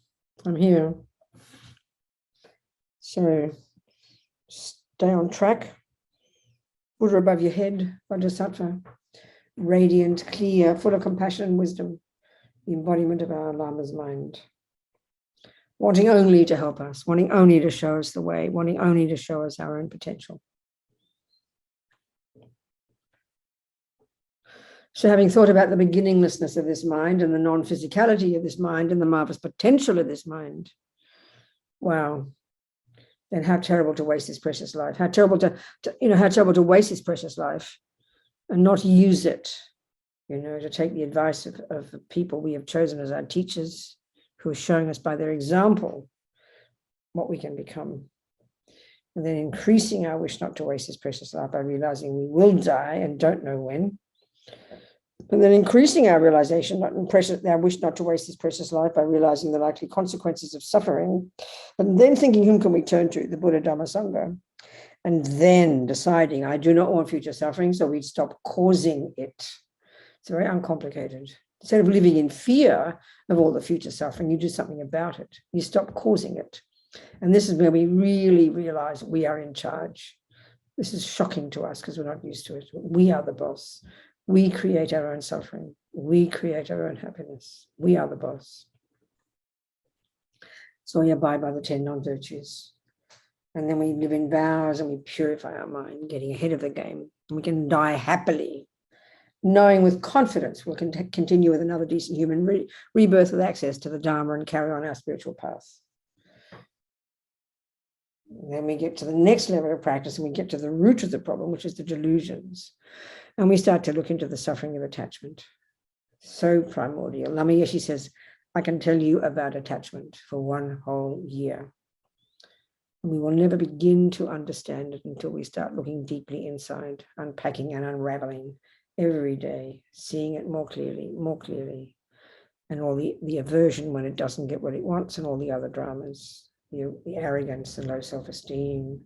I'm here. So stay on track. Buddha above your head, Vajrasattva, radiant, clear, full of compassion and wisdom, the embodiment of our Lama's mind. Wanting only to help us, wanting only to show us the way, wanting only to show us our own potential. So having thought about the beginninglessness of this mind and the non-physicality of this mind and the marvelous potential of this mind, wow, then how terrible to waste this precious life. How terrible how terrible to waste this precious life and not use it, to take the advice of the people we have chosen as our teachers, who are showing us by their example what we can become. And then increasing our wish not to waste this precious life by realizing we will die and don't know when. And then increasing our realization, our wish not to waste this precious life by realizing the likely consequences of suffering. And then thinking, whom can we turn to? The Buddha, Dhamma, Sangha. And then deciding, I do not want future suffering, so we stop causing it. It's very uncomplicated. Instead of living in fear of all the future suffering, you do something about it. You stop causing it. And this is where we really realize we are in charge. This is shocking to us because we're not used to it. We are the boss. We create our own suffering. We create our own happiness. We are the boss. So we abide by the 10 non-virtues. And then we live in vows and we purify our mind, getting ahead of the game. And we can die happily, knowing with confidence we'll continue with another decent human rebirth with access to the Dharma and carry on our spiritual path. And then we get to the next level of practice and we get to the root of the problem, which is the delusions. And we start to look into the suffering of attachment. So primordial. Lama Yeshe says, I can tell you about attachment for one whole year. And we will never begin to understand it until we start looking deeply inside, unpacking and unraveling every day, seeing it more clearly, and all the aversion when it doesn't get what it wants and all the other dramas, the arrogance, the low self-esteem,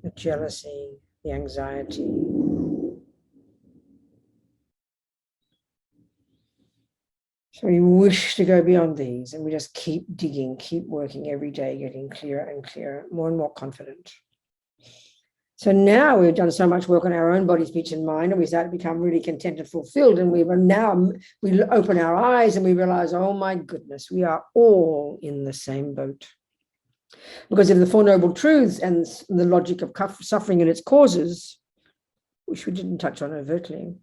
the jealousy, the anxiety. So we wish to go beyond these, and we just keep digging, keep working every day, getting clearer and clearer, more and more confident. So now we've done so much work on our own body, speech, and mind, and we start to become really content and fulfilled. And we open our eyes and we realize, oh my goodness, we are all in the same boat. Because of the Four Noble Truths and the logic of suffering and its causes, which we didn't touch on overtly,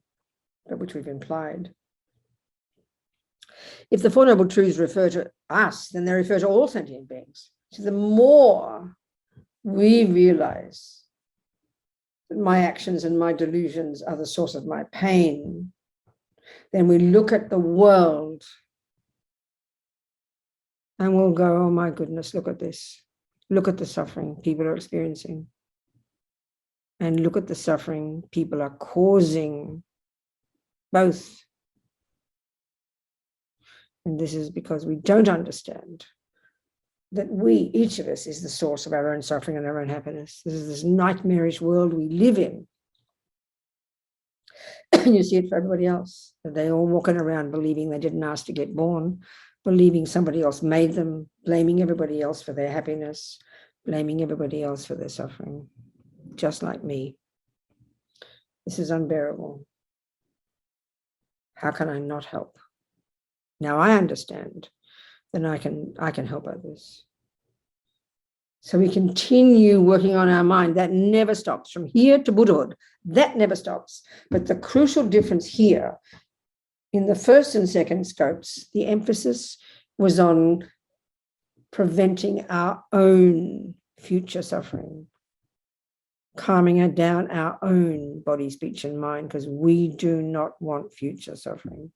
but which we've implied. If the Four Noble Truths refer to us, then they refer to all sentient beings. So the more we realize that my actions and my delusions are the source of my pain, then we look at the world and we'll go, oh my goodness, look at this. Look at the suffering people are experiencing. And look at the suffering people are causing, both. And this is because we don't understand that we, each of us, is the source of our own suffering and our own happiness. This is this nightmarish world we live in. And you see it for everybody else. They're all walking around believing they didn't ask to get born, believing somebody else made them, blaming everybody else for their happiness, blaming everybody else for their suffering, just like me. This is unbearable. How can I not help? Now I understand, then I can help others. So we continue working on our mind. That never stops. From here to Buddhahood, that never stops. But the crucial difference here, in the first and second scopes, the emphasis was on preventing our own future suffering, calming down our own body, speech, and mind, because we do not want future suffering.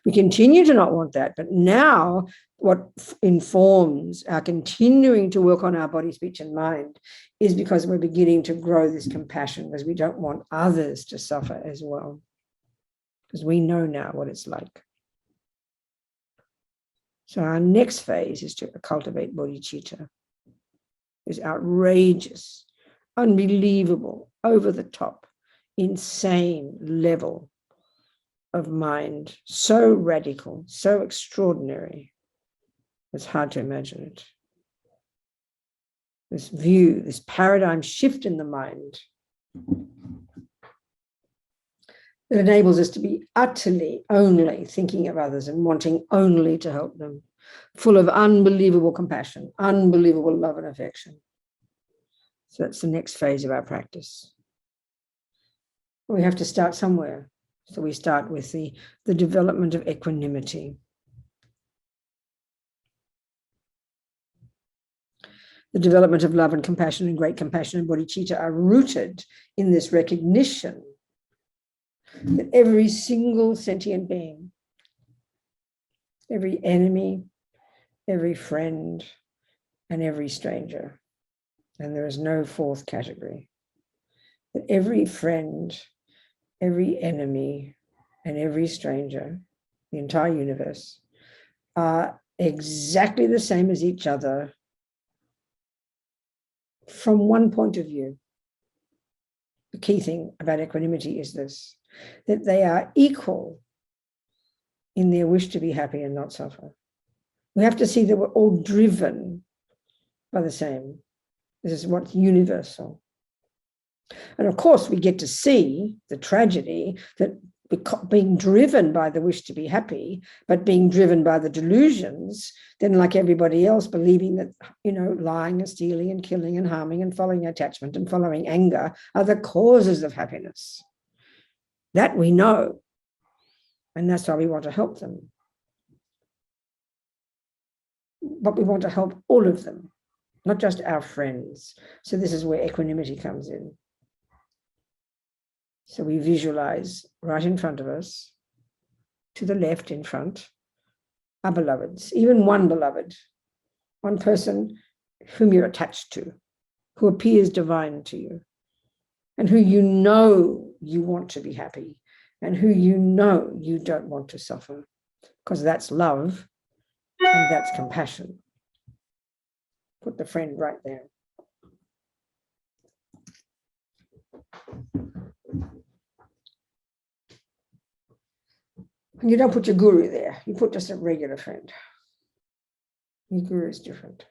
We continue to not want that, but now what informs our continuing to work on our body, speech, and mind is because we're beginning to grow this compassion, because we don't want others to suffer as well, because we know now what it's like. So our next phase is to cultivate bodhicitta, this outrageous, unbelievable, over the top, insane level of mind, so radical, so extraordinary, it's hard to imagine it. This view, this paradigm shift in the mind that enables us to be utterly only thinking of others and wanting only to help them, full of unbelievable compassion, unbelievable love and affection. So that's the next phase of our practice. We have to start somewhere. So we start with the development of equanimity. The development of love and compassion and great compassion and bodhicitta are rooted in this recognition that every single sentient being, every enemy, every friend, and every stranger, and there is no fourth category, that every friend, every enemy, and every stranger, the entire universe, are exactly the same as each other from one point of view. The key thing about equanimity is this, that they are equal in their wish to be happy and not suffer. We have to see that we're all driven by the same. This is what's universal. And of course, we get to see the tragedy that being driven by the wish to be happy, but being driven by the delusions, then like everybody else, believing that, lying and stealing and killing and harming and following attachment and following anger are the causes of happiness. That we know. And that's why we want to help them. But we want to help all of them, not just our friends. So this is where equanimity comes in. So we visualize right in front of us, to the left in front, our beloveds, even one beloved, one person whom you're attached to, who appears divine to you, and who you want to be happy, and who you don't want to suffer, because that's love and that's compassion. Put the friend right there. And you don't put your guru there. You put just a regular friend. Your guru is different.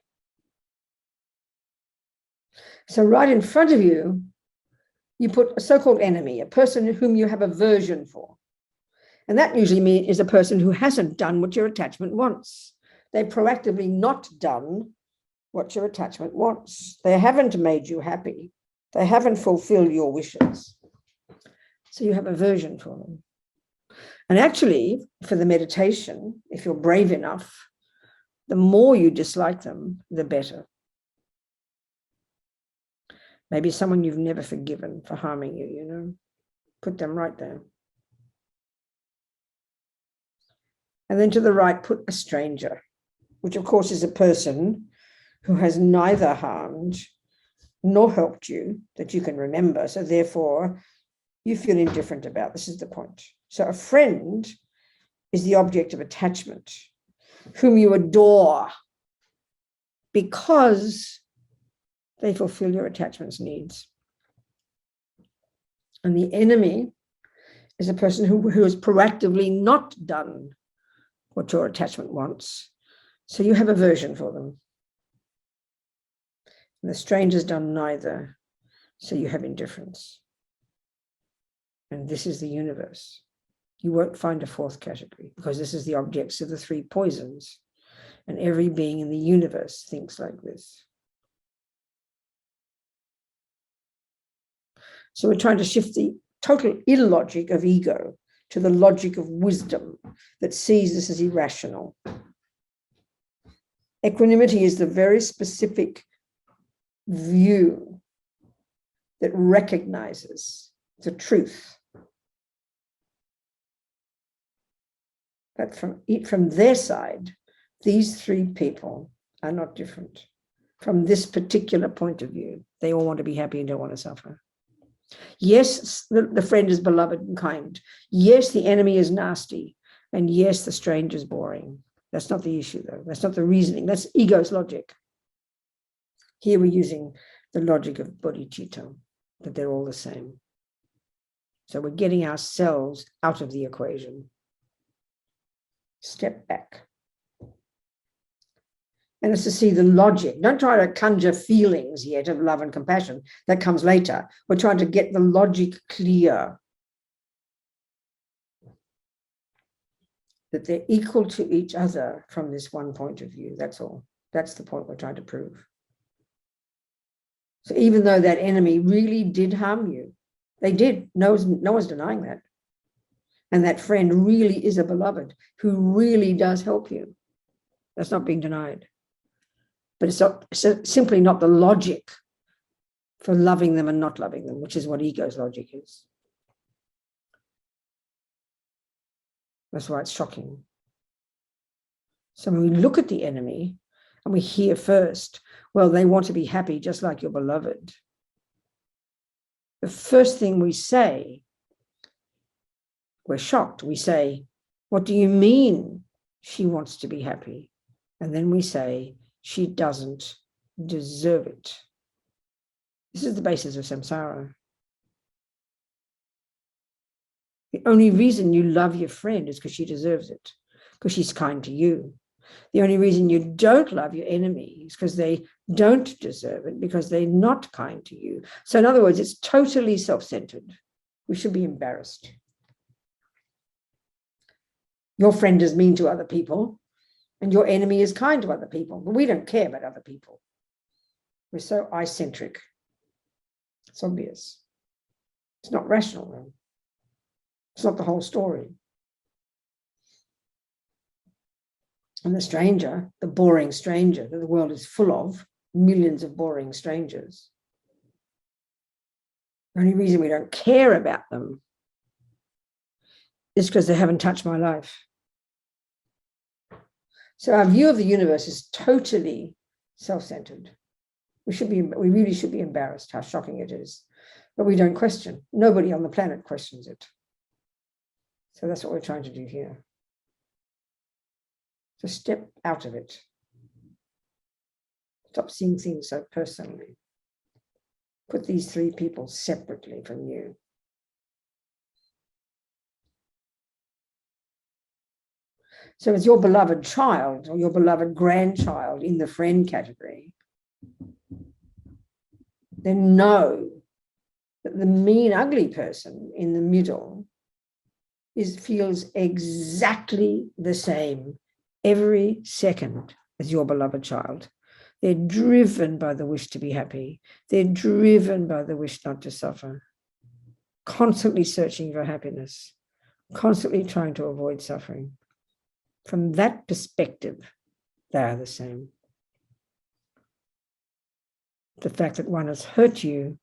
So right in front of you, you put a so-called enemy, a person whom you have aversion for. And that usually is a person who hasn't done what your attachment wants. They've proactively not done what your attachment wants. They haven't made you happy. They haven't fulfilled your wishes. So you have aversion for them. And actually, for the meditation, if you're brave enough, the more you dislike them, the better. Maybe someone you've never forgiven for harming you, put them right there. And then to the right, put a stranger, which of course is a person who has neither harmed nor helped you that you can remember. So therefore, you feel indifferent about. This is the point. So a friend is the object of attachment, whom you adore because they fulfill your attachment's needs. And the enemy is a person who has proactively not done what your attachment wants. So you have aversion for them. And the stranger's done neither. So you have indifference. And this is the universe. You won't find a fourth category because this is the objects of the three poisons. And every being in the universe thinks like this. So we're trying to shift the total illogic of ego to the logic of wisdom that sees this as irrational. Equanimity is the very specific view that recognizes the truth. But from their side, these three people are not different. From this particular point of view, they all want to be happy and don't want to suffer. Yes, the friend is beloved and kind. Yes, the enemy is nasty. And yes, the stranger is boring. That's not the issue, though. That's not the reasoning. That's ego's logic. Here we're using the logic of bodhicitta, that they're all the same. So we're getting ourselves out of the equation. Step back. And it's to see the logic. Don't try to conjure feelings yet of love and compassion. That comes later. We're trying to get the logic clear. That they're equal to each other from this one point of view. That's all. That's the point we're trying to prove. So even though that enemy really did harm you, they did. No one's denying that. And that friend really is a beloved who really does help you. That's not being denied. But it's simply not the logic for loving them and not loving them, which is what ego's logic is. That's why it's shocking. So when we look at the enemy and we hear first, well, they want to be happy just like your beloved. The first thing we say, we're shocked. We say, what do you mean she wants to be happy? And then we say, she doesn't deserve it. This is the basis of samsara. The only reason you love your friend is because she deserves it, because she's kind to you. The only reason you don't love your enemy is because they don't deserve it, because they're not kind to you. So in other words, it's totally self-centered. We should be embarrassed. Your friend is mean to other people, and your enemy is kind to other people. But we don't care about other people. We're so I-centric. It's obvious. It's not rational, though. It's not the whole story. And the stranger, the boring stranger that the world is full of, millions of boring strangers. The only reason we don't care about them is because they haven't touched my life. So our view of the universe is totally self-centered. We really should be embarrassed how shocking it is. But we don't question. Nobody on the planet questions it. So that's what we're trying to do here. So step out of it. Stop seeing things so personally. Put these three people separately from you. So it's your beloved child or your beloved grandchild in the friend category. Then know that the mean, ugly person in the middle feels exactly the same every second as your beloved child. They're driven by the wish to be happy. They're driven by the wish not to suffer. Constantly searching for happiness. Constantly trying to avoid suffering. From that perspective, they are the same. The fact that one has hurt you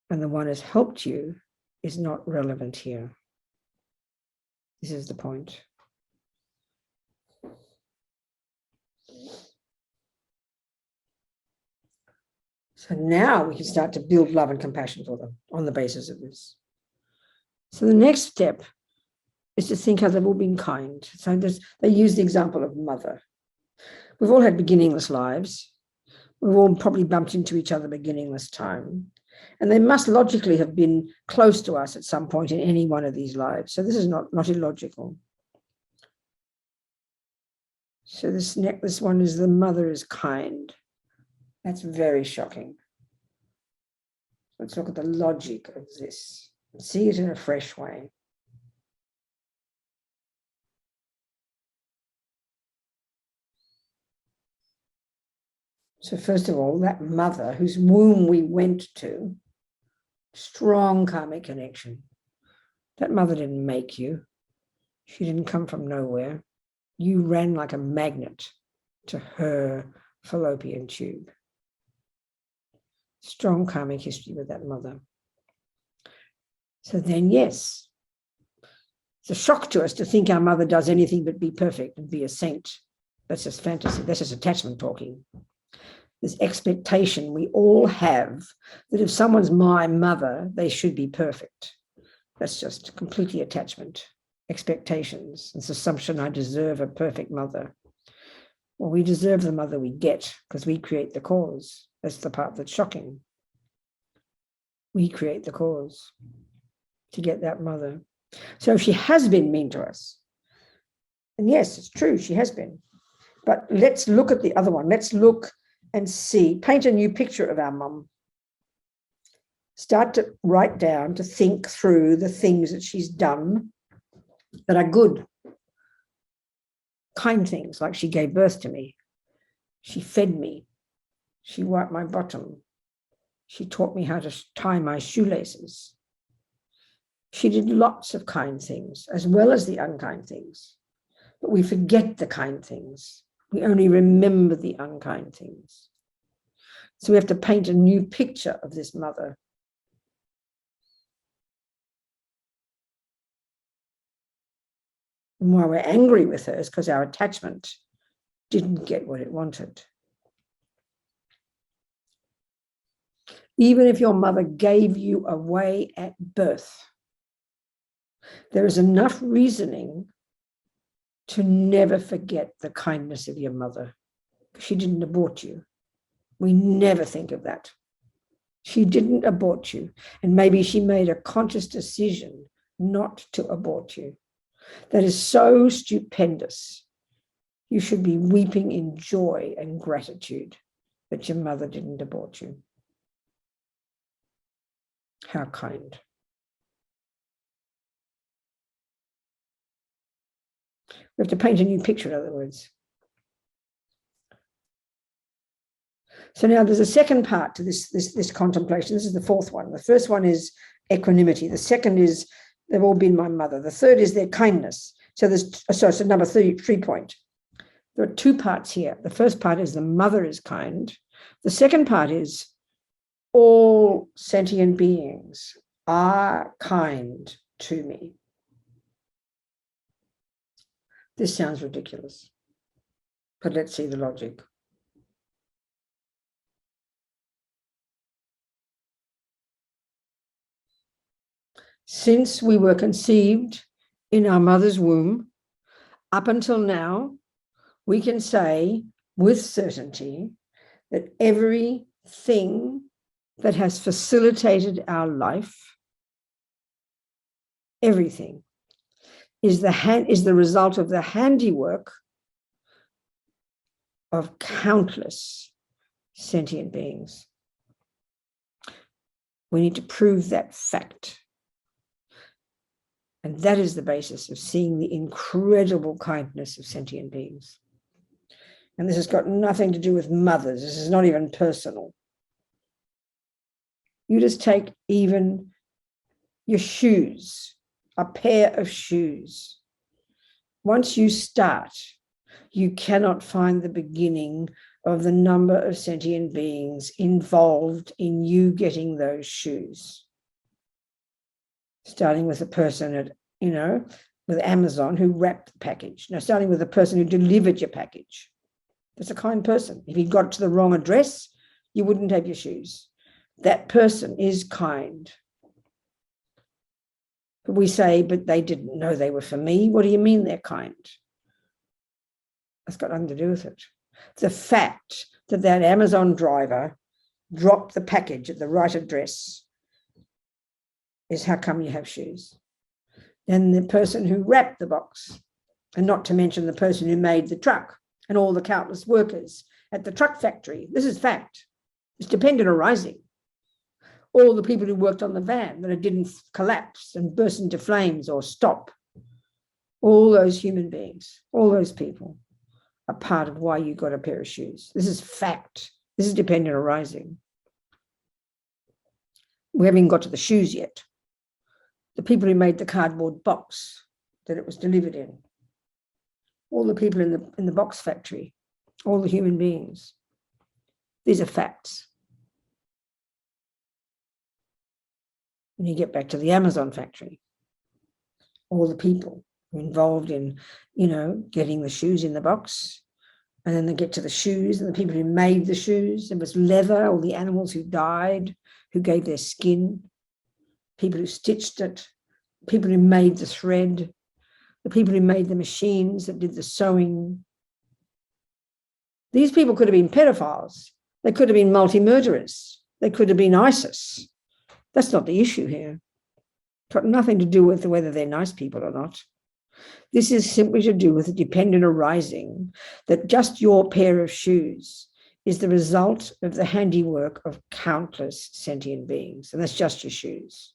and the one has helped you is not relevant here. This is the point. So now we can start to build love and compassion for them on the basis of this. So the next step is to think how they've all been kind. So they use the example of mother. We've all had beginningless lives. We've all probably bumped into each other beginningless time. And they must logically have been close to us at some point in any one of these lives. So this is not illogical. So this one is the mother is kind. That's very shocking. Let's look at the logic of this. See it in a fresh way. So first of all, that mother whose womb we went to, strong karmic connection. That mother didn't make you. She didn't come from nowhere. You ran like a magnet to her fallopian tube. Strong karmic history with that mother. So then, yes, it's a shock to us to think our mother does anything but be perfect and be a saint. That's just fantasy. That's just attachment talking. This expectation we all have that if someone's my mother, they should be perfect. That's just completely attachment, expectations, this assumption I deserve a perfect mother. Well, we deserve the mother we get because we create the cause. That's the part that's shocking. We create the cause. to get that mother. So if she has been mean to us, and yes, it's true, she has been, but let's look at the other one. Let's look and see, paint a new picture of our mum. Start to write down, to think through the things that she's done that are good, kind things, like she gave birth to me, she fed me, she wiped my bottom, she taught me how to tie my shoelaces. She did lots of kind things as well as the unkind things, but we forget the kind things. We only remember the unkind things. So we have to paint a new picture of this mother. And why we're angry with her is because our attachment didn't get what it wanted. Even if your mother gave you away at birth, there is enough reasoning to never forget the kindness of your mother. She didn't abort you. We never think of that. She didn't abort you. And maybe she made a conscious decision not to abort you. That is so stupendous. You should be weeping in joy and gratitude that your mother didn't abort you. How kind. We have to paint a new picture, in other words. So now there's a second part to this contemplation. This is the fourth one. The first one is equanimity. The second is they've all been my mother. The third is their kindness. So it's number 3 point. There are 2 parts here. The first part is the mother is kind. The second part is all sentient beings are kind to me. This sounds ridiculous, but let's see the logic. Since we were conceived in our mother's womb, up until now, we can say with certainty that everything that has facilitated our life, everything, is the result of the handiwork of countless sentient beings. We need to prove that fact. And that is the basis of seeing the incredible kindness of sentient beings. And this has got nothing to do with mothers. This is not even personal. You just take even your shoes, a pair of shoes. Once you start, you cannot find the beginning of the number of sentient beings involved in you getting those shoes. Starting with a person at, with Amazon who wrapped the package. Now, starting with the person who delivered your package. That's a kind person. If you got to the wrong address, you wouldn't have your shoes. That person is kind. But we say, but they didn't know they were for me. What do you mean they're kind? That's got nothing to do with it. The fact that that Amazon driver dropped the package at the right address is how come you have shoes. Then the person who wrapped the box, and not to mention the person who made the truck and all the countless workers at the truck factory. This is fact. It's dependent arising. All the people who worked on the van that it didn't collapse and burst into flames or stop. All those human beings, all those people are part of why you got a pair of shoes. This is fact. This is dependent arising. We haven't even got to the shoes yet. The people who made the cardboard box that it was delivered in. All the people in the box factory, all the human beings. These are facts. When you get back to the Amazon factory, all the people involved in, getting the shoes in the box, and then they get to the shoes and the people who made the shoes. It was leather, all the animals who died, who gave their skin, people who stitched it, people who made the thread, the people who made the machines that did the sewing. These people could have been pedophiles. They could have been multi-murderers. They could have been ISIS. That's not the issue here. It's got nothing to do with whether they're nice people or not. This is simply to do with the dependent arising that just your pair of shoes is the result of the handiwork of countless sentient beings. And that's just your shoes.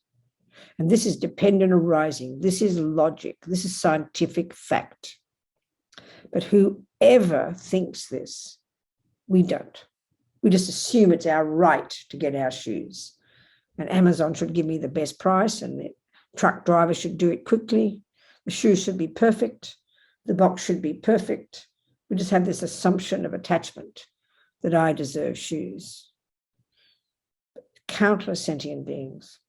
And this is dependent arising. This is logic. This is scientific fact. But whoever thinks this, we don't. We just assume it's our right to get our shoes. And Amazon should give me the best price, and the truck driver should do it quickly. The shoes should be perfect. The box should be perfect. We just have this assumption of attachment that I deserve shoes. Countless sentient beings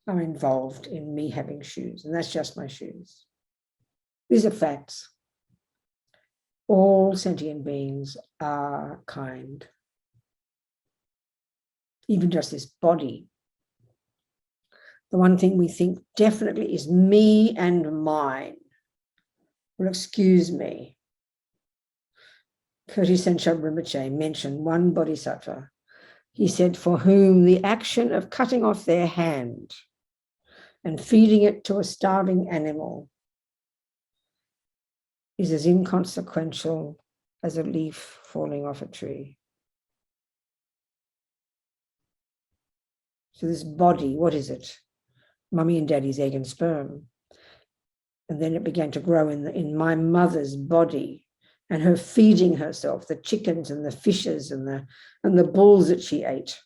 are involved in me having shoes, and that's just my shoes. These are facts. All sentient beings are kind. Even just this body. The one thing we think definitely is me and mine. Well, excuse me. Courtin Rinpoche mentioned one bodhisattva. He said, for whom the action of cutting off their hand and feeding it to a starving animal is as inconsequential as a leaf falling off a tree. So this body, what is it? Mummy and daddy's egg and sperm. And then it began to grow in my mother's body, and her feeding herself, the chickens and the fishes and the bulls that she ate,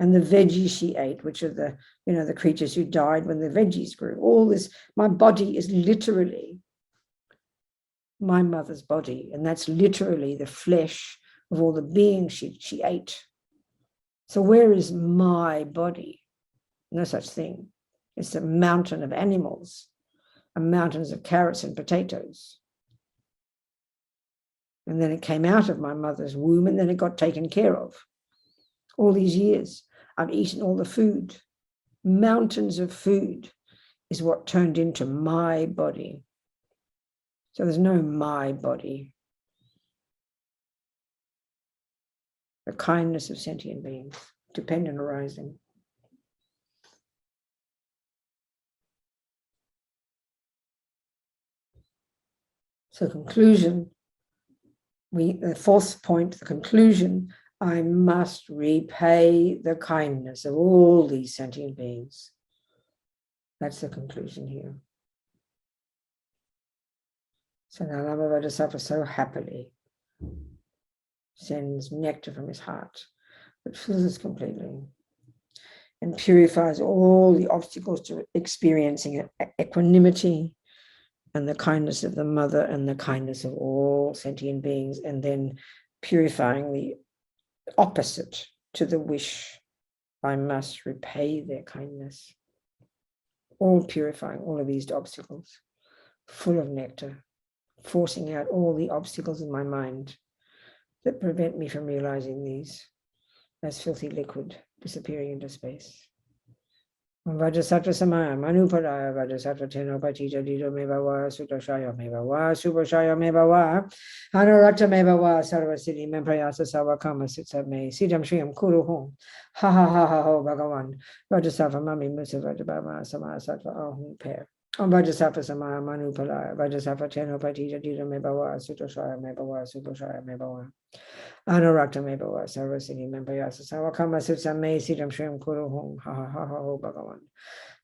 and the veggies she ate, which are the creatures who died when the veggies grew. All this, my body is literally my mother's body, and that's literally the flesh of all the beings she ate. So where is my body? No such thing. It's a mountain of animals, and mountains of carrots and potatoes. And then it came out of my mother's womb, and then it got taken care of. All these years, I've eaten all the food. Mountains of food is what turned into my body. So there's no my body. The kindness of sentient beings, dependent arising. So conclusion, the fourth point, the conclusion, I must repay the kindness of all these sentient beings. That's the conclusion here. So now Lama Vajrasattva so happily sends nectar from his heart that fills us completely and purifies all the obstacles to experiencing equanimity and the kindness of the mother and the kindness of all sentient beings, and then purifying the opposite to the wish, I must repay their kindness. All purifying all of these obstacles, full of nectar, forcing out all the obstacles in my mind that prevent me from realizing these as filthy liquid disappearing into space. Vajrasattva samaya manuparaya Vajrasattva teno patita dido meva va sutashaya meva va subashaya meva va anurakta meva va sarvasiddhi memprayasa savakama sitsa me siddham shriyam kuru hum ha ha ha ha ho bhagavan Vajrasattva mami musa vajrabhama samaya sattva ahum per Vajrasattva samaya manuparaya Vajrasattva teno patita dido meva va sutashaya meva va subashaya meva va Anurakta meva va sarvasiddhi memprayasa savakama sitsa me siddham shriyam kuru hum ha ha ha ha ho bhagavan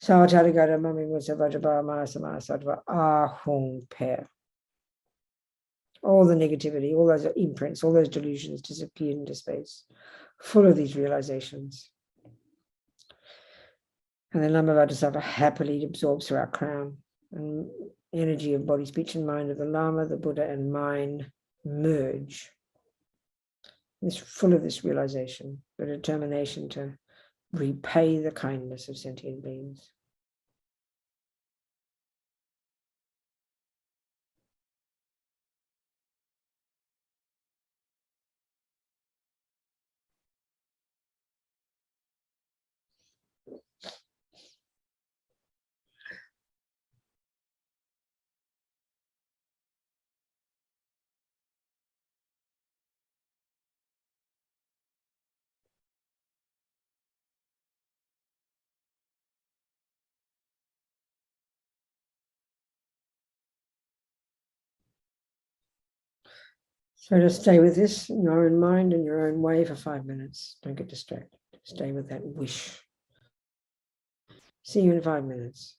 Savatharigara mami musa vajrabhama samaya sattva ahum per. All the negativity, all those imprints, all those delusions disappeared into space, full of these realizations. And then Lama Vajrasattva happily absorbs through our crown, and energy of body, speech, and mind of the Lama, the Buddha, and mine merge. It's full of this realization, the determination to repay the kindness of sentient beings. So just stay with this in your own mind and your own way for 5 minutes. Don't get distracted. Stay with that wish. See you in 5 minutes.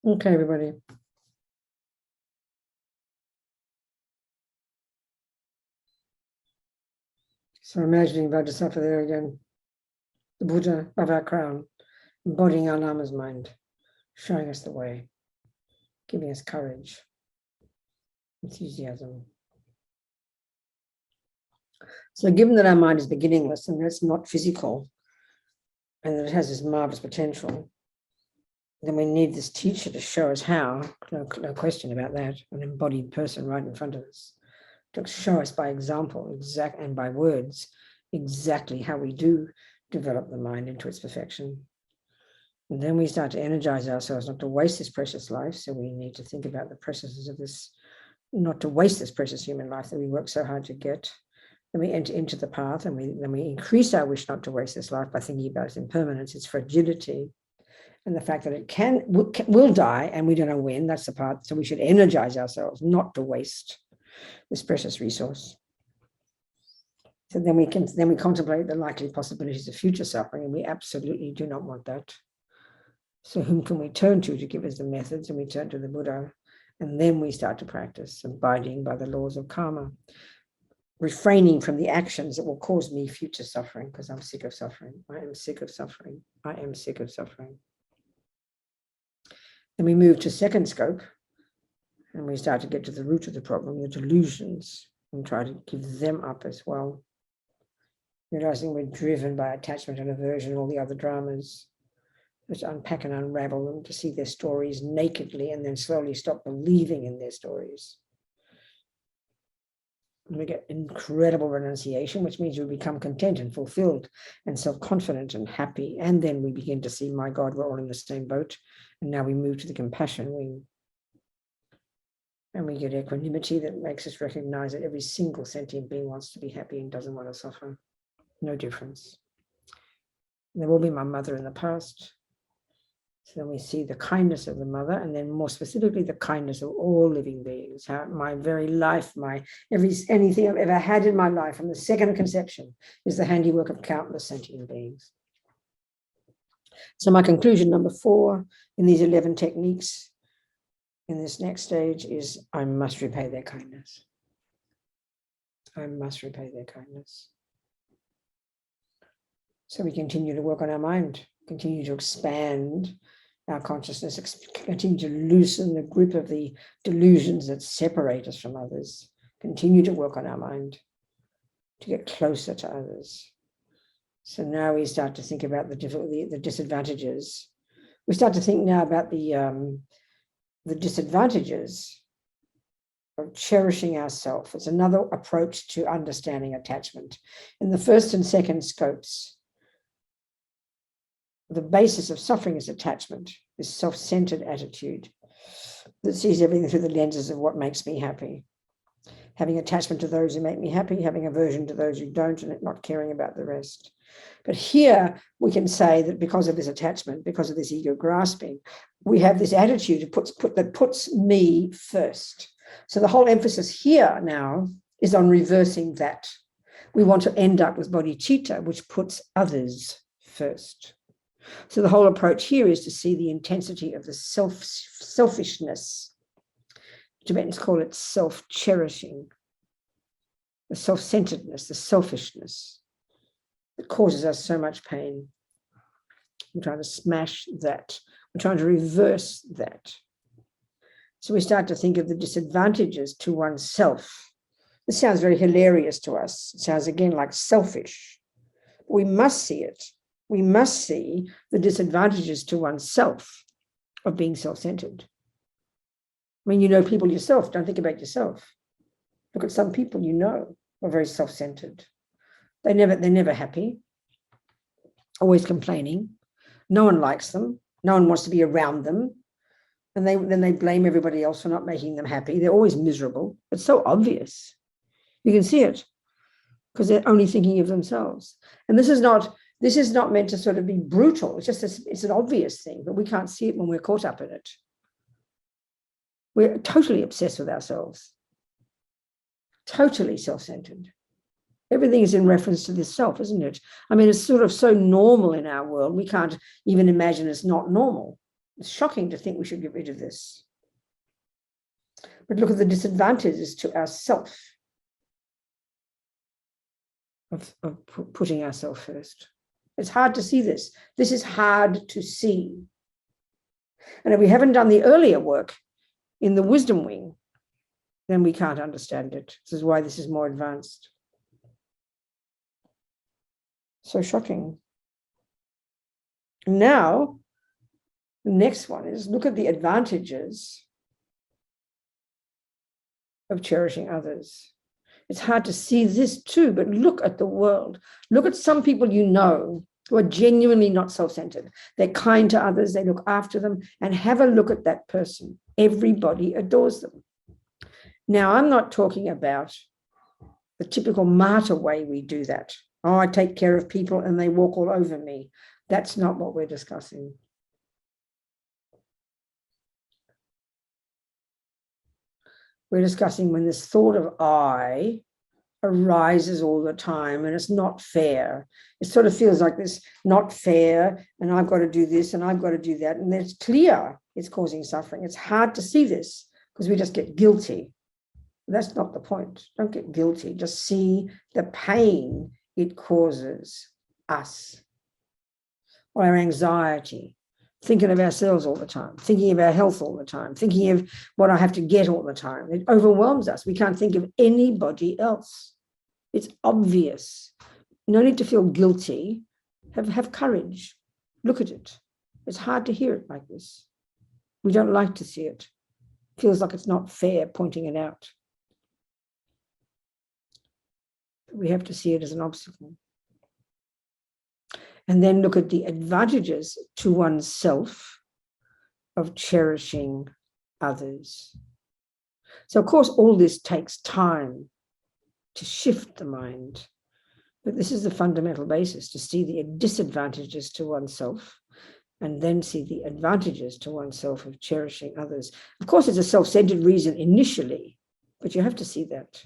Okay, everybody. So imagining Vajrasattva there again, the Buddha of our crown, embodying our Lama's mind, showing us the way, giving us courage, enthusiasm. So given that our mind is beginningless and it's not physical, and that it has this marvelous potential, then we need this teacher to show us how, no question about that, an embodied person right in front of us, to show us by example and by words exactly how we do develop the mind into its perfection. And then we start to energize ourselves not to waste this precious life. So we need to think about the preciousness of this, not to waste this precious human life that we work so hard to get. Then we enter into the path, and then we increase our wish not to waste this life by thinking about its impermanence, its fragility, and the fact that it will die, and we don't know when. That's the part. So we should energize ourselves not to waste this precious resource. So then we contemplate the likely possibilities of future suffering, and we absolutely do not want that. So whom can we turn to give us the methods? And we turn to the Buddha, and then we start to practice abiding by the laws of karma, refraining from the actions that will cause me future suffering, because I'm sick of suffering. I am sick of suffering. I am sick of suffering. Then we move to second scope, and we start to get to the root of the problem, the delusions, and try to give them up as well. Realizing we're driven by attachment and aversion, all the other dramas. To unpack and unravel them, to see their stories nakedly, and then slowly stop believing in their stories. And we get incredible renunciation, which means we become content and fulfilled and self-confident and happy. And then we begin to see, my God, we're all in the same boat. And now we move to the compassion wing. And we get equanimity that makes us recognize that every single sentient being wants to be happy and doesn't want to suffer. No difference. There will be my mother in the past. So then we see the kindness of the mother, and then more specifically, the kindness of all living beings. How my very life, anything I've ever had in my life from the second of conception is the handiwork of countless sentient beings. So my conclusion, number 4, in these 11 techniques, in this next stage is I must repay their kindness. I must repay their kindness. So we continue to work on our mind, continue to expand our consciousness, continue to loosen the grip of the delusions that separate us from others, continue to work on our mind to get closer to others. So now we start to think about the disadvantages. We start to think now about the disadvantages of cherishing ourselves. It's another approach to understanding attachment. In the first and second scopes, the basis of suffering is attachment, this self-centered attitude that sees everything through the lenses of what makes me happy. Having attachment to those who make me happy, having aversion to those who don't, and not caring about the rest. But here we can say that because of this attachment, because of this ego grasping, we have this attitude that puts me first. So the whole emphasis here now is on reversing that. We want to end up with bodhicitta, which puts others first. So the whole approach here is to see the intensity of the selfishness. Tibetans call it self-cherishing, the self-centeredness, the selfishness that causes us so much pain. We're trying to smash that. We're trying to reverse that. So we start to think of the disadvantages to oneself. This sounds very hilarious to us. It sounds again like selfish. We must see it. We must see the disadvantages to oneself of being self-centered. I mean, you know people yourself. Don't think about yourself. Look at some people you know are very self-centered. They're never happy, always complaining. No one likes them. No one wants to be around them. And then they blame everybody else for not making them happy. They're always miserable. It's so obvious. You can see it because they're only thinking of themselves. And this is not meant to sort of be brutal. It's an obvious thing, but we can't see it when we're caught up in it. We're totally obsessed with ourselves, totally self-centered. Everything is in reference to this self, isn't it? I mean, it's sort of so normal in our world, we can't even imagine it's not normal. It's shocking to think we should get rid of this. But look at the disadvantages to ourself of putting ourselves first. It's hard to see this. This is hard to see. And if we haven't done the earlier work in the wisdom wing, then we can't understand it. This is why this is more advanced. So shocking. Now, the next one is look at the advantages of cherishing others. It's hard to see this too, but look at the world. Look at some people you know who are genuinely not self-centered. They're kind to others, they look after them, and have a look at that person. Everybody adores them. Now, I'm not talking about the typical martyr way we do that. Oh, I take care of people and they walk all over me. That's not what we're discussing. We're discussing when this thought of I arises all the time and it's not fair. It sort of feels like this not fair and I've got to do this and I've got to do that. And it's clear it's causing suffering. It's hard to see this because we just get guilty. That's not the point. Don't get guilty. Just see the pain it causes us. Or our anxiety, thinking of ourselves all the time, thinking of our health all the time, thinking of what I have to get all the time. It overwhelms us. We can't think of anybody else. It's obvious. No need to feel guilty. Have courage. Look at it. It's hard to hear it like this. We don't like to see it. It feels like it's not fair pointing it out. But we have to see it as an obstacle. And then look at the advantages to oneself of cherishing others. So, of course, all this takes time to shift the mind. But this is the fundamental basis, to see the disadvantages to oneself and then see the advantages to oneself of cherishing others. Of course, it's a self-centered reason initially, but you have to see that.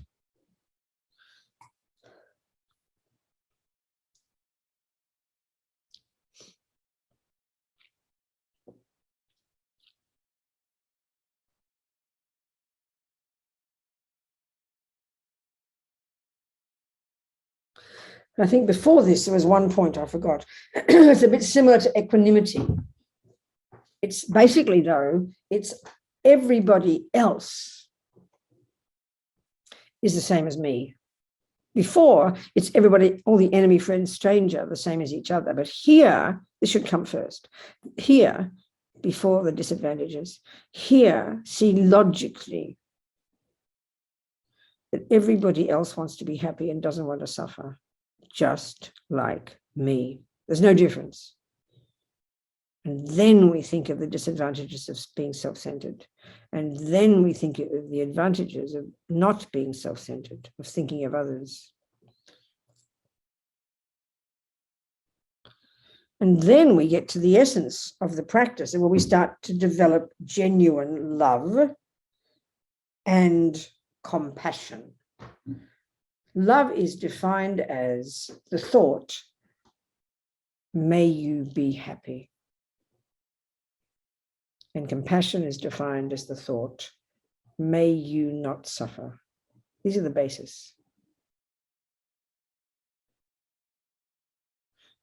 I think before this, there was one point I forgot. It's a bit similar to equanimity. It's basically, though, it's everybody else is the same as me. Before, it's everybody, all the enemy, friend, stranger, the same as each other. But here, this should come first. Here, before the disadvantages, here, see logically that everybody else wants to be happy and doesn't want to suffer. Just like me. There's no difference. And then we think of the disadvantages of being self-centered. And then we think of the advantages of not being self-centered, of thinking of others. And then we get to the essence of the practice, and where we start to develop genuine love and compassion. Love is defined as the thought, may you be happy. And compassion is defined as the thought, may you not suffer. These are the basis.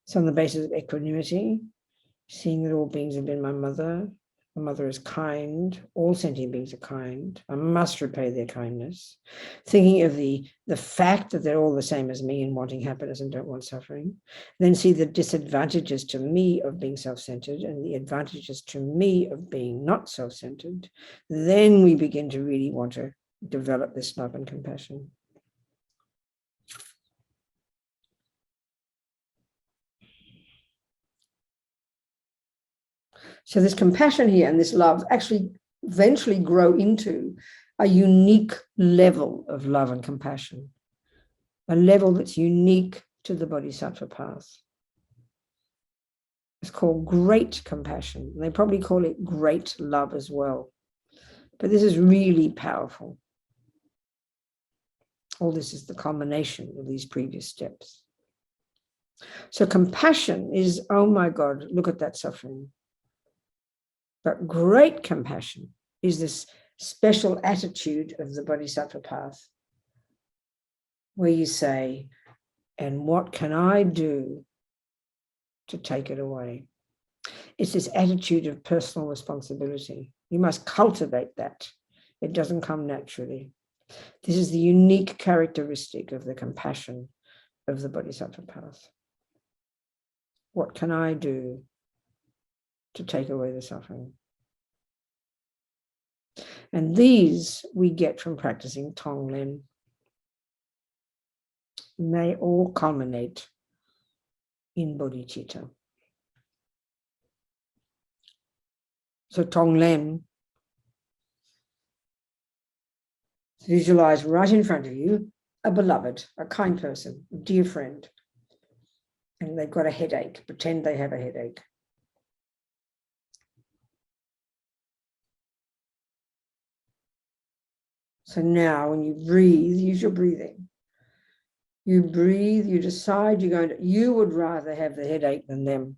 So on the basis of equanimity, seeing that all beings have been my mother is kind, all sentient beings are kind, I must repay their kindness. Thinking of the fact that they're all the same as me and wanting happiness and don't want suffering. Then see the disadvantages to me of being self-centered and the advantages to me of being not self-centered. Then we begin to really want to develop this love and compassion. So this compassion here and this love actually eventually grow into a unique level of love and compassion, a level that's unique to the Bodhisattva path. It's called great compassion. They probably call it great love as well. But this is really powerful. All this is the culmination of these previous steps. So compassion is, oh my God, look at that suffering. But great compassion is this special attitude of the Bodhisattva path, where you say, and what can I do to take it away? It's this attitude of personal responsibility. You must cultivate that. It doesn't come naturally. This is the unique characteristic of the compassion of the Bodhisattva path. What can I do to take away the suffering? And these we get from practicing Tonglen. And they all culminate in bodhicitta. So Tonglen, visualize right in front of you a beloved, a kind person, a dear friend, and they've got a headache. Pretend they have a headache. So now when you breathe, use your breathing. You breathe, you decide you would rather have the headache than them.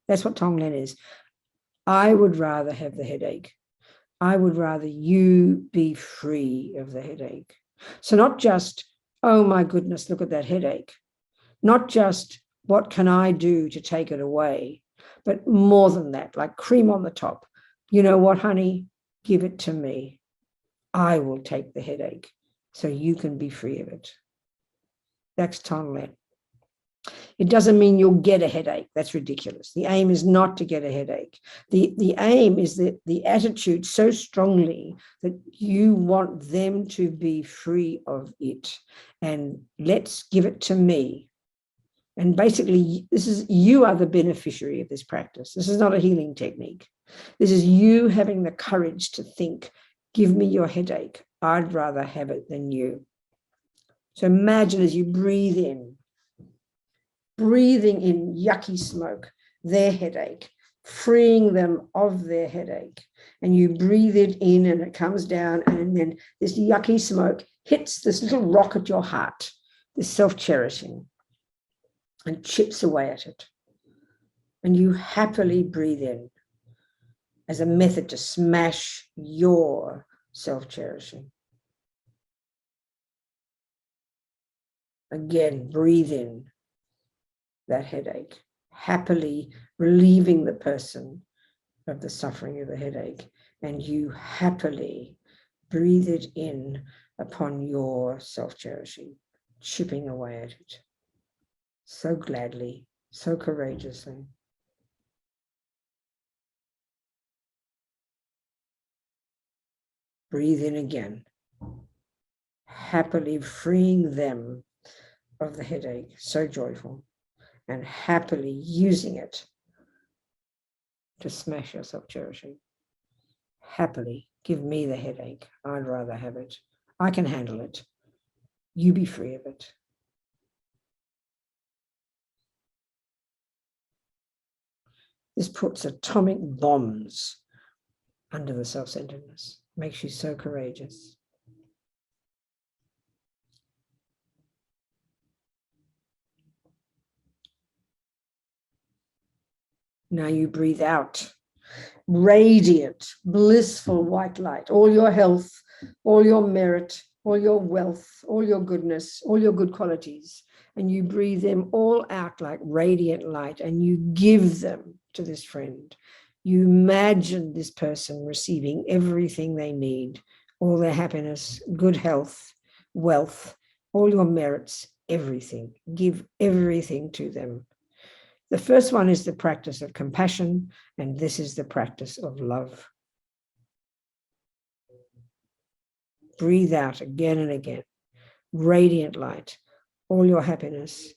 That's what Tonglen is. I would rather have the headache. I would rather you be free of the headache. So not just, oh my goodness, look at that headache. Not just, what can I do to take it away? But more than that, like cream on the top. You know what, honey? Give it to me. I will take the headache so you can be free of it. That's Tonglen. It doesn't mean you'll get a headache. That's ridiculous. The aim is not to get a headache. The aim is that the attitude so strongly that you want them to be free of it. And let's give it to me. And basically, you are the beneficiary of this practice. This is not a healing technique. This is you having the courage to think, give me your headache. I'd rather have it than you. So imagine as you breathe in, breathing in yucky smoke, their headache, freeing them of their headache. And you breathe it in and it comes down, and then this yucky smoke hits this little rock at your heart, this self-cherishing, and chips away at it. And you happily breathe in as a method to smash your self-cherishing. Again, breathe in that headache, happily relieving the person of the suffering of the headache, and you happily breathe it in upon your self-cherishing, chipping away at it, so gladly, so courageously. Breathe in again, happily freeing them of the headache, so joyful, and happily using it to smash your self-cherishing. Happily, give me the headache. I'd rather have it. I can handle it. You be free of it. This puts atomic bombs under the self-centeredness. Makes you so courageous. Now you breathe out. Radiant, blissful white light. All your health, all your merit, all your wealth, all your goodness, all your good qualities. And you breathe them all out like radiant light, and you give them to this friend. You imagine this person receiving everything they need, all their happiness, good health, wealth, all your merits, everything. Give everything to them. The first one is the practice of compassion, and this is the practice of love. Breathe out again and again. Radiant light, all your happiness,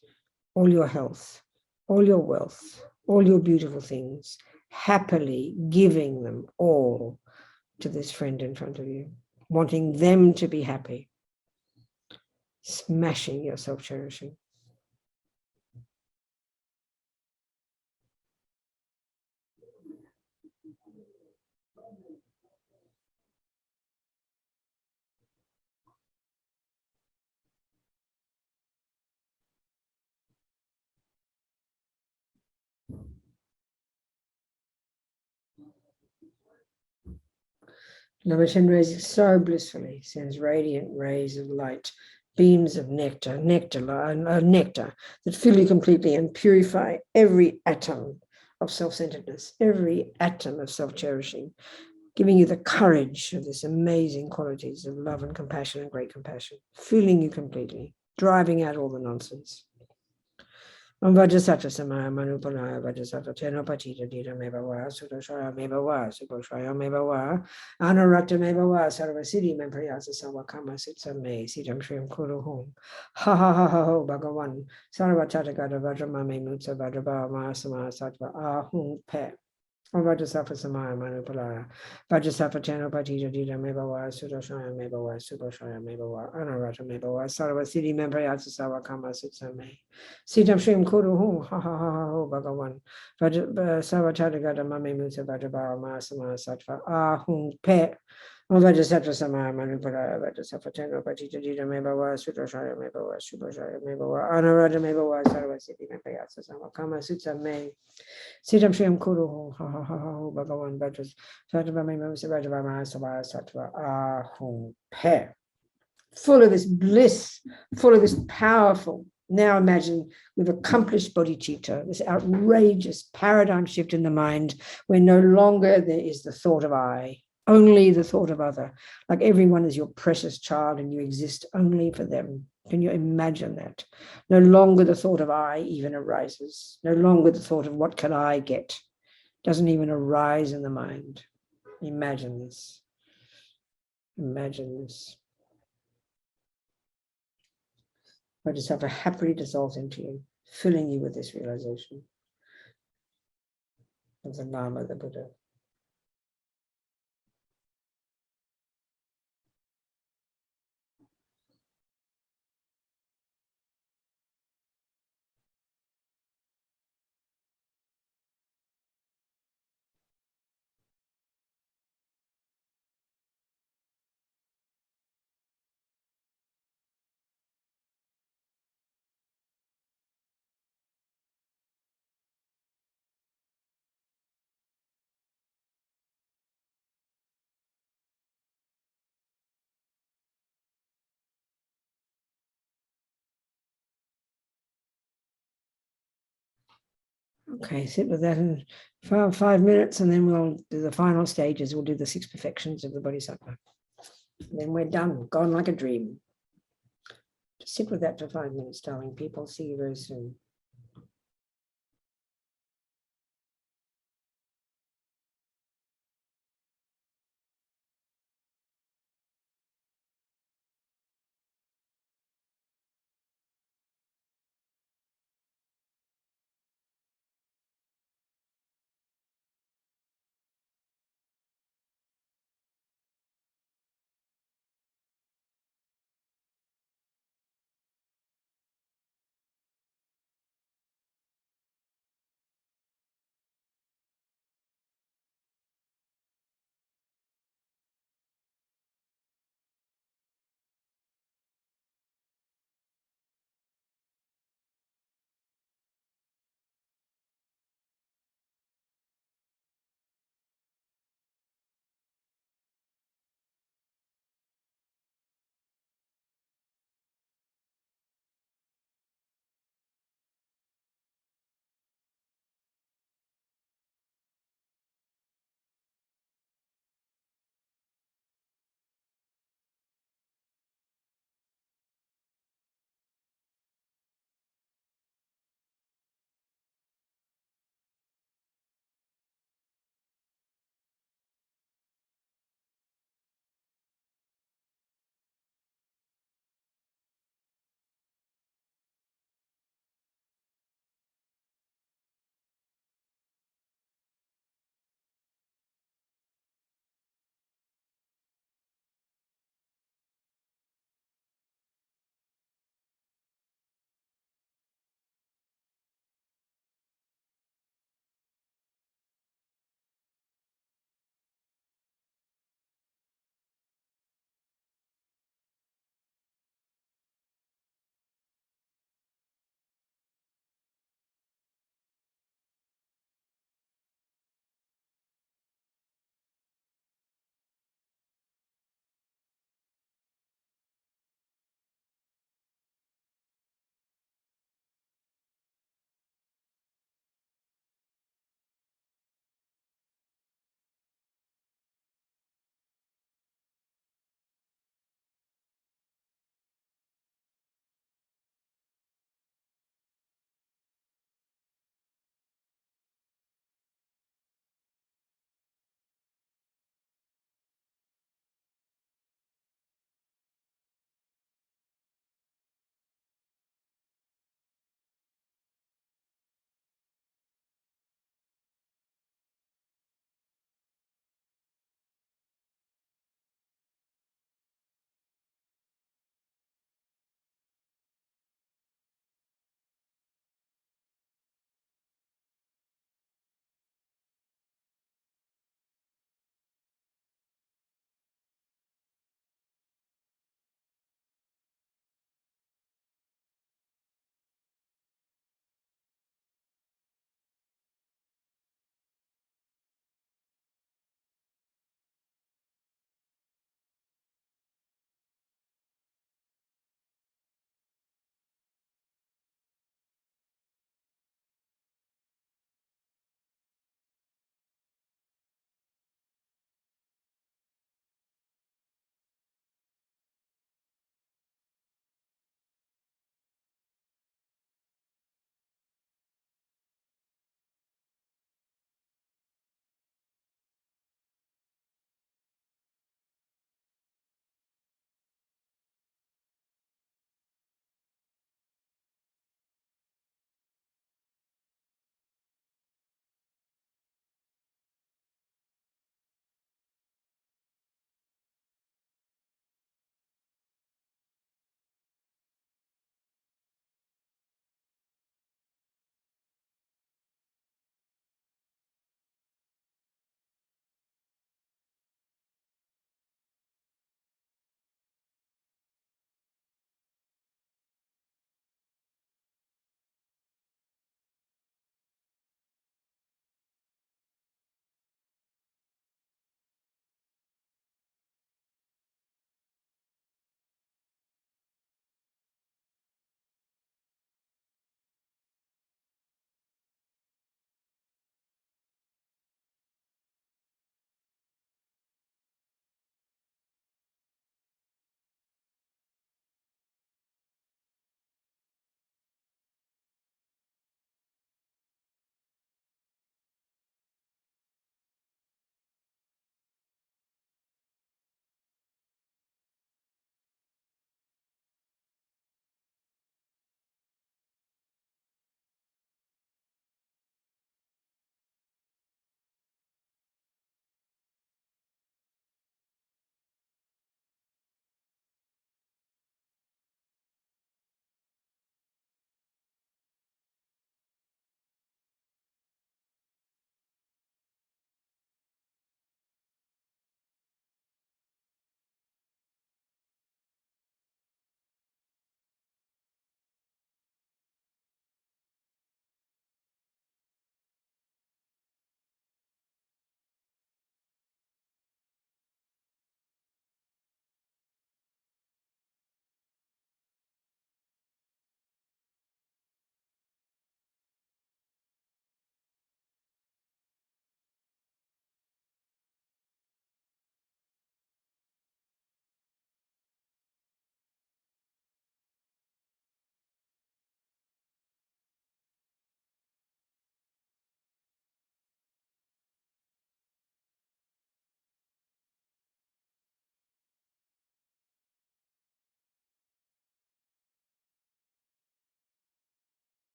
all your health, all your wealth, all your beautiful things, happily giving them all to this friend in front of you, wanting them to be happy, smashing your self-cherishing. Namaste rays so blissfully, sends radiant rays of light, beams of nectar that fill you completely and purify every atom of self-centeredness, every atom of self-cherishing, giving you the courage of this amazing qualities of love and compassion and great compassion, filling you completely, driving out all the nonsense. Vajrasattva samaya manupalaya Vajrasattva tenopatita dita meva sudoshaya meva sudoshaya meva anuratta meva sarvasiddhi memprayasa sawakama sitsame sitam shrim kuru hum ha ha ha ha ho bhagavan sarvatatagata vajramame mutsa vajrabha mahasama sattva ahum pe. Vajrasattva samaya manupalaya Vajrasattva tenopatita dita meva sudoshaya meva sudoshaya meva anuratta meva sarvasiddhi memprayasa sawakama sitsame Sitam Shrim Kuru Hum Ha Ha Ha Ha Ho Bhagavan Savatadagata Mame Musa Vajabara Masama Sattva Ahum Pe Vajrasattva Samaya Manupara Vajrasattva Tenro Patita Dita Mebawa Sudoshaya Mebawa Subhashaya Mebawa Anurada Mebawa Sarvasiddhi Mepayasa Samakama Sutsa Me Sitam Shrim Kuru Hum Ha Ha Ha Ha Ho Bhagavan Vajrasattva Mame Musa Vajabara Masama Sattva Ahum Pe. Full of this bliss, full of this powerful. Now imagine we've accomplished bodhicitta, this outrageous paradigm shift in the mind where no longer there is the thought of I, only the thought of other. Like everyone is your precious child and you exist only for them. Can you imagine that? No longer the thought of I even arises. No longer the thought of what can I get. Doesn't even arise in the mind. Imagine this. Imagine this. Vajrasattva happily dissolves into you, filling you with this realization of the Nama of the Buddha. Okay, sit with that in 5 minutes and then we'll do the final stages. We'll do the 6 perfections of the Bodhisattva. And then we're done, gone like a dream. Just sit with that for 5 minutes, darling people. See you very soon.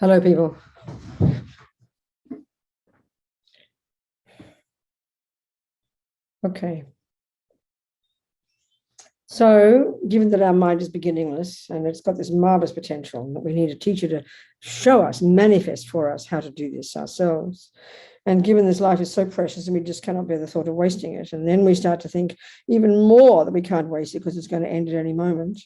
Hello, people. Okay. So, given that our mind is beginningless and it's got this marvelous potential, that we need a teacher to show us, manifest for us how to do this ourselves. And given this life is so precious and we just cannot bear the thought of wasting it. And then we start to think even more that we can't waste it because it's going to end at any moment.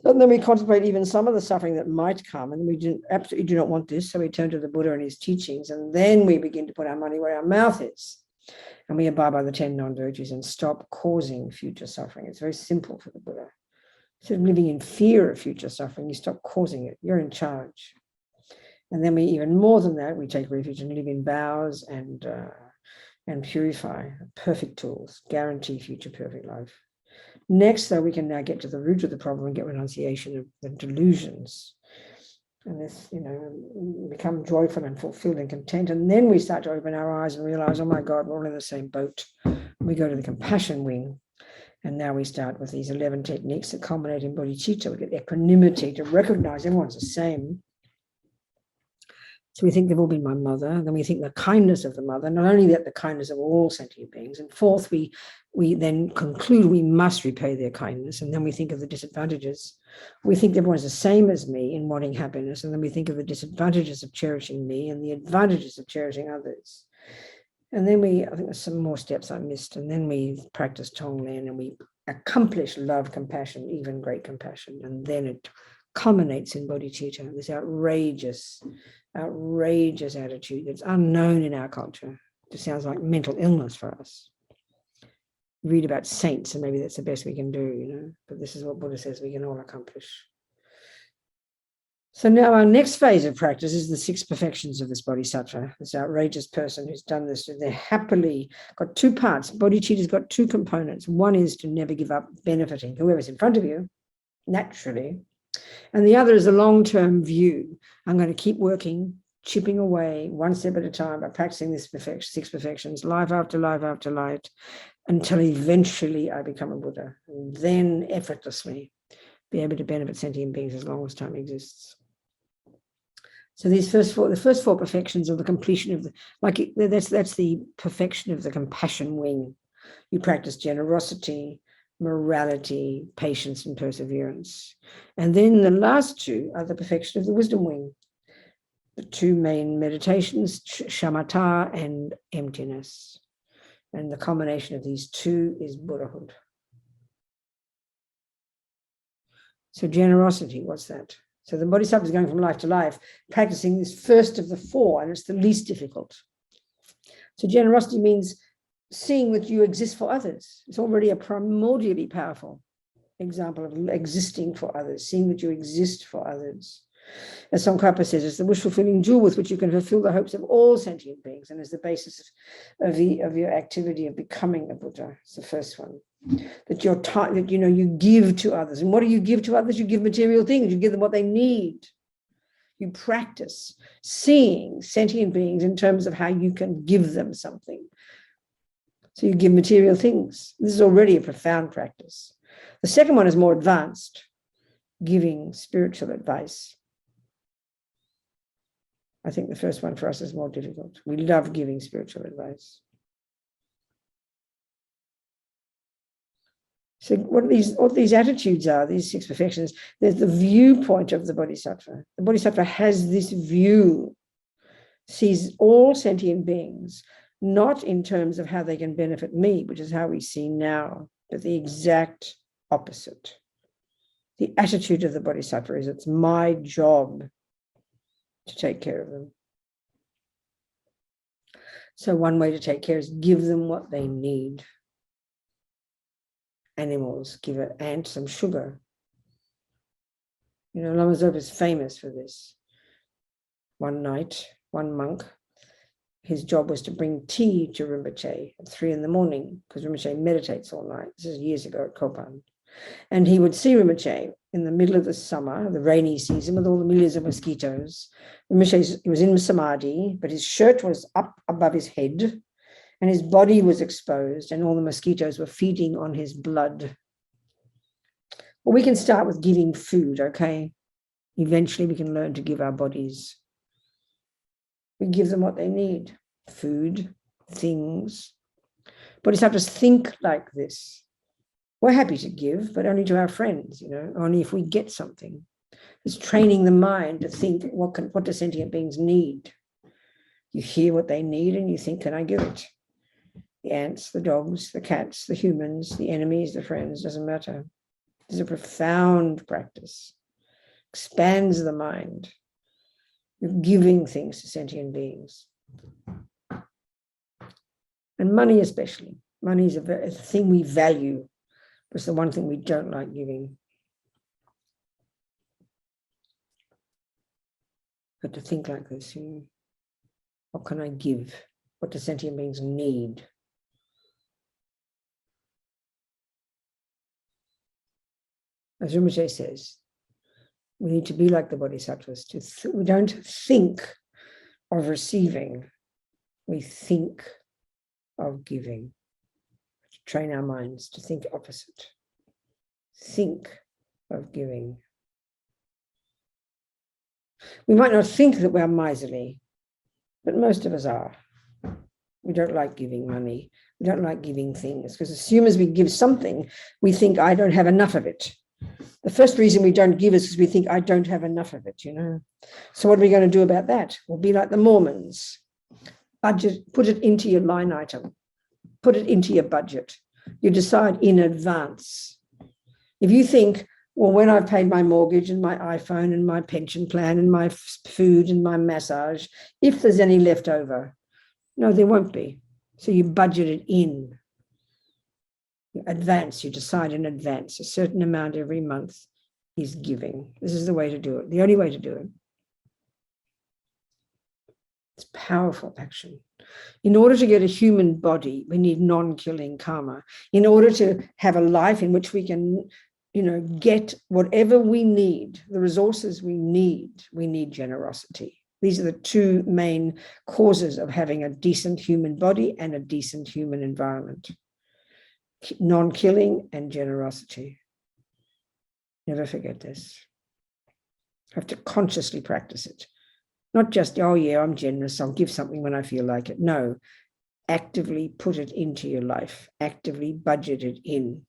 And then we contemplate even some of the suffering that might come. And we absolutely do not want this. So we turn to the Buddha and his teachings. And then we begin to put our money where our mouth is. And we abide by the 10 non-virtues and stop causing future suffering. It's very simple for the Buddha. Instead of living in fear of future suffering, you stop causing it. You're in charge. And then we, even more than that, we take refuge and live in vows and purify, perfect tools, guarantee future perfect life. Next, though, we can now get to the root of the problem and get renunciation of the delusions. And this, become joyful and fulfilled and content. And then we start to open our eyes and realize, oh my God, we're all in the same boat. We go to the compassion wing. And now we start with these 11 techniques that culminate in bodhicitta. We get equanimity to recognize everyone's the same. So we think they've all been my mother. Then we think the kindness of the mother, not only that, the kindness of all sentient beings. And fourth, we then conclude we must repay their kindness. And then we think of the disadvantages. We think everyone's the same as me in wanting happiness. And then we think of the disadvantages of cherishing me and the advantages of cherishing others. And then I think there's some more steps I missed. And then we practice Tonglen and we accomplish love, compassion, even great compassion. And then it culminates in bodhicitta, this outrageous attitude that's unknown in our culture. It sounds like mental illness for us. Read about saints and maybe that's the best we can do, but this is what Buddha says we can all accomplish. So now our next phase of practice is the 6 perfections of this bodhisattva, this outrageous person who's done this. They're happily got 2 parts. Bodhicitta's got 2 components. One is to never give up benefiting whoever's in front of you, naturally. And the other is a long-term view. I'm going to keep working, chipping away one step at a time by practicing this 6 perfections, life after life after life, until eventually I become a Buddha, and then effortlessly be able to benefit sentient beings as long as time exists. So the first 4 perfections are the completion of that's the perfection of the compassion wing. You practice generosity, morality, patience, and perseverance. And then the last 2 are the perfection of the wisdom wing. The 2 main meditations, samatha and emptiness. And the combination of these 2 is Buddhahood. So generosity, what's that? So the bodhisattva is going from life to life, practicing this first of the 4, and it's the least difficult. So generosity means seeing that you exist for others. It's already a primordially powerful example of existing for others, seeing that you exist for others. As Tsongkhapa says, it's the wish-fulfilling jewel with which you can fulfill the hopes of all sentient beings and is the basis of your activity of becoming a Buddha. It's the first one. That you give to others. And what do you give to others? You give material things. You give them what they need. You practice seeing sentient beings in terms of how you can give them something. So you give material things. This is already a profound practice. The second one is more advanced, giving spiritual advice. I think the first one for us is more difficult. We love giving spiritual advice. So what these attitudes are, these 6 perfections, there's the viewpoint of the bodhisattva. The bodhisattva has this view, sees all sentient beings, not in terms of how they can benefit me, which is how we see now, but the exact opposite. The attitude of the bodhisattva is it's my job to take care of them. So one way to take care is give them what they need. Animals, give an ant some sugar. Lama Zopa is famous for this. One night, one monk, his job was to bring tea to Rinpoche at 3 a.m, because Rinpoche meditates all night. This is years ago at Courtin. And he would see Rinpoche in the middle of the summer, the rainy season, with all the millions of mosquitoes. Rinpoche, he was in samadhi, but his shirt was up above his head, and his body was exposed, and all the mosquitoes were feeding on his blood. Well, we can start with giving food, okay? Eventually, we can learn to give our bodies We give them what they need, food, things. Bodhisattvas think like this. We're happy to give, but only to our friends, only if we get something. It's training the mind to think, what do sentient beings need? You hear what they need and you think, can I give it? The ants, the dogs, the cats, the humans, the enemies, the friends, doesn't matter. It's a profound practice. Expands the mind. You're giving things to sentient beings. And money especially. Money is a thing we value. It's the one thing we don't like giving. But to think like this, what can I give? What do sentient beings need? As Rinpoche says, we need to be like the Bodhisattvas. We don't think of receiving. We think of giving. To train our minds to think opposite. Think of giving. We might not think that we're miserly, but most of us are. We don't like giving money. We don't like giving things, because as soon as we give something, we think, I don't have enough of it. The first reason we don't give is because we think, I don't have enough of it, So what are we going to do about that? We'll be like the Mormons. Budget, put it into your line item. Put it into your budget. You decide in advance. If you think, well, when I've paid my mortgage and my iPhone and my pension plan and my food and my massage, if there's any left over, no, there won't be. So you budget it in. You advance, you decide in advance. A certain amount every month is giving. This is the way to do it, the only way to do it. It's powerful action. In order to get a human body, we need non-killing karma. In order to have a life in which we can, get whatever we need, the resources we need generosity. These are the two main causes of having a decent human body and a decent human environment. Non-killing and generosity. Never forget this. You have to consciously practice it. Not just, oh yeah, I'm generous, I'll give something when I feel like it. No, actively put it into your life. Actively budget it in.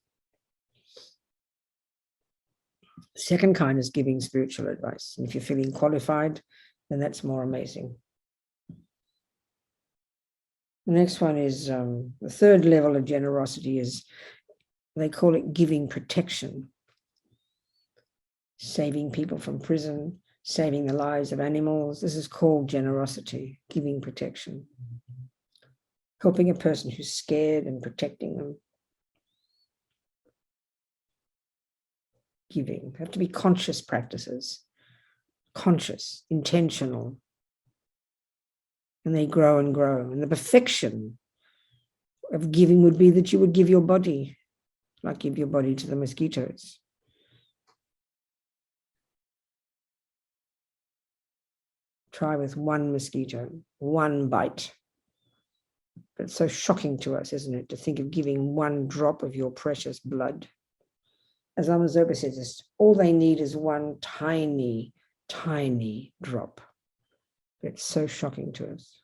The second kind is giving spiritual advice. And if you're feeling qualified, then that's more amazing. The next one is the third level of generosity is, they call it giving protection. Saving people from prison, saving the lives of animals. This is called generosity, giving protection. Helping a person who's scared and protecting them. Giving. Have to be conscious practices. Conscious, intentional. And they grow and grow. And the perfection of giving would be that you would give your body, like give your body to the mosquitoes. Try with one mosquito, one bite. But it's so shocking to us, isn't it, to think of giving one drop of your precious blood. As Lama Zopa says, all they need is one tiny, tiny drop. It's so shocking to us.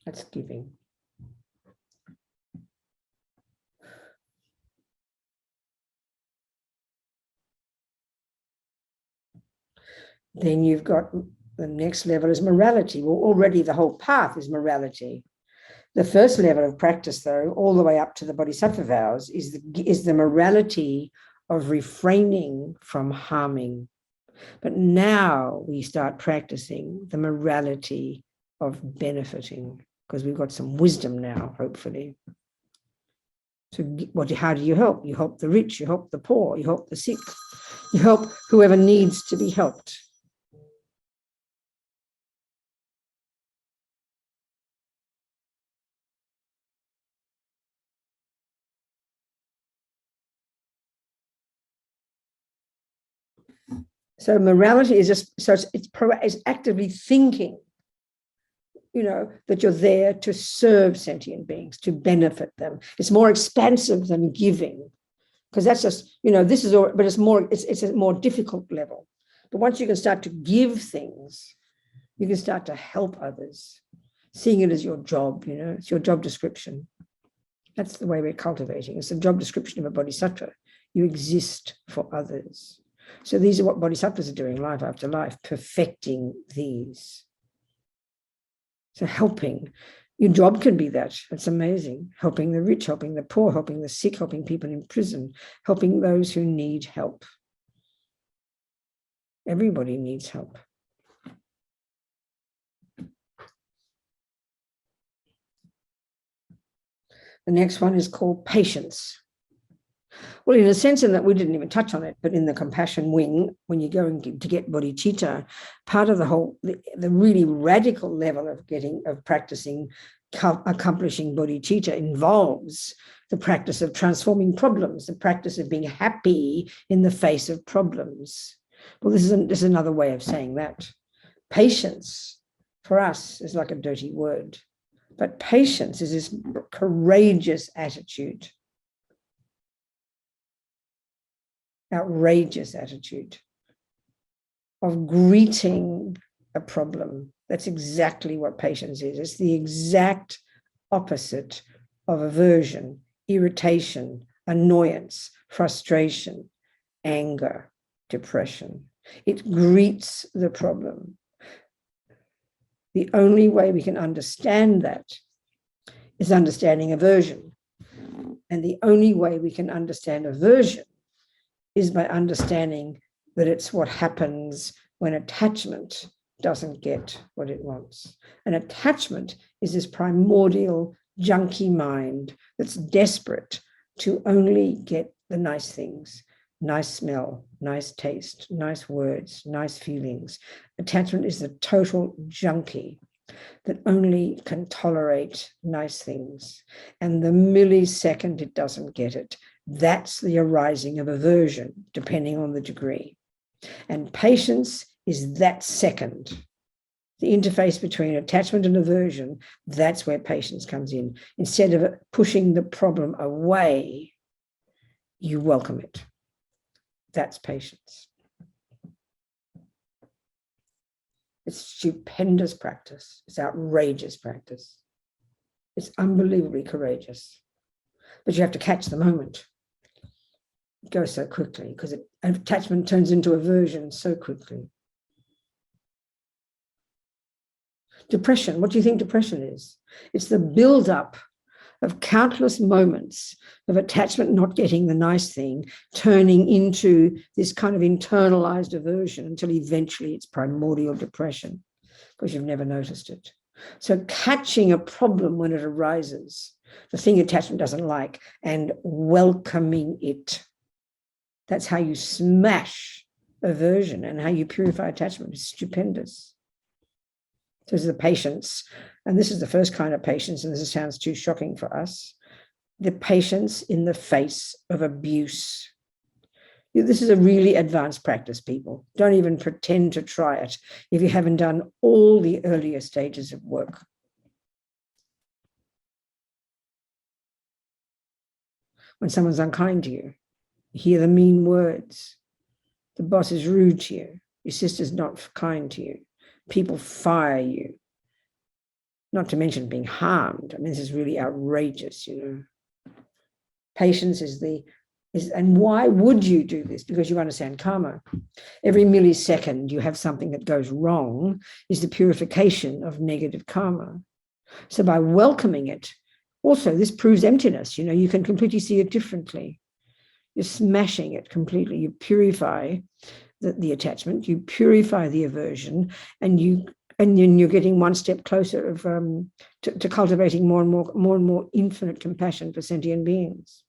That's giving. Then you've got the next level is morality. Well, already the whole path is morality. The first level of practice, though, all the way up to the Bodhisattva vows, is the morality of refraining from harming. But now we start practicing the morality of benefiting, because we've got some wisdom now, hopefully. So how do you help? You help the rich, you help the poor, you help the sick, you help whoever needs to be helped. So morality is just, so it's actively thinking, that you're there to serve sentient beings, to benefit them. It's more expansive than giving, because that's just, this is, but it's a more difficult level. But once you can start to give things, You can start to help others, seeing it as your job, it's your job description. That's the way we're cultivating. It's the job description of a bodhisattva. You exist for others. So these are what bodhisattvas are doing life after life, perfecting these. So helping. Your job can be that. It's amazing. Helping the rich, helping the poor, helping the sick, helping people in prison, helping those who need help. Everybody needs help. The next one is called patience. Well, in a sense, in that we didn't even touch on it, but in the compassion wing, when you're going to get bodhicitta, part of the really radical level of practicing, accomplishing bodhicitta involves the practice of transforming problems, the practice of being happy in the face of problems. Well, this is another way of saying that. Patience for us is like a dirty word, but patience is this courageous attitude. Outrageous attitude of greeting a problem. That's exactly what patience is. It's the exact opposite of aversion, irritation, annoyance, frustration, anger, depression. It greets the problem. The only way we can understand that is understanding aversion. And the only way we can understand aversion is by understanding that it's what happens when attachment doesn't get what it wants. And attachment is this primordial junky mind that's desperate to only get the nice things, nice smell, nice taste, nice words, nice feelings. Attachment is the total junkie that only can tolerate nice things. And the millisecond it doesn't get it, that's the arising of aversion, depending on the degree. And patience is that second. The interface between attachment and aversion, that's where patience comes in. Instead of pushing the problem away, you welcome it. That's patience. It's stupendous practice. It's outrageous practice. It's unbelievably courageous. But you have to catch the moment. It goes so quickly because attachment turns into aversion so quickly. Depression. What do you think depression is? It's the build-up of countless moments of attachment not getting the nice thing, turning into this kind of internalized aversion until eventually it's primordial depression because you've never noticed it. So catching a problem when it arises, the thing attachment doesn't like, and welcoming it. That's how you smash aversion and how you purify attachment. It's stupendous. So this is the patience, and this is the first kind of patience, and this sounds too shocking for us. The patience in the face of abuse. This is a really advanced practice, people. Don't even pretend to try it if you haven't done all the earlier stages of work. When someone's unkind to you, you hear the mean words, the boss is rude to you, your sister's not kind to you, people fire you, not to mention being harmed. I mean, this is really outrageous, Patience and why would you do this? Because you understand karma. Every millisecond you have something that goes wrong is the purification of negative karma. So by welcoming it, also this proves emptiness. You can completely see it differently. You're smashing it completely. You purify the attachment, you purify the aversion, and then you're getting one step closer to cultivating more and more infinite compassion for sentient beings.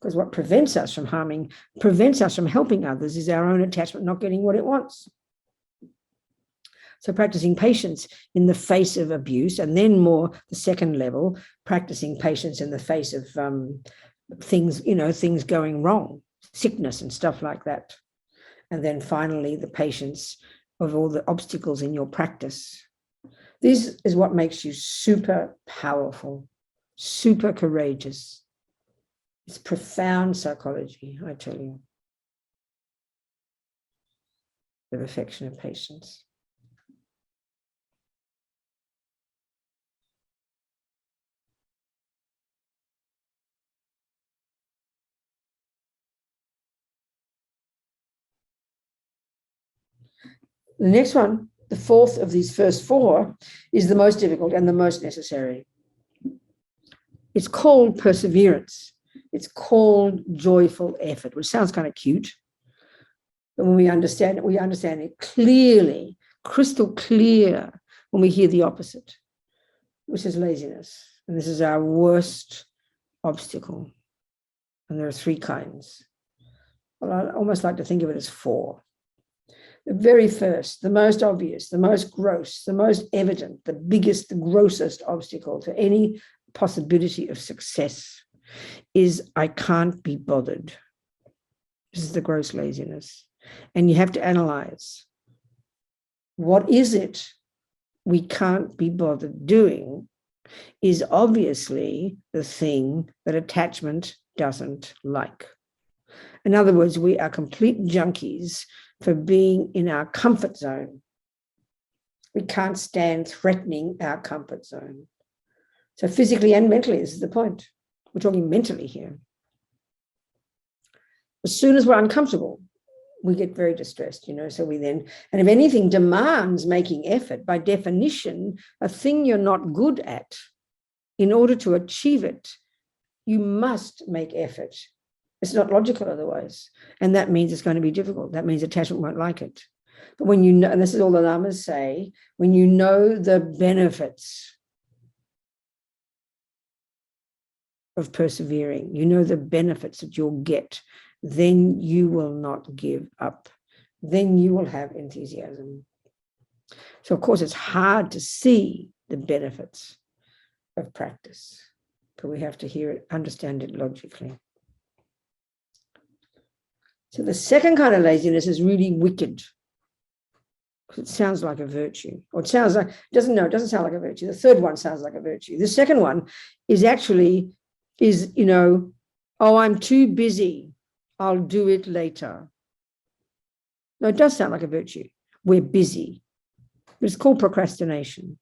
Because what prevents us from helping others is our own attachment not getting what it wants. So practicing patience in the face of abuse, and then more the second level, practicing patience in the face of things going wrong, sickness and stuff like that. And then finally, the patience of all the obstacles in your practice. This is what makes you super powerful, super courageous. It's profound psychology, I tell you. The perfection of patience. The next one, the fourth of these first four, is the most difficult and the most necessary. It's called perseverance. It's called joyful effort, which sounds kind of cute. But when we understand it clearly, crystal clear, when we hear the opposite, which is laziness. And this is our worst obstacle. And there are three kinds. Well, I almost like to think of it as four. The very first, the most obvious, the most gross, the most evident, the biggest, the grossest obstacle to any possibility of success is I can't be bothered. This is the gross laziness. And you have to analyze, what is it we can't be bothered doing is obviously the thing that attachment doesn't like. In other words, we are complete junkies for being in our comfort zone. We can't stand threatening our comfort zone. So physically and mentally, this is the point. We're talking mentally here. As soon as we're uncomfortable, we get very distressed, so we then, and if anything demands making effort, by definition, a thing you're not good at, in order to achieve it, you must make effort. It's not logical otherwise. And that means it's going to be difficult. That means attachment won't like it. But when you know, and this is all the lamas say, when you know the benefits of persevering, you know the benefits that you'll get, then you will not give up. Then you will have enthusiasm. So, of course, it's hard to see the benefits of practice, but we have to hear it, understand it logically. So the second kind of laziness is really wicked. It sounds like a virtue, or it sounds like, it doesn't sound like a virtue. The third one sounds like a virtue. The second one is actually, oh, I'm too busy, I'll do it later. No, it does sound like a virtue. We're busy. But it's called procrastination.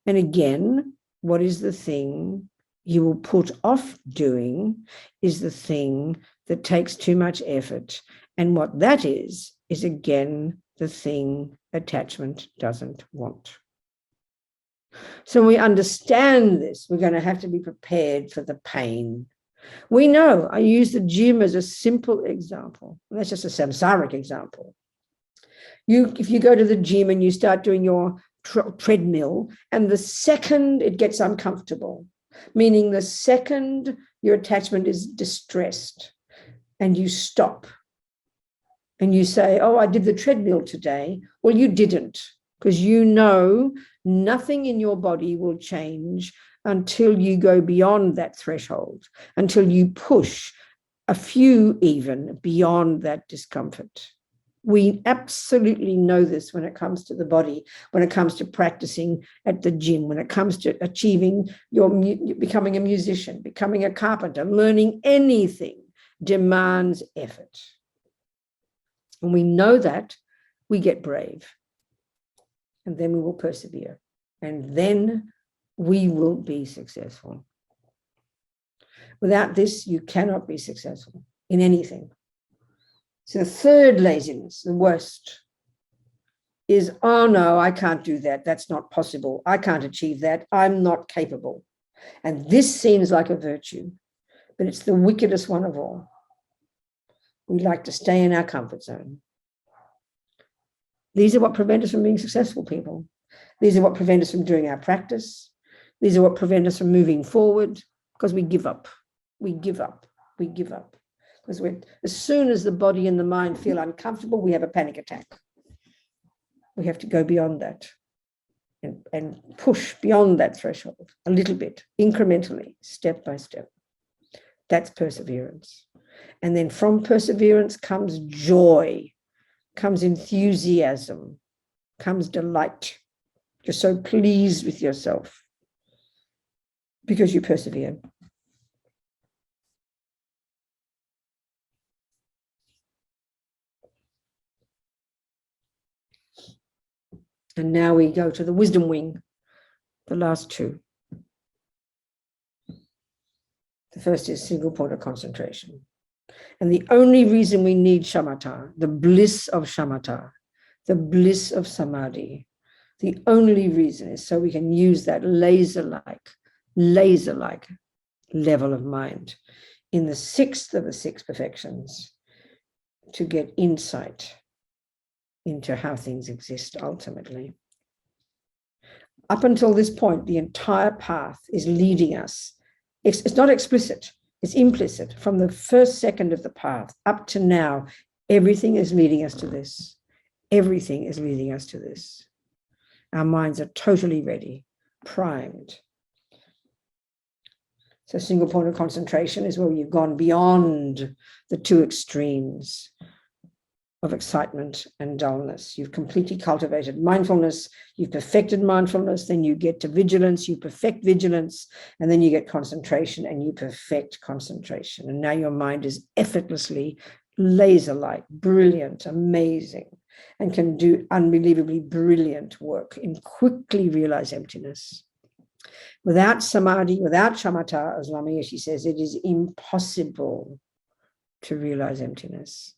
And again, what is the thing you will put off doing is the thing that takes too much effort. And what that is again, the thing attachment doesn't want. So when we understand this, we're going to have to be prepared for the pain. We know, I use the gym as a simple example. That's just a samsaric example. If you go to the gym and you start doing your treadmill, and the second it gets uncomfortable, meaning the second your attachment is distressed, and you stop, and you say, oh, I did the treadmill today. Well, you didn't, because you know nothing in your body will change until you go beyond that threshold, until you push a few even beyond that discomfort. We absolutely know this when it comes to the body, when it comes to practicing at the gym, when it comes to achieving becoming a musician, becoming a carpenter, learning anything demands effort. When we know that, we get brave. And then we will persevere. And then we will be successful. Without this, you cannot be successful in anything. So the third laziness, the worst, is, oh no, I can't do that. That's not possible. I can't achieve that. I'm not capable. And this seems like a virtue, but it's the wickedest one of all. We like to stay in our comfort zone. These are what prevent us from being successful people. These are what prevent us from doing our practice. These are what prevent us from moving forward, because we give up. We give up. We give up. Because as soon as the body and the mind feel uncomfortable, we have a panic attack. We have to go beyond that and push beyond that threshold a little bit, incrementally, step by step. That's perseverance. And then from perseverance comes joy, comes enthusiasm, comes delight. You're so pleased with yourself because you persevered. And now we go to the wisdom wing, the last two. The first is single point of concentration. And the only reason we need shamatha, the bliss of shamatha, the bliss of samadhi. The only reason is so we can use that laser-like level of mind in the sixth of the six perfections to get insight into how things exist ultimately. Up until this point, the entire path is leading us. It's not explicit, it's implicit. From the first second of the path up to now, everything is leading us to this. Everything is leading us to this. Our minds are totally ready, primed. So single point of concentration is where you've gone beyond the two extremes of excitement and dullness. You've completely cultivated mindfulness, you've perfected mindfulness, then you get to vigilance, you perfect vigilance, and then you get concentration and you perfect concentration. And now your mind is effortlessly laser-like, brilliant, amazing, and can do unbelievably brilliant work in quickly realize emptiness. Without samadhi, without shamatha, as Lama Yeshe says, it is impossible to realize emptiness.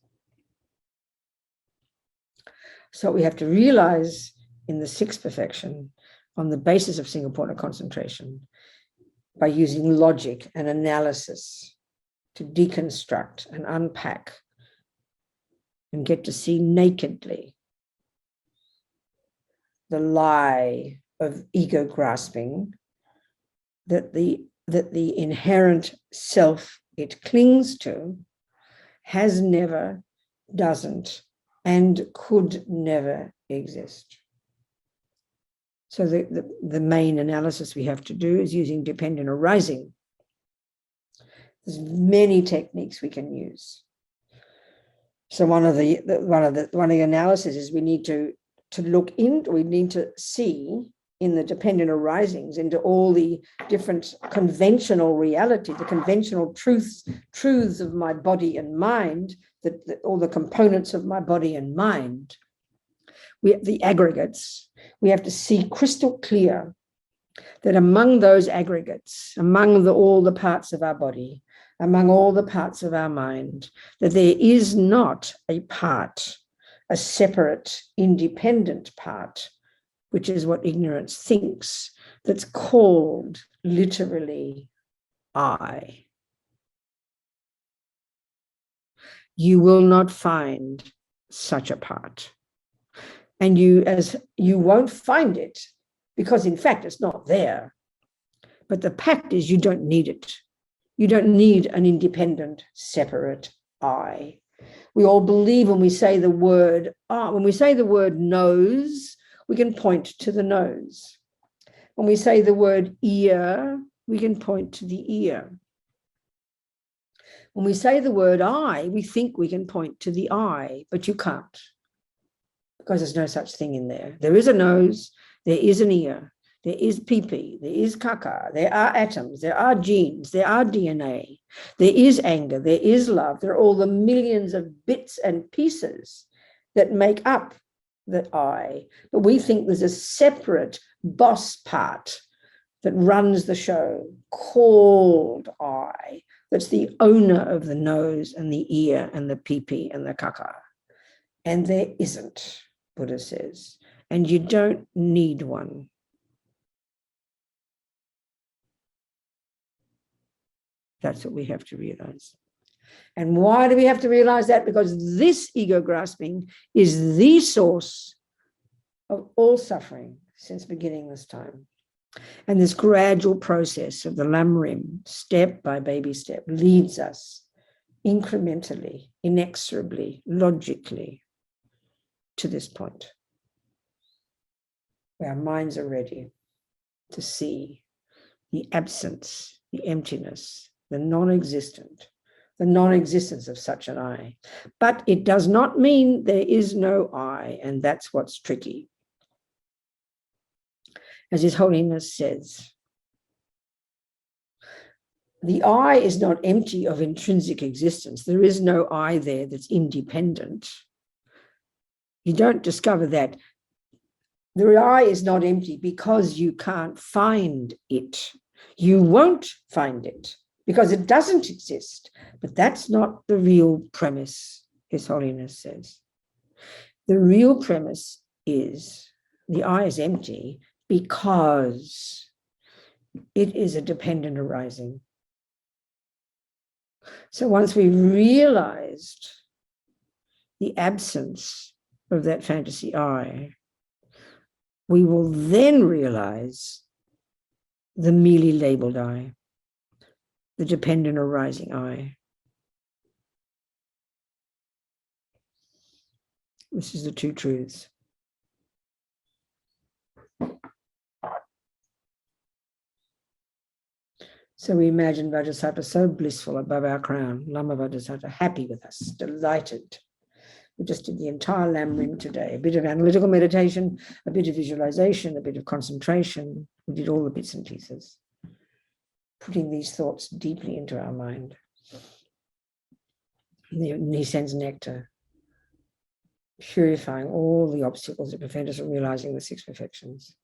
So we have to realize in the sixth perfection on the basis of single point of concentration by using logic and analysis to deconstruct and unpack and get to see nakedly the lie of ego grasping that the inherent self it clings to has never, doesn't, and could never exist. So the main analysis we have to do is using dependent arising. There's many techniques we can use. So one of the analysis is we need to look in, we need to see in the dependent arisings into all the different conventional reality, the conventional truths of my body and mind, all the components of my body and mind. The aggregates, we have to see crystal clear that among those aggregates, among all the parts of our body, among all the parts of our mind, that there is not a part, a separate, independent part, which is what ignorance thinks, that's called literally I. You will not find such a part. And you won't find it because in fact it's not there. But the fact is you don't need it. You don't need an independent, separate I. We all believe when we say the word when we say the word nose, we can point to the nose. When we say the word ear, we can point to the ear. When we say the word eye, we think we can point to the eye, but you can't, because there's no such thing in there. There is a nose, there is an ear, there is pee-pee, there is caca, there are atoms, there are genes, there are DNA, there is anger, there is love, there are all the millions of bits and pieces that make up the I. But we think there's a separate boss part that runs the show called I, that's the owner of the nose and the ear and the pee-pee and the caca. And there isn't, Buddha says, and you don't need one. That's what we have to realize. And why do we have to realize that? Because this ego grasping is the source of all suffering since beginning this time. And this gradual process of the Lamrim, step by baby step, leads us incrementally, inexorably, logically to this point where our minds are ready to see the absence, the emptiness, the non-existence of such an I. But it does not mean there is no I, and that's what's tricky. As His Holiness says, the I is not empty of intrinsic existence. There is no I there that's independent. You don't discover that. The I is not empty because you can't find it. You won't find it because it doesn't exist. But that's not the real premise, His Holiness says. The real premise is the I is empty because it is a dependent arising. So once we realized the absence of that fantasy I, we will then realize the merely labeled I, the dependent arising I. This is the two truths. So we imagine Vajrasattva so blissful above our crown, Lama Vajrasattva, happy with us, delighted. We just did the entire Lam ring today, a bit of analytical meditation, a bit of visualization, a bit of concentration. We did all the bits and pieces, putting these thoughts deeply into our mind. And he sends nectar, purifying all the obstacles that prevent us from realizing the six perfections,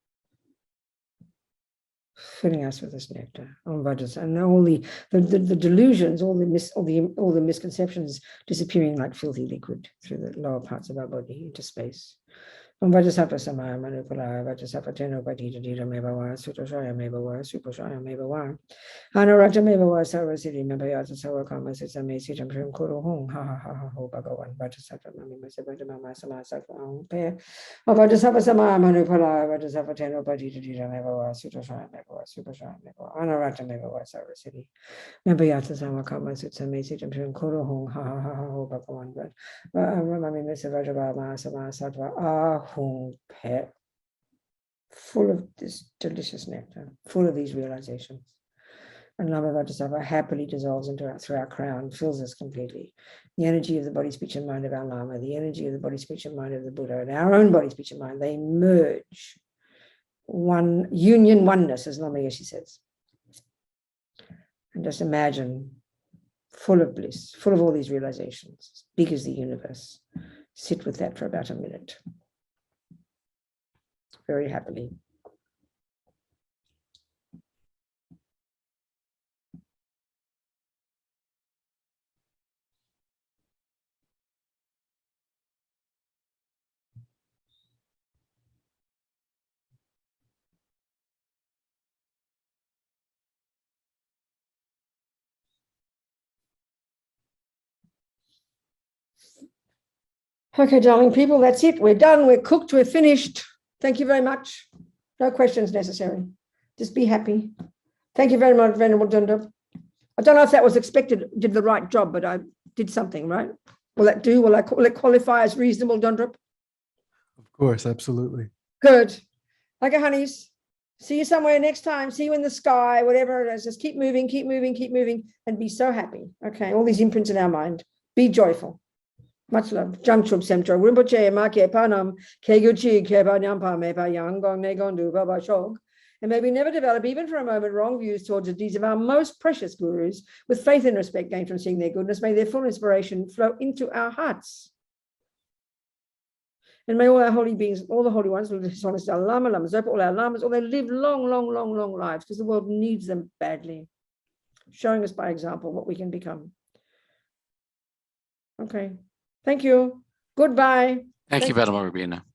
filling us with this nectar, and all the delusions, all the misconceptions disappearing like filthy liquid through the lower parts of our body into space. Vajrasattva samaya manupalaya, Vajrasattva teno patita dita mebawa, sutoshaya mebawa, suposhaya mebawa, anaraja mebawa, sarvasiddhi mebayata sawakama sisame sitam prim kuru hong, ha ha ha ha ho bhagavan, Vajrasattva mamimasa vajramama samasatva ahumpe, Vajrasattva samaya manupalaya, Vajrasattva teno patita dita mebawa, sutoshaya mebawa, suposhaya mebawa, anaraja mebawa, sarvasiddhi mebayata sawakama sisame sitam prim kuru hong, ha ha ha ha ho bhagavan, mamimasa vajramama samasatva ahumpe. Full of this delicious nectar, full of these realizations. And Lama Vajrasattva happily dissolves through our crown, fills us completely. The energy of the body, speech, and mind of our Lama, the energy of the body, speech, and mind of the Buddha, and our own body, speech, and mind, they merge. One union, oneness, as Lama Yeshe says. And just imagine, full of bliss, full of all these realizations, as big as the universe. Sit with that for about a minute. Very happily. Okay, darling people, that's it. We're done. We're cooked. We're finished. Thank you very much. No questions necessary. Just be happy. Thank you very much, Venerable Dundab. I don't know if that was expected, did the right job, but I did something, right? Will that do? Will it qualify as reasonable, Dundab? Of course, absolutely. Good. Okay, honeys. See you somewhere next time. See you in the sky, whatever it is. Just keep moving, keep moving, keep moving, and be so happy. Okay, all these imprints in our mind. Be joyful. Much love. Jangchub Semtra. Rinpoche, Make Panam, Keguchi, Keba Nyampa, Mepa Yanggong, Negondu, Baba Shog. And may we never develop, even for a moment, wrong views towards the deeds of our most precious gurus, with faith and respect gained from seeing their goodness. May their full inspiration flow into our hearts. And may all our holy beings, all the holy ones, our Lama, Lama Zopa, all our Lamas, all they live long, long, long, long lives, because the world needs them badly, showing us by example what we can become. Okay. Thank you. Goodbye. Thank you, Madam Robina.